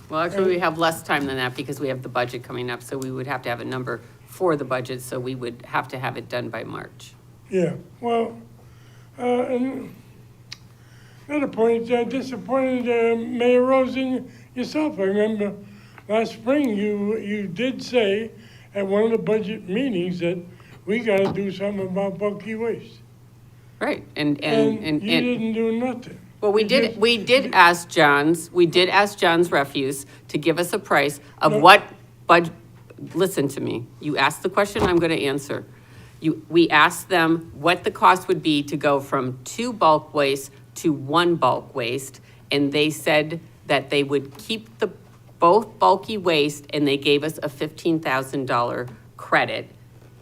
Well, actually, we have less time than that because we have the budget coming up, so we would have to have a number for the budget, so we would have to have it done by March. yeah, well, and another point, disappointed Mayor Rosen yourself. I remember last spring, you did say at one of the budget meetings that we gotta do something about bulky waste. Right, And you didn't do nothing. Well, we did ask John's Refuse to give us a price of what listen to me. You asked the question, I'm gonna answer. We asked them what the cost would be to go from 2 bulk waste to 1 bulk waste, and they said that they would keep both bulky waste, and they gave us a $15,000 credit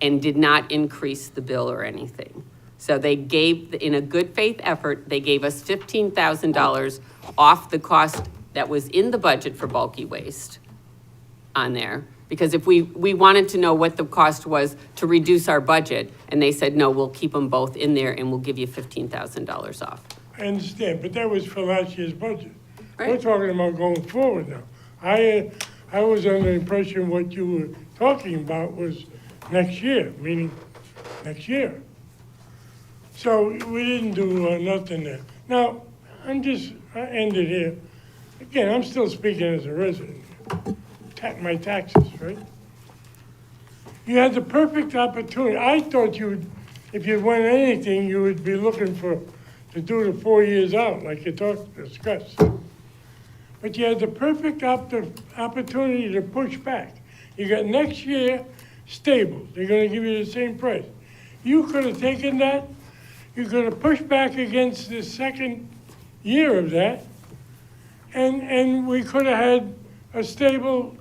and did not increase the bill or anything. So they gave, in a good faith effort, they gave us $15,000 off the cost that was in the budget for bulky waste on there. Because if we wanted to know what the cost was to reduce our budget, and they said, no, we'll keep them both in there and we'll give you $15,000 off. I understand, but that was for last year's budget. We're Right. talking about going forward now. I was under the impression what you were talking about was next year, meaning next year. So we didn't do nothing there. Now, I'm end it here. Again, I'm still speaking as a resident, my taxes, right? You had the perfect opportunity. I thought if you won anything, you would be looking to do the 4 years out, like you discussed. But you had the perfect opportunity to push back. You got next year stable. They're gonna give you the same price. You could have taken that, you could have pushed back against the second year of that, and we could have had a stable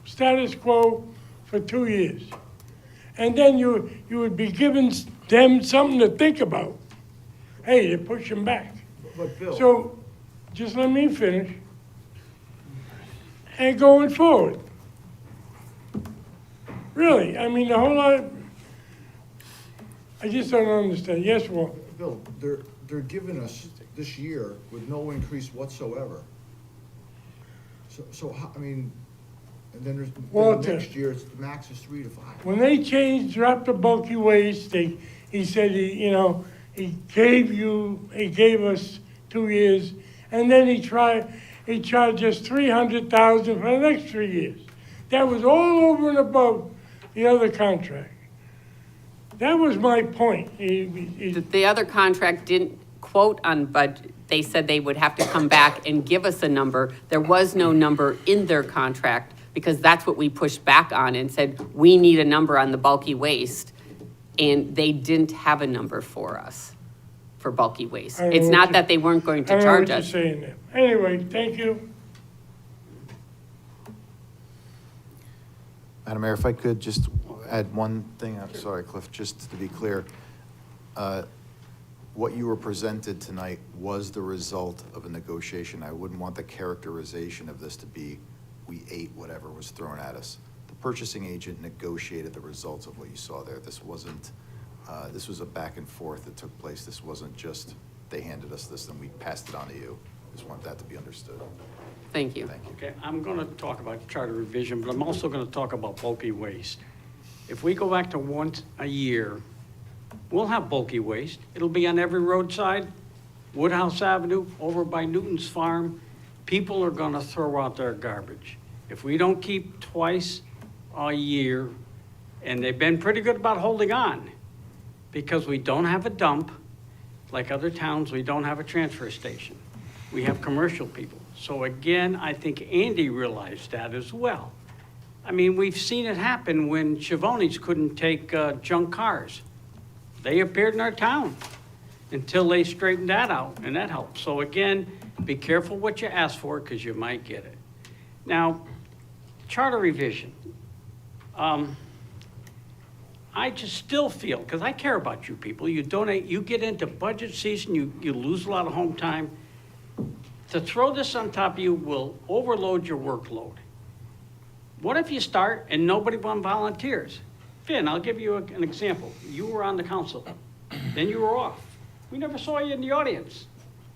status quo for 2 years. And then you would be giving them something to think about. Hey, they're pushing back. But Bill. So, just let me finish. And going forward. Really, I mean, the whole lot, I just don't understand. Yes, Walt? Bill, they're giving us this year with no increase whatsoever. So how, I mean, and then there's, Walter. next year, it's, the max is 3 to 5. When they dropped the bulky waste, he said he gave us 2 years, and then he charged us $300,000 for the next 3 years. That was all over and above the other contract. That was my point. The other contract didn't quote on budget. They said they would have to come back and give us a number. There was no number in their contract because that's what we pushed back on and said, we need a number on the bulky waste. And they didn't have a number for us for bulky waste. It's not that they weren't going to charge us. I don't know what you're saying there. Anyway, thank you. Madam Mayor, if I could just add one thing, I'm sorry, Cliff, just to be clear. What you were presented tonight was the result of a negotiation. I wouldn't want the characterization of this to be, we ate whatever was thrown at us. The purchasing agent negotiated the results of what you saw there. This wasn't, this was a back and forth that took place. This wasn't just, they handed us this and we passed it on to you. Just want that to be understood. Thank you. Thank you. Okay, I'm gonna talk about charter revision, but I'm also gonna talk about bulky waste. If we go back to once a year, we'll have bulky waste. It'll be on every roadside, Woodhouse Avenue, over by Newton's Farm. People are gonna throw out their garbage. If we don't keep twice a year, and they've been pretty good about holding on, because we don't have a dump, like other towns, we don't have a transfer station. We have commercial people. So again, I think Andy realized that as well. I mean, we've seen it happen when Chavonis couldn't take junk cars. They appeared in our town until they straightened that out, and that helped. So again, be careful what you ask for, because you might get it. Now, charter revision. I just still feel, because I care about you people, you donate, you get into budget season, you lose a lot of home time. To throw this on top of you will overload your workload. What if you start and nobody volunteers? Finn, I'll give you an example. You were on the council, then you were off. We never saw you in the audience.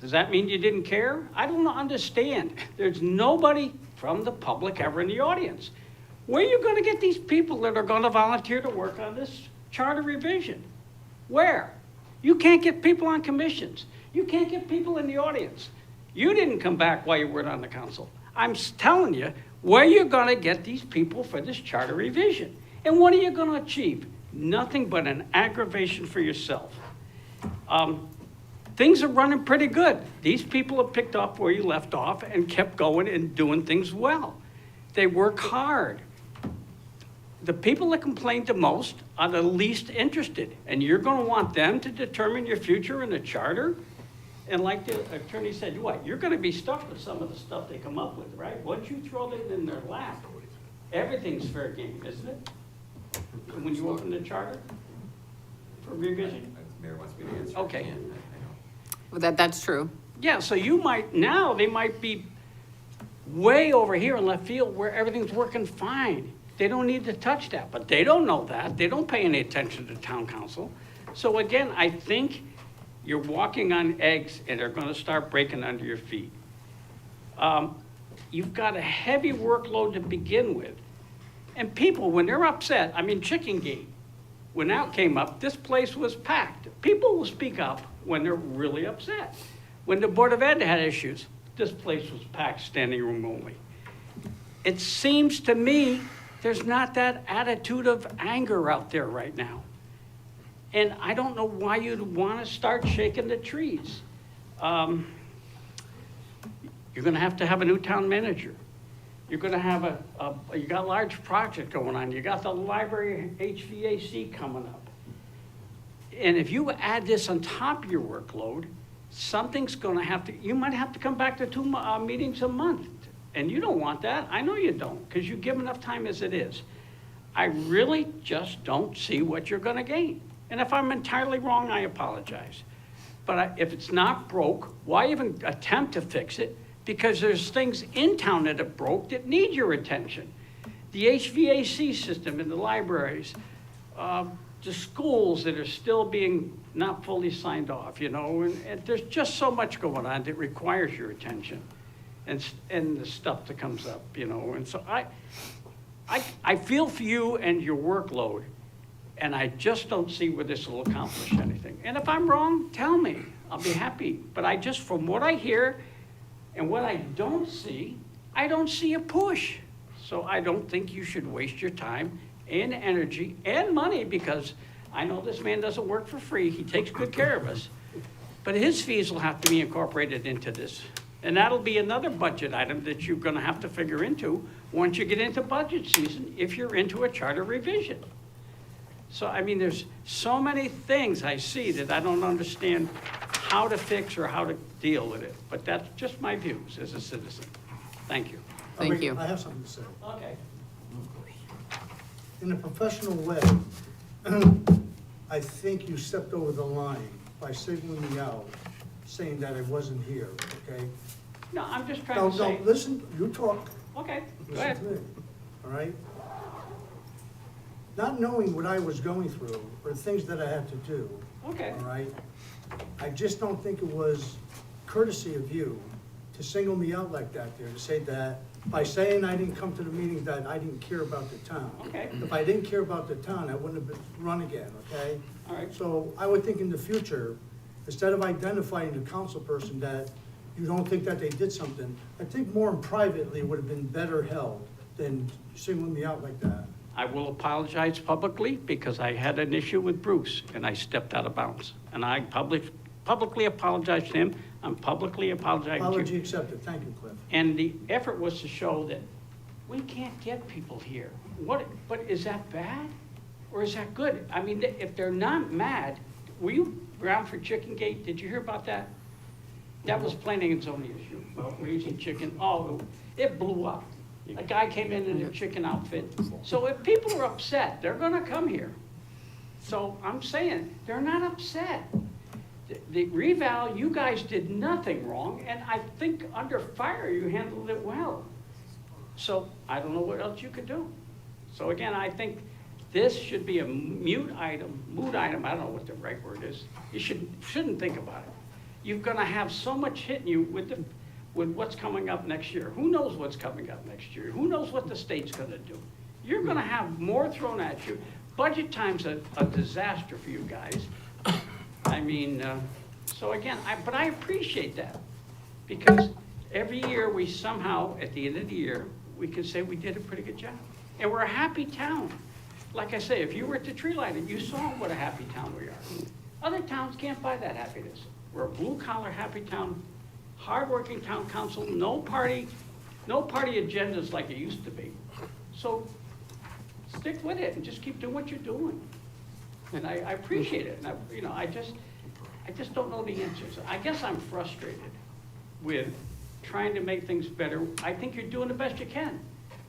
Does that mean you didn't care? I don't understand. There's nobody from the public ever in the audience. Where are you gonna get these people that are gonna volunteer to work on this charter revision? Where? You can't get people on commissions. You can't get people in the audience. You didn't come back while you were on the council. I'm telling you, where you're gonna get these people for this charter revision. And what are you gonna achieve? Nothing but an aggravation for yourself. Things are running pretty good. These people have picked up where you left off and kept going and doing things well. They work hard. The people that complain the most are the least interested, and you're gonna want them to determine your future in the charter? And like the attorney said, what, you're gonna be stuck with some of the stuff they come up with, right? Once you throw it in their lap, everything's fair game, isn't it? When you open the charter for revision? The mayor wants me to answer. Okay. I know. Well, that's true. Yeah, so you might, now they might be way over here in left field where everything's working fine. They don't need to touch that, but they don't know that. They don't pay any attention to town council. So again, I think you're walking on eggs and they're gonna start breaking under your feet. You've got a heavy workload to begin with. And people, when they're upset, I mean, Chicken Gate, when that came up, this place was packed. People will speak up when they're really upset. When the Board of Ed had issues, this place was packed, standing room only. It seems to me there's not that attitude of anger out there right now. And I don't know why you'd want to start shaking the trees. You're going to have a new town manager. You're going to have you got a large project going on. You got the library HVAC coming up. And if you add this on top of your workload, something's going to have to, you might have to come back to 2 meetings a month. And you don't want that. I know you don't, because you give enough time as it is. I really just don't see what you're going to gain. And if I'm entirely wrong, I apologize. But if it's not broke, why even attempt to fix it? Because there's things in town that are broke that need your attention. The HVAC system in the libraries, the schools that are still being not fully signed off, you know, and there's just so much going on that requires your attention and the stuff that comes up, you know. And so I feel for you and your workload, and I just don't see where this will accomplish anything. And if I'm wrong, tell me. I'll be happy. But I just, from what I hear and what I don't see a push. So I don't think you should waste your time and energy and money, because I know this man doesn't work for free. He takes good care of us. But his fees will have to be incorporated into this. And that'll be another budget item that you're gonna have to figure into once you get into budget season, if you're into a charter revision. So, I mean, there's so many things I see that I don't understand how to fix or how to deal with it. But that's just my views as a citizen. Thank you. Thank you. I have something to say. Okay. In a professional way, I think you stepped over the line by singling me out, saying that I wasn't here, okay? No, I'm just trying to say. No, listen, you talk. Okay, go Listen ahead. to me, all right? Not knowing what I was going through, or things that I had to do. Okay. All right? I just don't think it was courtesy of you to single me out like that there, to say that, by saying I didn't come to the meeting, that I didn't care about the town. Okay. If I didn't care about the town, I wouldn't have run again, okay? All right. So I would think in the future, instead of identifying the council person that you don't think that they did something, I think more privately would have been better held than singling me out like that. I will apologize publicly because I had an issue with Bruce and I stepped out of bounds. And I publicly apologized to him. I'm publicly apologizing to you. Apology accepted, thank you, Cliff. And the effort was to show that we can't get people here. But is that bad or is that good? I mean, if they're not mad, were you around for Chicken Gate? Did you hear about that? That was planning and zoning issue, about raising chicken. Oh, it blew up. A guy came in a chicken outfit. So if people are upset, they're gonna come here. So I'm saying, they're not upset. The reval, you guys did nothing wrong, and I think under fire, you handled it well. So I don't know what else you could do. So again, I think this should be a moot item, I don't know what the right word is. You shouldn't think about it. You're gonna have so much hitting you with what's coming up next year. Who knows what's coming up next year? Who knows what the state's gonna do? You're gonna have more thrown at you. Budget time's a disaster for you guys. I mean, so again, but I appreciate that. Because every year we somehow, at the end of the year, we can say we did a pretty good job. And we're a happy town. Like I say, if you were at the tree lighting, you saw what a happy town we are. Other towns can't buy that happiness. We're a blue-collar, happy town, hardworking town council, no party agendas like it used to be. So stick with it and just keep doing what you're doing. And I appreciate it. And I just don't know the answers. I guess I'm frustrated with trying to make things better. I think you're doing the best you can.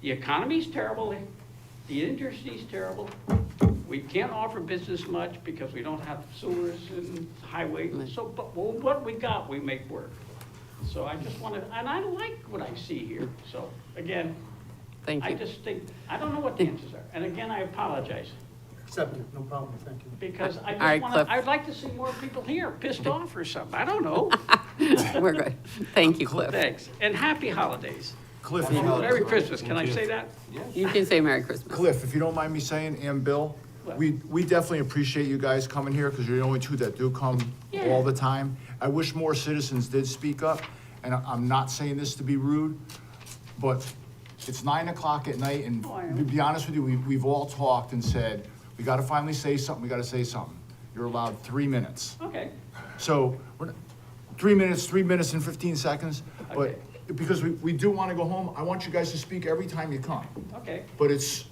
The economy's terrible. The industry's terrible. We can't offer business much because we don't have sewers and highways. So, but what we got, we make work. So I just want to, and I like what I see here. So again, Thank you. I just think, I don't know what the answers are. And again, I apologize. Accepted, no problem, thank you. Because I All right, just want Cliff. to, I'd like to see more people here, pissed off or something. I don't know. We're good. Thank you, Cliff. Thanks. And happy holidays. Cliff, Merry Christmas. Can I say that? You can say Merry Christmas. Cliff, if you don't mind me saying, and Bill, we definitely appreciate you guys coming here, because you're the only two that do come all the time. I wish more citizens did speak up, and I'm not saying this to be rude, but it's 9 o'clock at night, and to be honest with you, we've all talked and said, we gotta finally say something, we gotta say something. You're allowed 3 minutes. Okay. So, 3 minutes and 15 seconds, but because we do wanna go home, I want you guys to speak every time you come. Okay, But it's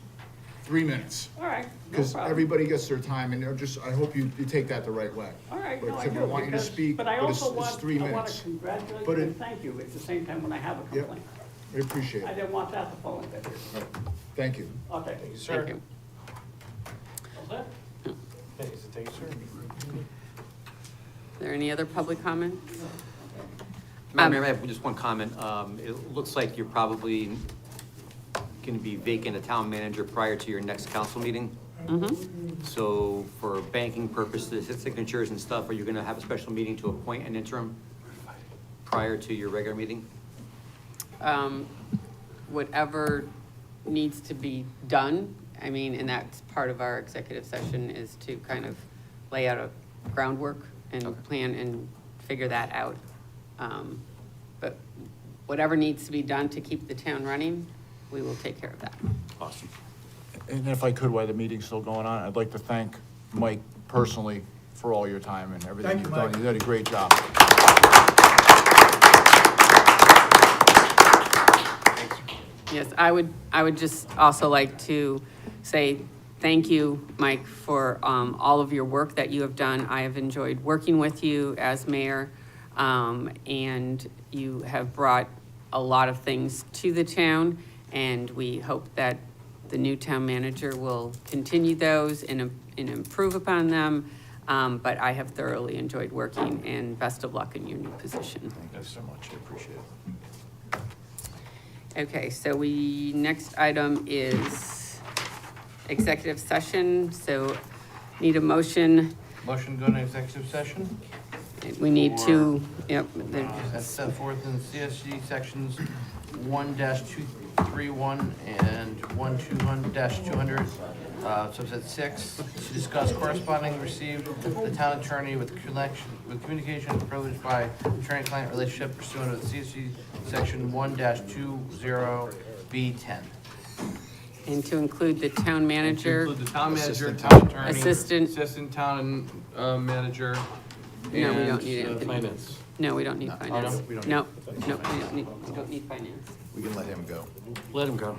3 minutes. all right, no Because problem. everybody gets their time, and I hope you take that the right way. All right, But no, I except do, want you to because, speak, but I but it's also want, 3 I want minutes. to congratulate But you it- and thank you at the same time when I have a Yep. complaint. I appreciate I it. didn't want that to fall into this. Thank you. Okay. Thank you, Thank you. Are there any other public comments? Madam Mayor, I have just one comment. It looks like you're probably going to be vacant a town manager prior to your next council meeting. So for banking purposes, signatures and stuff, are you going to have a special meeting to appoint an interim prior to your regular meeting? Whatever needs to be done, I mean, and that's part of our executive session, is to kind of lay out a groundwork and plan and figure that out. But whatever needs to be done to keep the town running, we will take care of that. Awesome. And if I could, while the meeting's still going on, I'd like to thank Mike personally for all your time and everything Thank you, you've done. Mike. You did a great job. Yes, I would just also like to say thank you, Mike, for all of your work that you have done. I have enjoyed working with you as mayor, and you have brought a lot of things to the town, and we hope that the new town manager will continue those and improve upon them. But I have thoroughly enjoyed working, and best of luck in your new position. Thank you so much. I appreciate it. Okay, so next item is executive session, so need a motion. Motion to go into executive session? We need to, yep. As set forth in CSG sections 1-231 and 1-200, subset 6, to discuss corresponding received the town attorney with communication privileged by attorney-client relationship pursuant to CSG section 1-20B10. And to include the town manager. Include the town manager, Assistant town attorney. Assistant town manager. No, we don't and, need Anthony. finance. No, we don't need No. finance. Oh, no? We don't No, we don't need finance. We can let him go. Let him go.